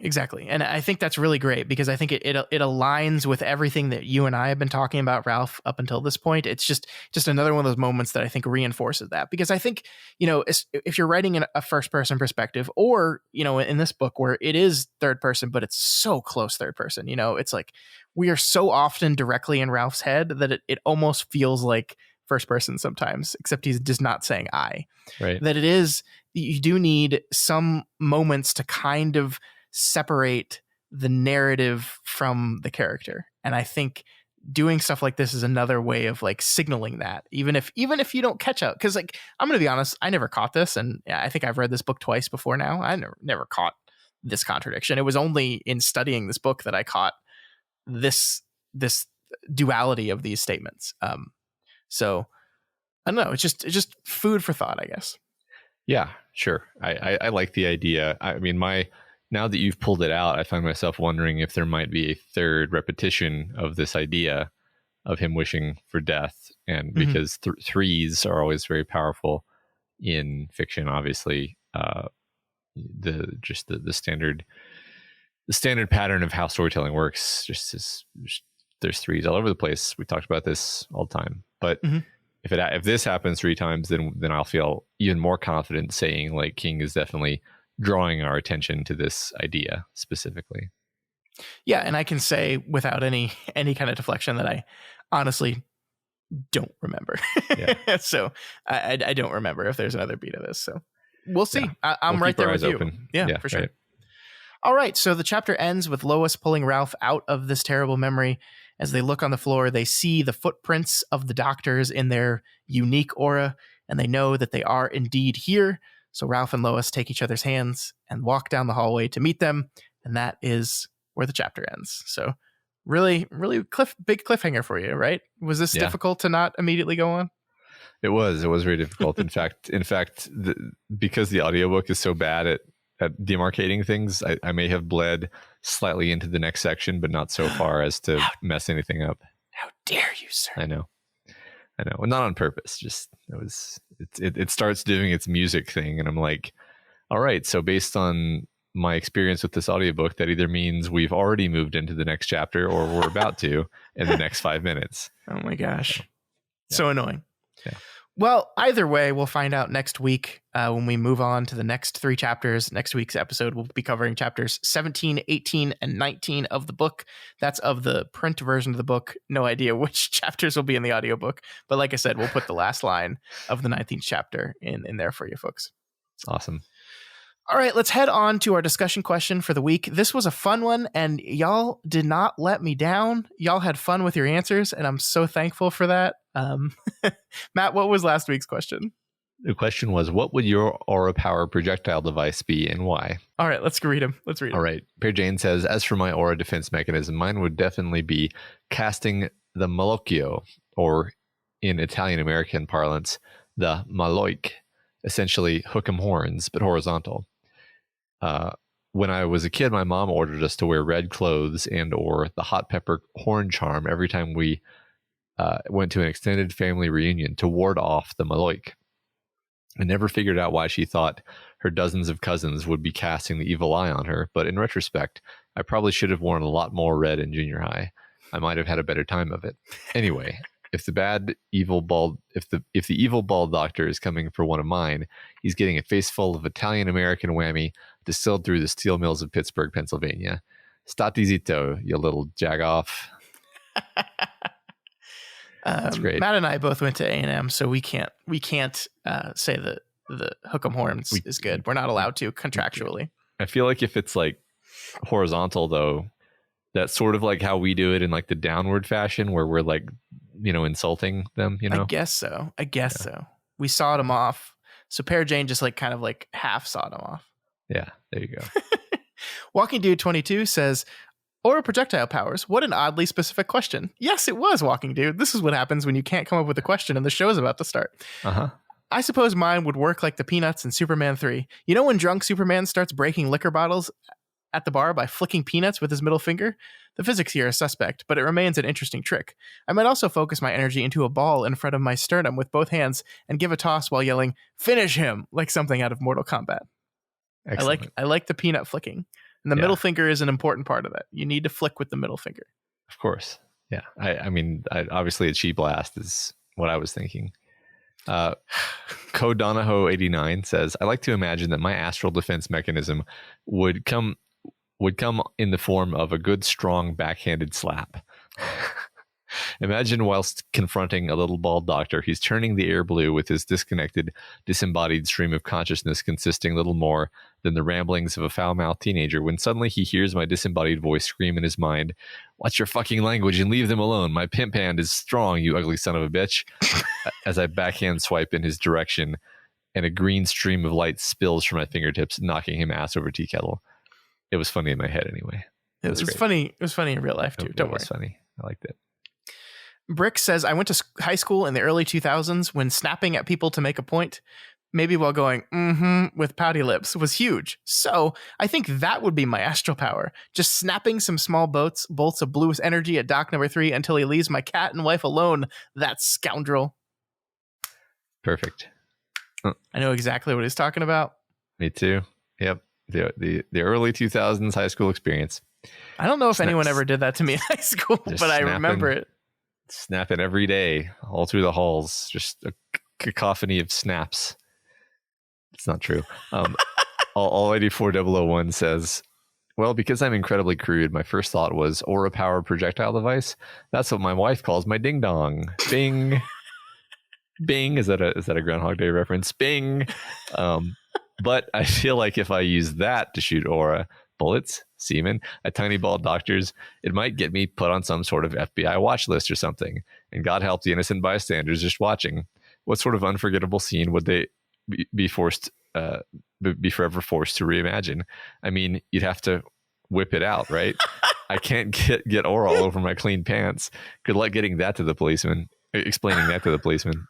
Speaker 1: And I think that's really great, because I think it aligns with everything that you and I have been talking about Ralph up until this point. It's just another one of those moments that I think reinforces that, because I think, if you're writing in a first person perspective, or, in this book where it is third person, but it's so close third person, it's like we are so often directly in Ralph's head that it almost feels like first person sometimes, except he's just not saying I.
Speaker 2: Right.
Speaker 1: That it is, you do need some moments to kind of separate the narrative from the character. And I think doing stuff like this is another way of like signaling that, even if you don't catch up. Because like, I'm going to be honest, I never caught this. And I think I've read this book twice before now. I never caught this contradiction. It was only in studying this book that I caught this duality of these statements. So I don't know. It's just food for thought, I guess.
Speaker 2: Yeah, sure. I like the idea. I mean, now that you've pulled it out, I find myself wondering if there might be a third repetition of this idea of him wishing for death. And because threes are always very powerful in fiction, obviously, the standard pattern of how storytelling works just there's threes all over the place. We talked about this all the time, but if this happens 3 times, then I'll feel even more confident saying like King is definitely drawing our attention to this idea specifically.
Speaker 1: Yeah, and I can say without any kind of deflection that I honestly don't remember. Yeah. So I don't remember if there's another beat of this. So we'll see. Yeah. I'm right there with you. Open. Yeah, for sure. Right. All right. So the chapter ends with Lois pulling Ralph out of this terrible memory. As they look on the floor, they see the footprints of the doctors in their unique aura, and they know that they are indeed here. So Ralph and Lois take each other's hands and walk down the hallway to meet them. And that is where the chapter ends. So really, really big cliffhanger for you, right? Was this difficult to not immediately go on?
Speaker 2: It was very difficult. In fact, because the audiobook is so bad at demarcating things, I may have bled slightly into the next section, but not so far as to mess anything up.
Speaker 1: How dare you, sir?
Speaker 2: I know. Well, not on purpose. Just it starts doing its music thing, and I'm like, all right. So based on my experience with this audiobook, that either means we've already moved into the next chapter, or we're about to in the next 5 minutes.
Speaker 1: Oh my gosh, so annoying.
Speaker 2: Yeah.
Speaker 1: Well, either way, we'll find out next week when we move on to the next 3 chapters. Next week's episode, we'll be covering chapters 17, 18, and 19 of the book. That's of the print version of the book. No idea which chapters will be in the audiobook. But like I said, we'll put the last line of the 19th chapter in there for you folks.
Speaker 2: Awesome.
Speaker 1: All right, let's head on to our discussion question for the week. This was a fun one, and y'all did not let me down. Y'all had fun with your answers, and I'm so thankful for that. Matt, what was last week's question?
Speaker 2: The question was, what would your aura power projectile device be and why?
Speaker 1: All right, let's read them.
Speaker 2: All right. Pear Jane says, as for my aura defense mechanism, mine would definitely be casting the malocchio, or in Italian-American parlance, the maloik, essentially hook 'em horns, but horizontal. When I was a kid, my mom ordered us to wear red clothes and or the hot pepper horn charm every time we went to an extended family reunion to ward off the maloik. I never figured out why she thought her dozens of cousins would be casting the evil eye on her, but in retrospect, I probably should have worn a lot more red in junior high. I might have had a better time of it. Anyway, if the evil bald doctor is coming for one of mine, he's getting a face full of Italian-American whammy distilled through the steel mills of Pittsburgh, Pennsylvania. State zitto, you little jagoff. That's great.
Speaker 1: Matt and I both went to A&M, so we can't say that the hook 'em horns is good. We're not allowed to contractually.
Speaker 2: I feel like if it's like horizontal though, that's sort of like how we do it in like the downward fashion, where we're like, insulting them. I
Speaker 1: guess so. So we sawed them off. So Pear Jane just like kind of like half sawed them off.
Speaker 2: Yeah, there you go.
Speaker 1: Walking Dude 22 says, aura projectile powers. What an oddly specific question. Yes, it was, Walking Dude. This is what happens when you can't come up with a question and the show's about to start. I suppose mine would work like the Peanuts in Superman 3. You know when drunk Superman starts breaking liquor bottles at the bar by flicking peanuts with his middle finger? The physics here is suspect, but it remains an interesting trick. I might also focus my energy into a ball in front of my sternum with both hands and give a toss while yelling, "Finish him!" like something out of Mortal Kombat.
Speaker 2: Excellent.
Speaker 1: I like the peanut flicking. And the middle finger is an important part of that. You need to flick with the middle finger.
Speaker 2: Of course. Yeah. I mean, obviously a chi blast is what I was thinking. Codonaho 89 says, I like to imagine that my astral defense mechanism would come in the form of a good, strong, backhanded slap. Imagine whilst confronting a little bald doctor, he's turning the air blue with his disconnected, disembodied stream of consciousness consisting little more than the ramblings of a foul-mouthed teenager, when suddenly he hears my disembodied voice scream in his mind, "Watch your fucking language and leave them alone. My pimp hand is strong, you ugly son of a bitch," as I backhand swipe in his direction, and a green stream of light spills from my fingertips, knocking him ass over tea kettle. It was funny in my head anyway.
Speaker 1: It was funny. It was funny in real life too. Don't worry.
Speaker 2: It was funny. I liked it.
Speaker 1: Brick says, I went to high school in the early 2000s when snapping at people to make a point, maybe while going, with pouty lips, was huge. So I think that would be my astral power. Just snapping some small bolts of bluest energy at Doc number 3 until he leaves my cat and wife alone. That scoundrel.
Speaker 2: Perfect.
Speaker 1: I know exactly what he's talking about.
Speaker 2: Me too. Yep. The early 2000s high school experience.
Speaker 1: I don't know if anyone ever did that to me in high school, but I remember it.
Speaker 2: Snapping every day, all through the halls, just a cacophony of snaps. It's not true. All 84001 says, well, because I'm incredibly crude, my first thought was aura power projectile device. That's what my wife calls my ding dong. Bing. Bing. Is that a Groundhog Day reference? Bing. But I feel like if I use that to shoot aura, bullets, semen, at tiny bald doctors, it might get me put on some sort of FBI watch list or something. And God help the innocent bystanders just watching. What sort of unforgettable scene would they be forced be forever forced to reimagine. I mean, you'd have to whip it out, right? I can't get aura all over my clean pants. Good luck getting that to the policeman, explaining that to the policeman.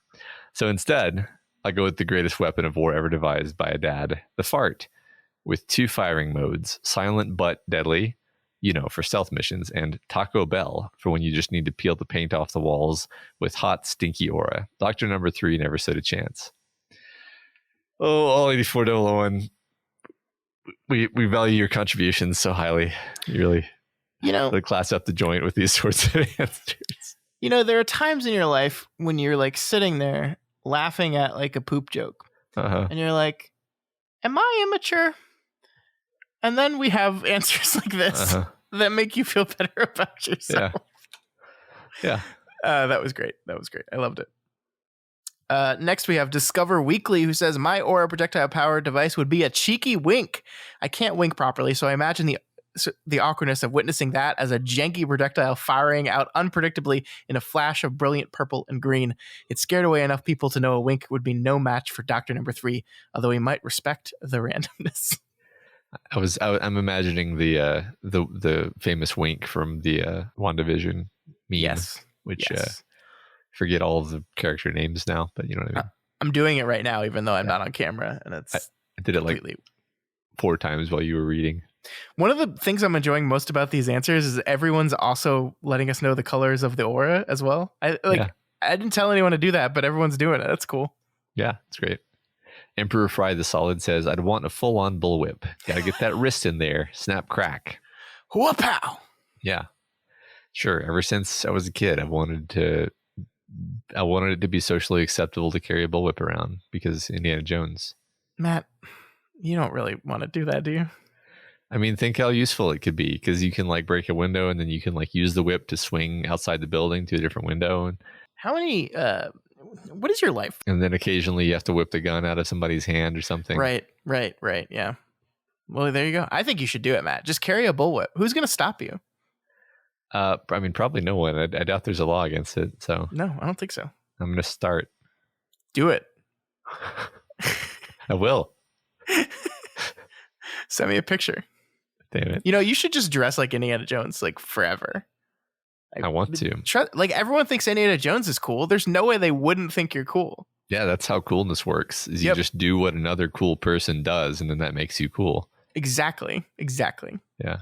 Speaker 2: So instead, I go with the greatest weapon of war ever devised by a dad, the fart, with 2 firing modes, silent but deadly, for stealth missions, and Taco Bell for when you just need to peel the paint off the walls with hot, stinky aura. Doctor number 3 never stood a chance. Oh, all 84001. We value your contributions so highly. You really class up the joint with these sorts of answers.
Speaker 1: There are times in your life when you're like sitting there laughing at like a poop joke. And you're like, am I immature? And then we have answers like this that make you feel better about yourself.
Speaker 2: Yeah.
Speaker 1: That was great. I loved it. Next, we have Discover Weekly, who says, my aura projectile power device would be a cheeky wink. I can't wink properly, so I imagine the awkwardness of witnessing that as a janky projectile firing out unpredictably in a flash of brilliant purple and green. It scared away enough people to know a wink would be no match for Doctor number 3, although he might respect the randomness.
Speaker 2: I'm imagining the famous wink from the WandaVision meme.
Speaker 1: Yes.
Speaker 2: Which forget all of the character names now, but you know what I mean.
Speaker 1: I'm doing it right now, even though I'm not on camera, and I
Speaker 2: did it like 4 times while you were reading.
Speaker 1: One of the things I'm enjoying most about these answers is everyone's also letting us know the colors of the aura as well. I didn't tell anyone to do that, but everyone's doing it. That's cool.
Speaker 2: Yeah, it's great. Emperor Fry the Solid says, I'd want a full-on bullwhip. Gotta get that wrist in there. Snap crack.
Speaker 1: Whoop-pow!
Speaker 2: Yeah. Sure. Ever since I was a kid, I wanted it to be socially acceptable to carry a bullwhip around because Indiana Jones.
Speaker 1: Matt, you don't really want to do that, do you?
Speaker 2: I mean, think how useful it could be, because you can like break a window and then you can like use the whip to swing outside the building to a different window. And
Speaker 1: how many, what is your life?
Speaker 2: And then occasionally you have to whip the gun out of somebody's hand or something.
Speaker 1: Right. Yeah. Well, there you go. I think you should do it, Matt. Just carry a bullwhip. Who's going to stop you?
Speaker 2: I mean, probably no one. I doubt there's a law against it. So
Speaker 1: no, I don't think so.
Speaker 2: I'm going to start.
Speaker 1: Do it.
Speaker 2: I will.
Speaker 1: Send me a picture.
Speaker 2: Damn it.
Speaker 1: You should just dress like Indiana Jones, like forever.
Speaker 2: I want to.
Speaker 1: Like everyone thinks Indiana Jones is cool. There's no way they wouldn't think you're cool.
Speaker 2: Yeah, that's how coolness works. Is you just do what another cool person does, and then that makes you cool.
Speaker 1: Exactly.
Speaker 2: Yeah.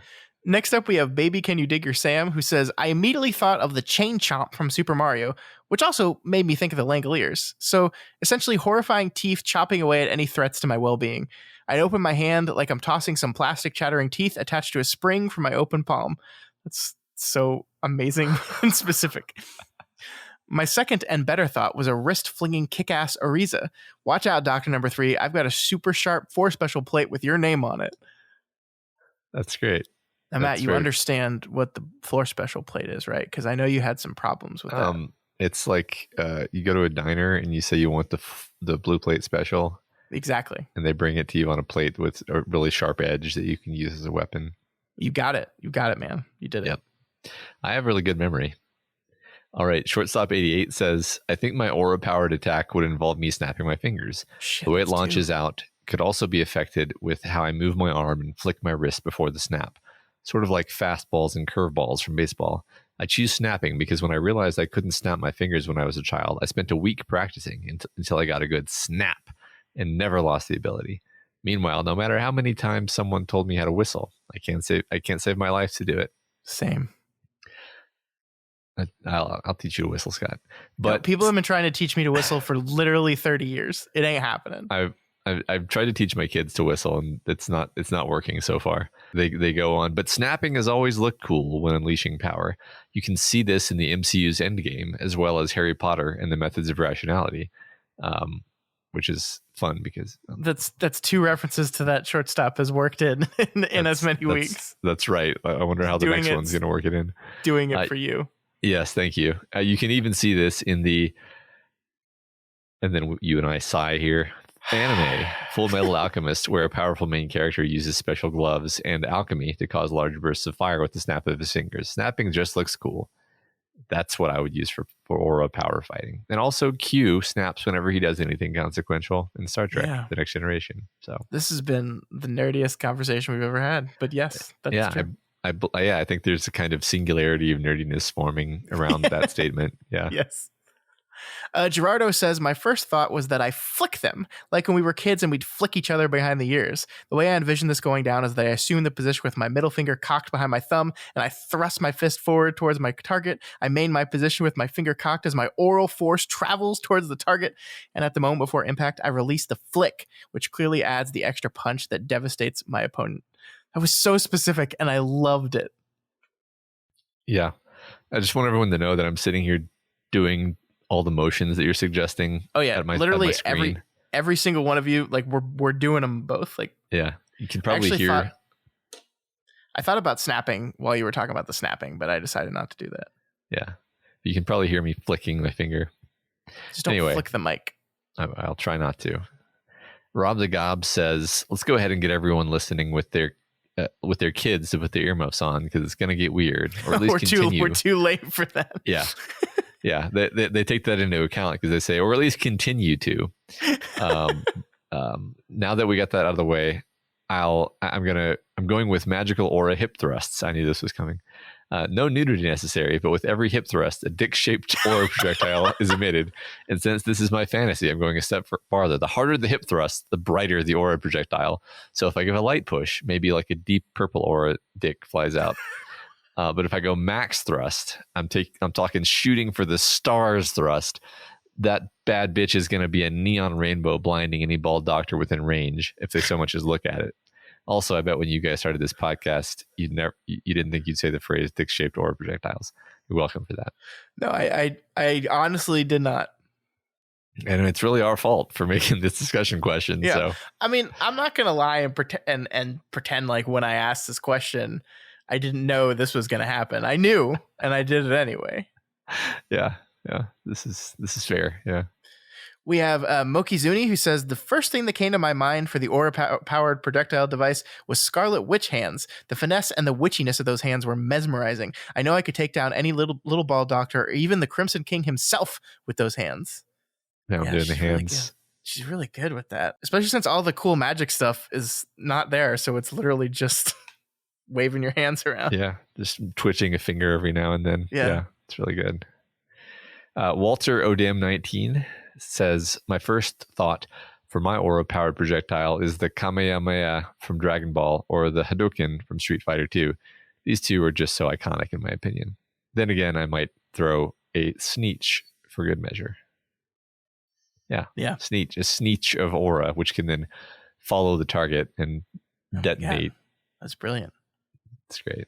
Speaker 1: Next up, we have Baby Can You Dig Your Sam, who says, I immediately thought of the chain chomp from Super Mario, which also made me think of the Langoliers. So essentially horrifying teeth chopping away at any threats to my well-being. I'd open my hand like I'm tossing some plastic chattering teeth attached to a spring from my open palm. That's so amazing and specific. My second and better thought was a wrist-flinging kick-ass Ariza. Watch out, Doctor number 3. I've got a super sharp 4 special plate with your name on it.
Speaker 2: That's great.
Speaker 1: Now, Matt, you understand what the 4 special plate is, right? Because I know you had some problems with that.
Speaker 2: It's like you go to a diner and you say you want the blue plate special.
Speaker 1: Exactly.
Speaker 2: And they bring it to you on a plate with a really sharp edge that you can use as a weapon.
Speaker 1: You got it. You got it, man. You did it.
Speaker 2: Yep. I have really good memory. All right. Shortstop 88 says, I think my aura powered attack would involve me snapping my fingers. The way it launches out could also be affected with how I move my arm and flick my wrist before the snap. Sort of like fastballs and curveballs from baseball. I choose snapping because when I realized I couldn't snap my fingers when I was a child, I spent a week practicing until I got a good snap and never lost the ability. Meanwhile, no matter how many times someone told me how to whistle, I can't save my life to do it.
Speaker 1: Same.
Speaker 2: I'll teach you to whistle, Scott. But
Speaker 1: people have been trying to teach me to whistle for literally 30 years. It ain't happening.
Speaker 2: I've tried to teach my kids to whistle, and it's not working so far. They go on, but snapping has always looked cool when unleashing power. You can see this in the MCU's Endgame, as well as Harry Potter and the Methods of Rationality, which is fun because
Speaker 1: that's 2 references to that shortstop has worked in as many weeks.
Speaker 2: That's right. I wonder how the next one's going to work it in.
Speaker 1: Doing it for you.
Speaker 2: Yes, thank you. You can even see this in the, and then you and I sigh here, anime Full Metal Alchemist, where a powerful main character uses special gloves and alchemy to cause large bursts of fire with the snap of his fingers. Snapping just looks cool. That's what I would use for aura power fighting. And also Q snaps whenever he does anything consequential in Star Trek, The Next Generation. So
Speaker 1: this has been the nerdiest conversation we've ever had. But yes, that's true.
Speaker 2: I think there's a kind of singularity of nerdiness forming around that statement. Yeah.
Speaker 1: Yes. Gerardo says, my first thought was that I flick them, like when we were kids and we'd flick each other behind the ears. The way I envision this going down is that I assume the position with my middle finger cocked behind my thumb, and I thrust my fist forward towards my target. I maintain my position with my finger cocked as my oral force travels towards the target, and at the moment before impact, I release the flick, which clearly adds the extra punch that devastates my opponent. That was so specific, and I loved it.
Speaker 2: Yeah. I just want everyone to know that I'm sitting here doing all the motions that you're suggesting.
Speaker 1: Oh yeah, literally every single one of you, like we're doing them both. Like,
Speaker 2: yeah, you can probably hear.
Speaker 1: I thought about snapping while you were talking about the snapping, but I decided not to do that.
Speaker 2: Yeah, you can probably hear me flicking my finger.
Speaker 1: Just don't flick the mic.
Speaker 2: I'll try not to. Rob the Gob says, "Let's go ahead and get everyone listening with their kids to put their earmuffs on because it's going to get weird, or at least continue."
Speaker 1: We're too late for that.
Speaker 2: Yeah. Yeah, they take that into account because they say, or at least continue to. Now that we got that out of the way, I'm going with magical aura hip thrusts. I knew this was coming. No nudity necessary, but with every hip thrust, a dick-shaped aura projectile is emitted. And since this is my fantasy, I'm going a step farther. The harder the hip thrust, the brighter the aura projectile. So if I give a light push, maybe like a deep purple aura dick flies out. But if I go max thrust, I'm talking shooting for the stars thrust. That bad bitch is going to be a neon rainbow blinding any bald doctor within range if they so much as look at it. Also, I bet when you guys started this podcast, you didn't think you'd say the phrase dick-shaped aura projectiles. You're welcome for that.
Speaker 1: No, I honestly did not.
Speaker 2: And it's really our fault for making this discussion question.
Speaker 1: Yeah.
Speaker 2: So
Speaker 1: I mean, I'm not going to lie and pretend like when I asked this question, I didn't know this was going to happen. I knew, and I did it anyway.
Speaker 2: Yeah. This is fair. Yeah.
Speaker 1: We have Mokizuni, who says, the first thing that came to my mind for the aura-powered projectile device was Scarlet Witch hands. The finesse and the witchiness of those hands were mesmerizing. I know I could take down any little ball doctor or even the Crimson King himself with those hands.
Speaker 2: Now I'm doing the hands.
Speaker 1: She's really good with that, especially since all the cool magic stuff is not there. So it's literally just waving your hands around.
Speaker 2: Yeah, just twitching a finger every now and then. Yeah, it's really good. Walter Odam 19 says, my first thought for my aura powered projectile is the Kamehameha from Dragon Ball or the Hadouken from Street Fighter 2. These two are just so iconic in my opinion. Then again, I might throw a Sneech for good measure. Yeah. Sneech, a Sneech of aura, which can then follow the target and detonate.
Speaker 1: That's brilliant.
Speaker 2: It's great.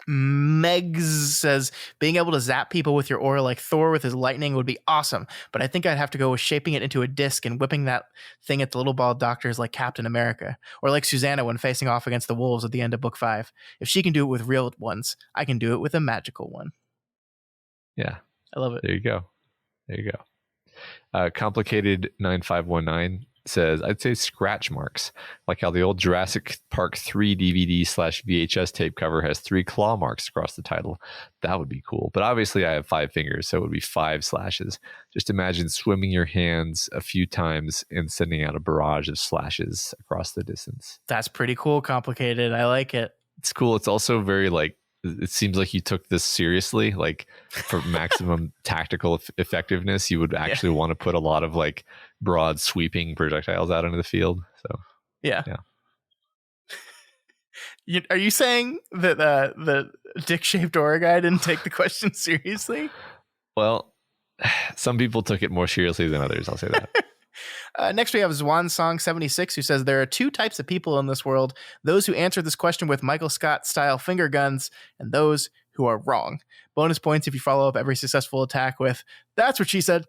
Speaker 1: Megs says, being able to zap people with your aura like Thor with his lightning would be awesome, but I think I'd have to go with shaping it into a disc and whipping that thing at the little bald doctors like Captain America, or like Susanna when facing off against the wolves at the end of book 5. If she can do it with real ones, I can do it with a magical one.
Speaker 2: Yeah.
Speaker 1: I love it.
Speaker 2: There you go. Complicated 9519 says, I'd say scratch marks, like how the old Jurassic Park 3 DVD/VHS tape cover has 3 claw marks across the title. That would be cool. But obviously I have 5 fingers, so it would be 5 slashes. Just imagine swimming your hands a few times and sending out a barrage of slashes across the distance.
Speaker 1: That's pretty cool. Complicated. I like it.
Speaker 2: It's cool. It's also very it seems like you took this seriously, like for maximum tactical effectiveness, you would actually want to put a lot of broad sweeping projectiles out into the field. So
Speaker 1: yeah. Are you saying that the dick-shaped aura guy didn't take the question seriously?
Speaker 2: Well, some people took it more seriously than others. I'll say that.
Speaker 1: Next, we have Swan-Song76, who says, there are 2 types of people in this world, those who answer this question with Michael Scott-style finger guns, and those who are wrong. Bonus points if you follow up every successful attack with, that's what she said.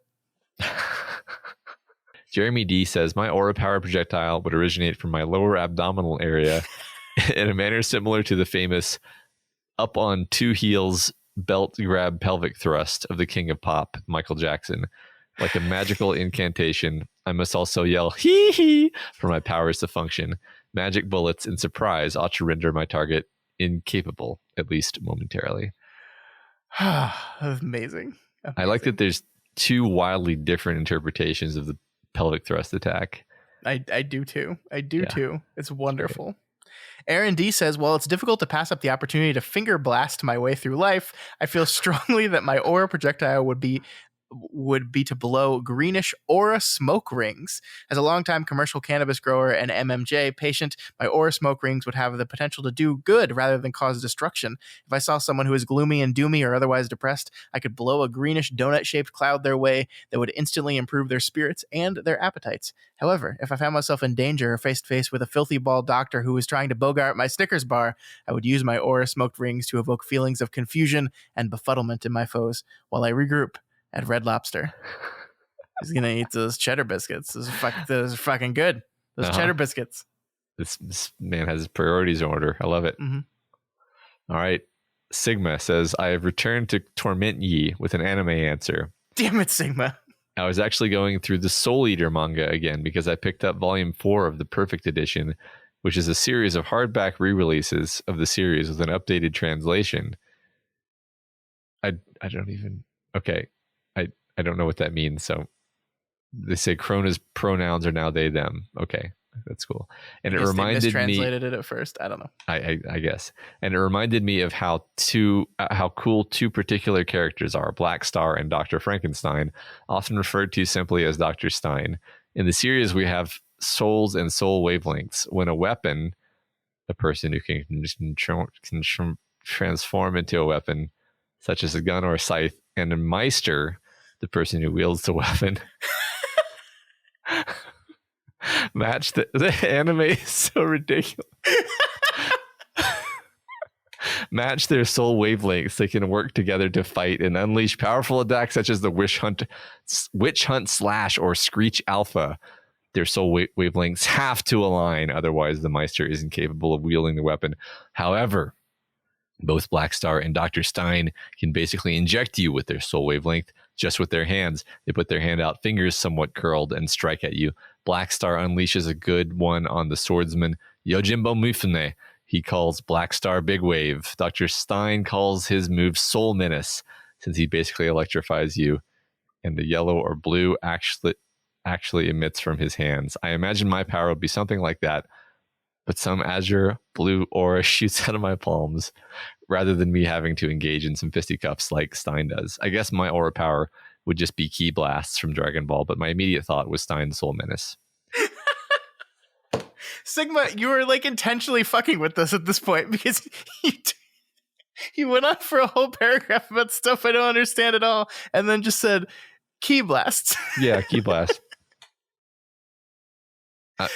Speaker 2: Jeremy D says, my aura power projectile would originate from my lower abdominal area in a manner similar to the famous up on 2 heels belt grab pelvic thrust of the king of pop, Michael Jackson. Like a magical incantation, I must also yell hee hee for my powers to function. Magic bullets in surprise ought to render my target incapable, at least momentarily.
Speaker 1: Amazing.
Speaker 2: I like that there's two wildly different interpretations of the pelvic thrust attack.
Speaker 1: I do too. It's wonderful.
Speaker 2: Great.
Speaker 1: Aaron D says, while it's difficult to pass up the opportunity to finger blast my way through life, I feel strongly that my aura projectile would be to blow greenish aura smoke rings. As a longtime commercial cannabis grower and MMJ patient, my aura smoke rings would have the potential to do good rather than cause destruction. If I saw someone who is gloomy and doomy or otherwise depressed, I could blow a greenish donut-shaped cloud their way that would instantly improve their spirits and their appetites. However, if I found myself in danger or face-to-face with a filthy bald doctor who was trying to bogart my Snickers bar, I would use my aura smoked rings to evoke feelings of confusion and befuddlement in my foes while I regroup at Red Lobster. He's gonna eat those cheddar biscuits. Those are fucking good. Those cheddar biscuits.
Speaker 2: This man has his priorities in order. I love it. All right. Sigma says, I have returned to torment ye with an anime answer.
Speaker 1: Damn it, Sigma.
Speaker 2: I was actually going through the Soul Eater manga again because I picked up volume 4 of the Perfect Edition, which is a series of hardback re-releases of the series with an updated translation. I don't even... Okay. I don't know what that means. So they say Krona's pronouns are now they, them. Okay. That's cool. And it reminded me...
Speaker 1: They mistranslated it at first. I don't know.
Speaker 2: I guess. And it reminded me of how cool two particular characters are, Black Star and Dr. Frankenstein, often referred to simply as Dr. Stein. In the series, we have souls and soul wavelengths. When a weapon, a person who can transform into a weapon, such as a gun or a scythe, and a Meister, the person who wields the weapon, match the anime is so ridiculous. Match their soul wavelengths. They can work together to fight and unleash powerful attacks such as the Witch Hunt Slash or Screech Alpha. Their soul wavelengths have to align, otherwise the Meister isn't capable of wielding the weapon. However, both Black Star and Dr. Stein can basically inject you with their soul wavelength just with their hands. They put their hand out, fingers somewhat curled, and strike at you. Black Star unleashes a good one on the swordsman Yojimbo Mufune. He calls Black Star Big Wave. Dr. Stein calls his move Soul Menace, since he basically electrifies you, and the yellow or blue actually emits from his hands. I imagine my power would be something like that, but some azure blue aura shoots out of my palms rather than me having to engage in some fisticuffs like Stein does. I guess my aura power would just be ki blasts from Dragon Ball, but my immediate thought was Stein's Soul Menace.
Speaker 1: Sigma, you were like intentionally fucking with us at this point because you went on for a whole paragraph about stuff I don't understand at all and then just said ki blasts.
Speaker 2: Yeah, ki blast.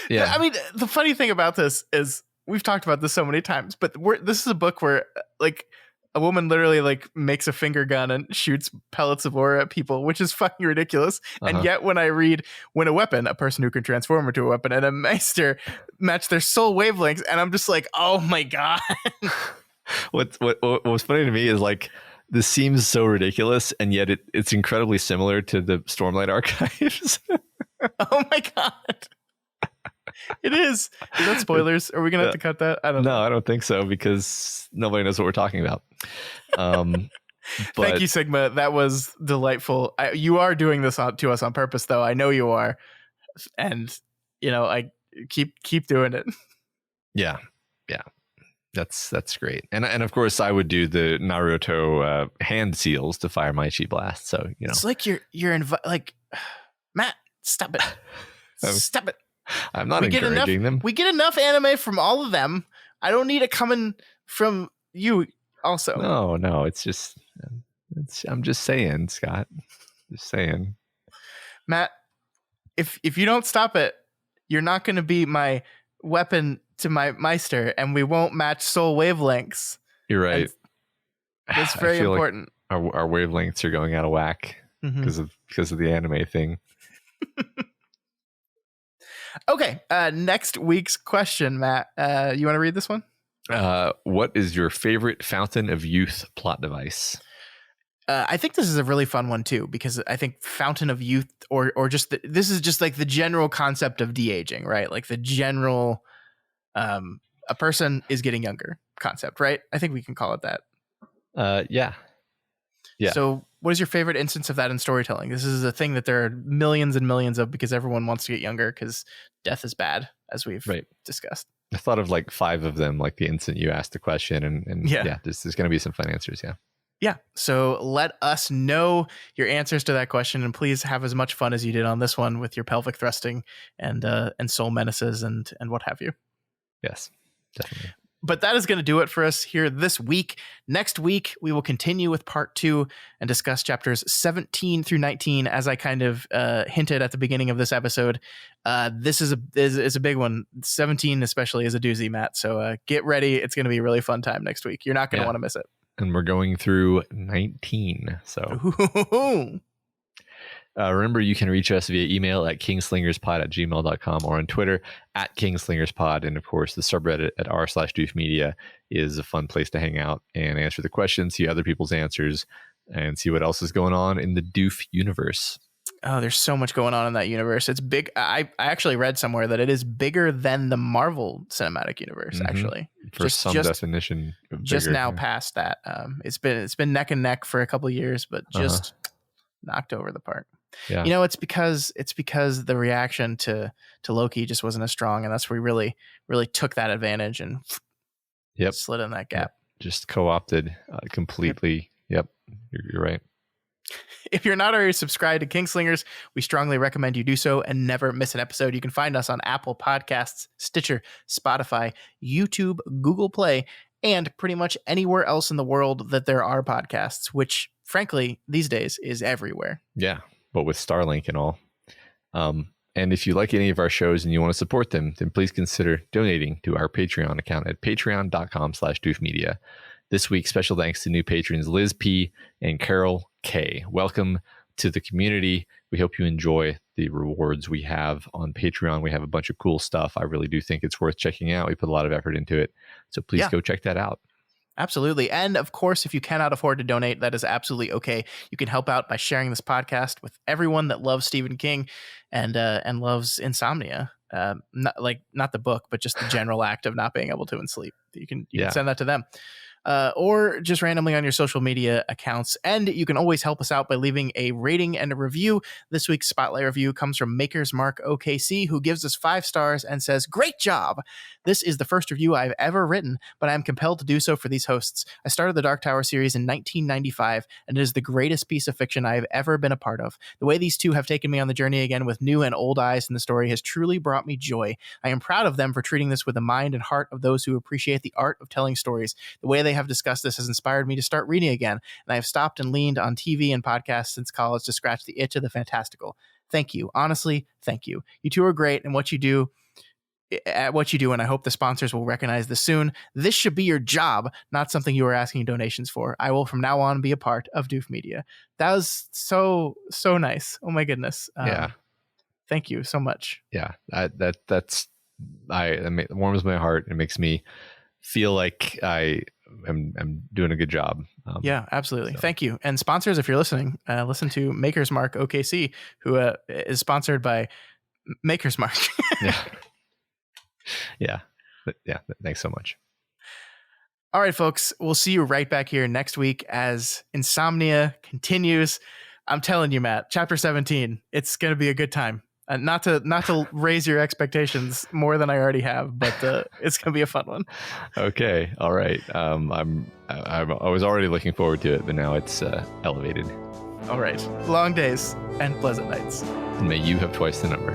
Speaker 2: Yeah.
Speaker 1: I mean, the funny thing about this is we've talked about this so many times, but this is a book where like a woman literally like makes a finger gun and shoots pellets of aura at people, which is fucking ridiculous. And yet when I read when a person who can transform into a weapon, and a Meister match their soul wavelengths, and I'm just like, oh my God.
Speaker 2: What's funny to me is like, this seems so ridiculous, and yet it's incredibly similar to the Stormlight Archives.
Speaker 1: Oh my God. It is. Is that spoilers? Are we gonna have to cut that? I don't know.
Speaker 2: No, I don't think so, because nobody knows what we're talking about.
Speaker 1: Thank you, Sigma. That was delightful. You are doing this to us on purpose, though. I know you are, and I keep doing it. Yeah.
Speaker 2: That's great. And of course, I would do the Naruto hand seals to fire my chi blast. So
Speaker 1: it's like you're like Matt. Stop it. Stop it.
Speaker 2: I'm not encouraging them.
Speaker 1: We get enough anime from all of them. I don't need it coming from you also.
Speaker 2: No, it's just I'm just saying, Scott. Just saying.
Speaker 1: Matt, if you don't stop it, you're not going to be my weapon to my Meister, and we won't match soul wavelengths.
Speaker 2: You're right.
Speaker 1: That's very important.
Speaker 2: Like our wavelengths are going out of whack because of the anime thing.
Speaker 1: Okay, next week's question, Matt. You want to read this one?
Speaker 2: What is your favorite Fountain of Youth plot device?
Speaker 1: I think this is a really fun one too, because I think Fountain of Youth, or just this is just like the general concept of de-aging, right? Like the general, a person is getting younger concept, right? I think we can call it that.
Speaker 2: Yeah. Yeah.
Speaker 1: So what is your favorite instance of that in storytelling? This is a thing that there are millions and millions of because everyone wants to get younger because death is bad, as we've discussed.
Speaker 2: I thought of like 5 of them, like the instant you asked the question, and there's going to be some fun answers.
Speaker 1: Yeah. So let us know your answers to that question, and please have as much fun as you did on this one with your pelvic thrusting and soul menaces and what have you.
Speaker 2: Yes, definitely.
Speaker 1: But that is going to do it for us here this week. Next week, we will continue with part 2 and discuss chapters 17 through 19. As I kind of hinted at the beginning of this episode, this is a big one. 17 especially is a doozy, Matt. So get ready. It's going to be a really fun time next week. You're not going to want to miss it.
Speaker 2: And we're going through 19. So remember, you can reach us via email at kingslingerspod@gmail.com or on Twitter at kingslingerspod. And of course, the subreddit at r/doofmedia is a fun place to hang out and answer the questions, see other people's answers, and see what else is going on in the Doof universe.
Speaker 1: Oh, there's so much going on in that universe. It's big. I actually read somewhere that it is bigger than the Marvel Cinematic Universe, actually.
Speaker 2: For some definition of bigger.
Speaker 1: Just now past that. It's been neck and neck for a couple of years, but just knocked over the park.
Speaker 2: Yeah.
Speaker 1: You know, it's because the reaction to Loki just wasn't as strong, and that's where we really took that advantage and slid in that gap.
Speaker 2: Just co-opted completely. Yep. You're right.
Speaker 1: If you're not already subscribed to Kingslingers, we strongly recommend you do so and never miss an episode. You can find us on Apple Podcasts, Stitcher, Spotify, YouTube, Google Play, and pretty much anywhere else in the world that there are podcasts, which, frankly, these days is everywhere.
Speaker 2: Yeah, but with Starlink and all. And if you like any of our shows and you want to support them, then please consider donating to our Patreon account at patreon.com/doofmedia. This week, special thanks to new patrons Liz P. and Carol K. Welcome to the community. We hope you enjoy the rewards we have on Patreon. We have a bunch of cool stuff. I really do think it's worth checking out. We put a lot of effort into it. So please go check that out.
Speaker 1: Absolutely. And of course, if you cannot afford to donate, that is absolutely okay. You can help out by sharing this podcast with everyone that loves Stephen King and loves Insomnia. Not the book, but just the general act of not being able to sleep. You can send that to them. Or just randomly on your social media accounts. And you can always help us out by leaving a rating and a review. This week's Spotlight review comes from Maker's Mark OKC, who gives us 5 stars and says, "Great job! This is the first review I've ever written, but I am compelled to do so for these hosts. I started the Dark Tower series in 1995, and it is the greatest piece of fiction I have ever been a part of. The way these two have taken me on the journey again with new and old eyes in the story has truly brought me joy. I am proud of them for treating this with the mind and heart of those who appreciate the art of telling stories. The way they have discussed this has inspired me to start reading again, and I have stopped and leaned on TV and podcasts since college to scratch the itch of the fantastical. Thank you. Honestly, thank you. You two are great at what you do, and I hope the sponsors will recognize this soon. This should be your job, not something you are asking donations for. I will from now on be a part of Doof Media." That was so nice. Oh my goodness. Thank you so much.
Speaker 2: Yeah, it warms my heart. It makes me feel like I'm doing a good job.
Speaker 1: Yeah, absolutely. So. Thank you. And sponsors, if you're listening, listen to Maker's Mark OKC, who is sponsored by Maker's Mark. Yeah. Thanks so much. All right, folks. We'll see you right back here next week as Insomnia continues. I'm telling you, Matt, chapter 17, it's going to be a good time. Not to raise your expectations more than I already have, but it's going to be a fun one. Okay. All right. I was already looking forward to it, but now it's elevated. All right. Long days and pleasant nights. May you have twice the number.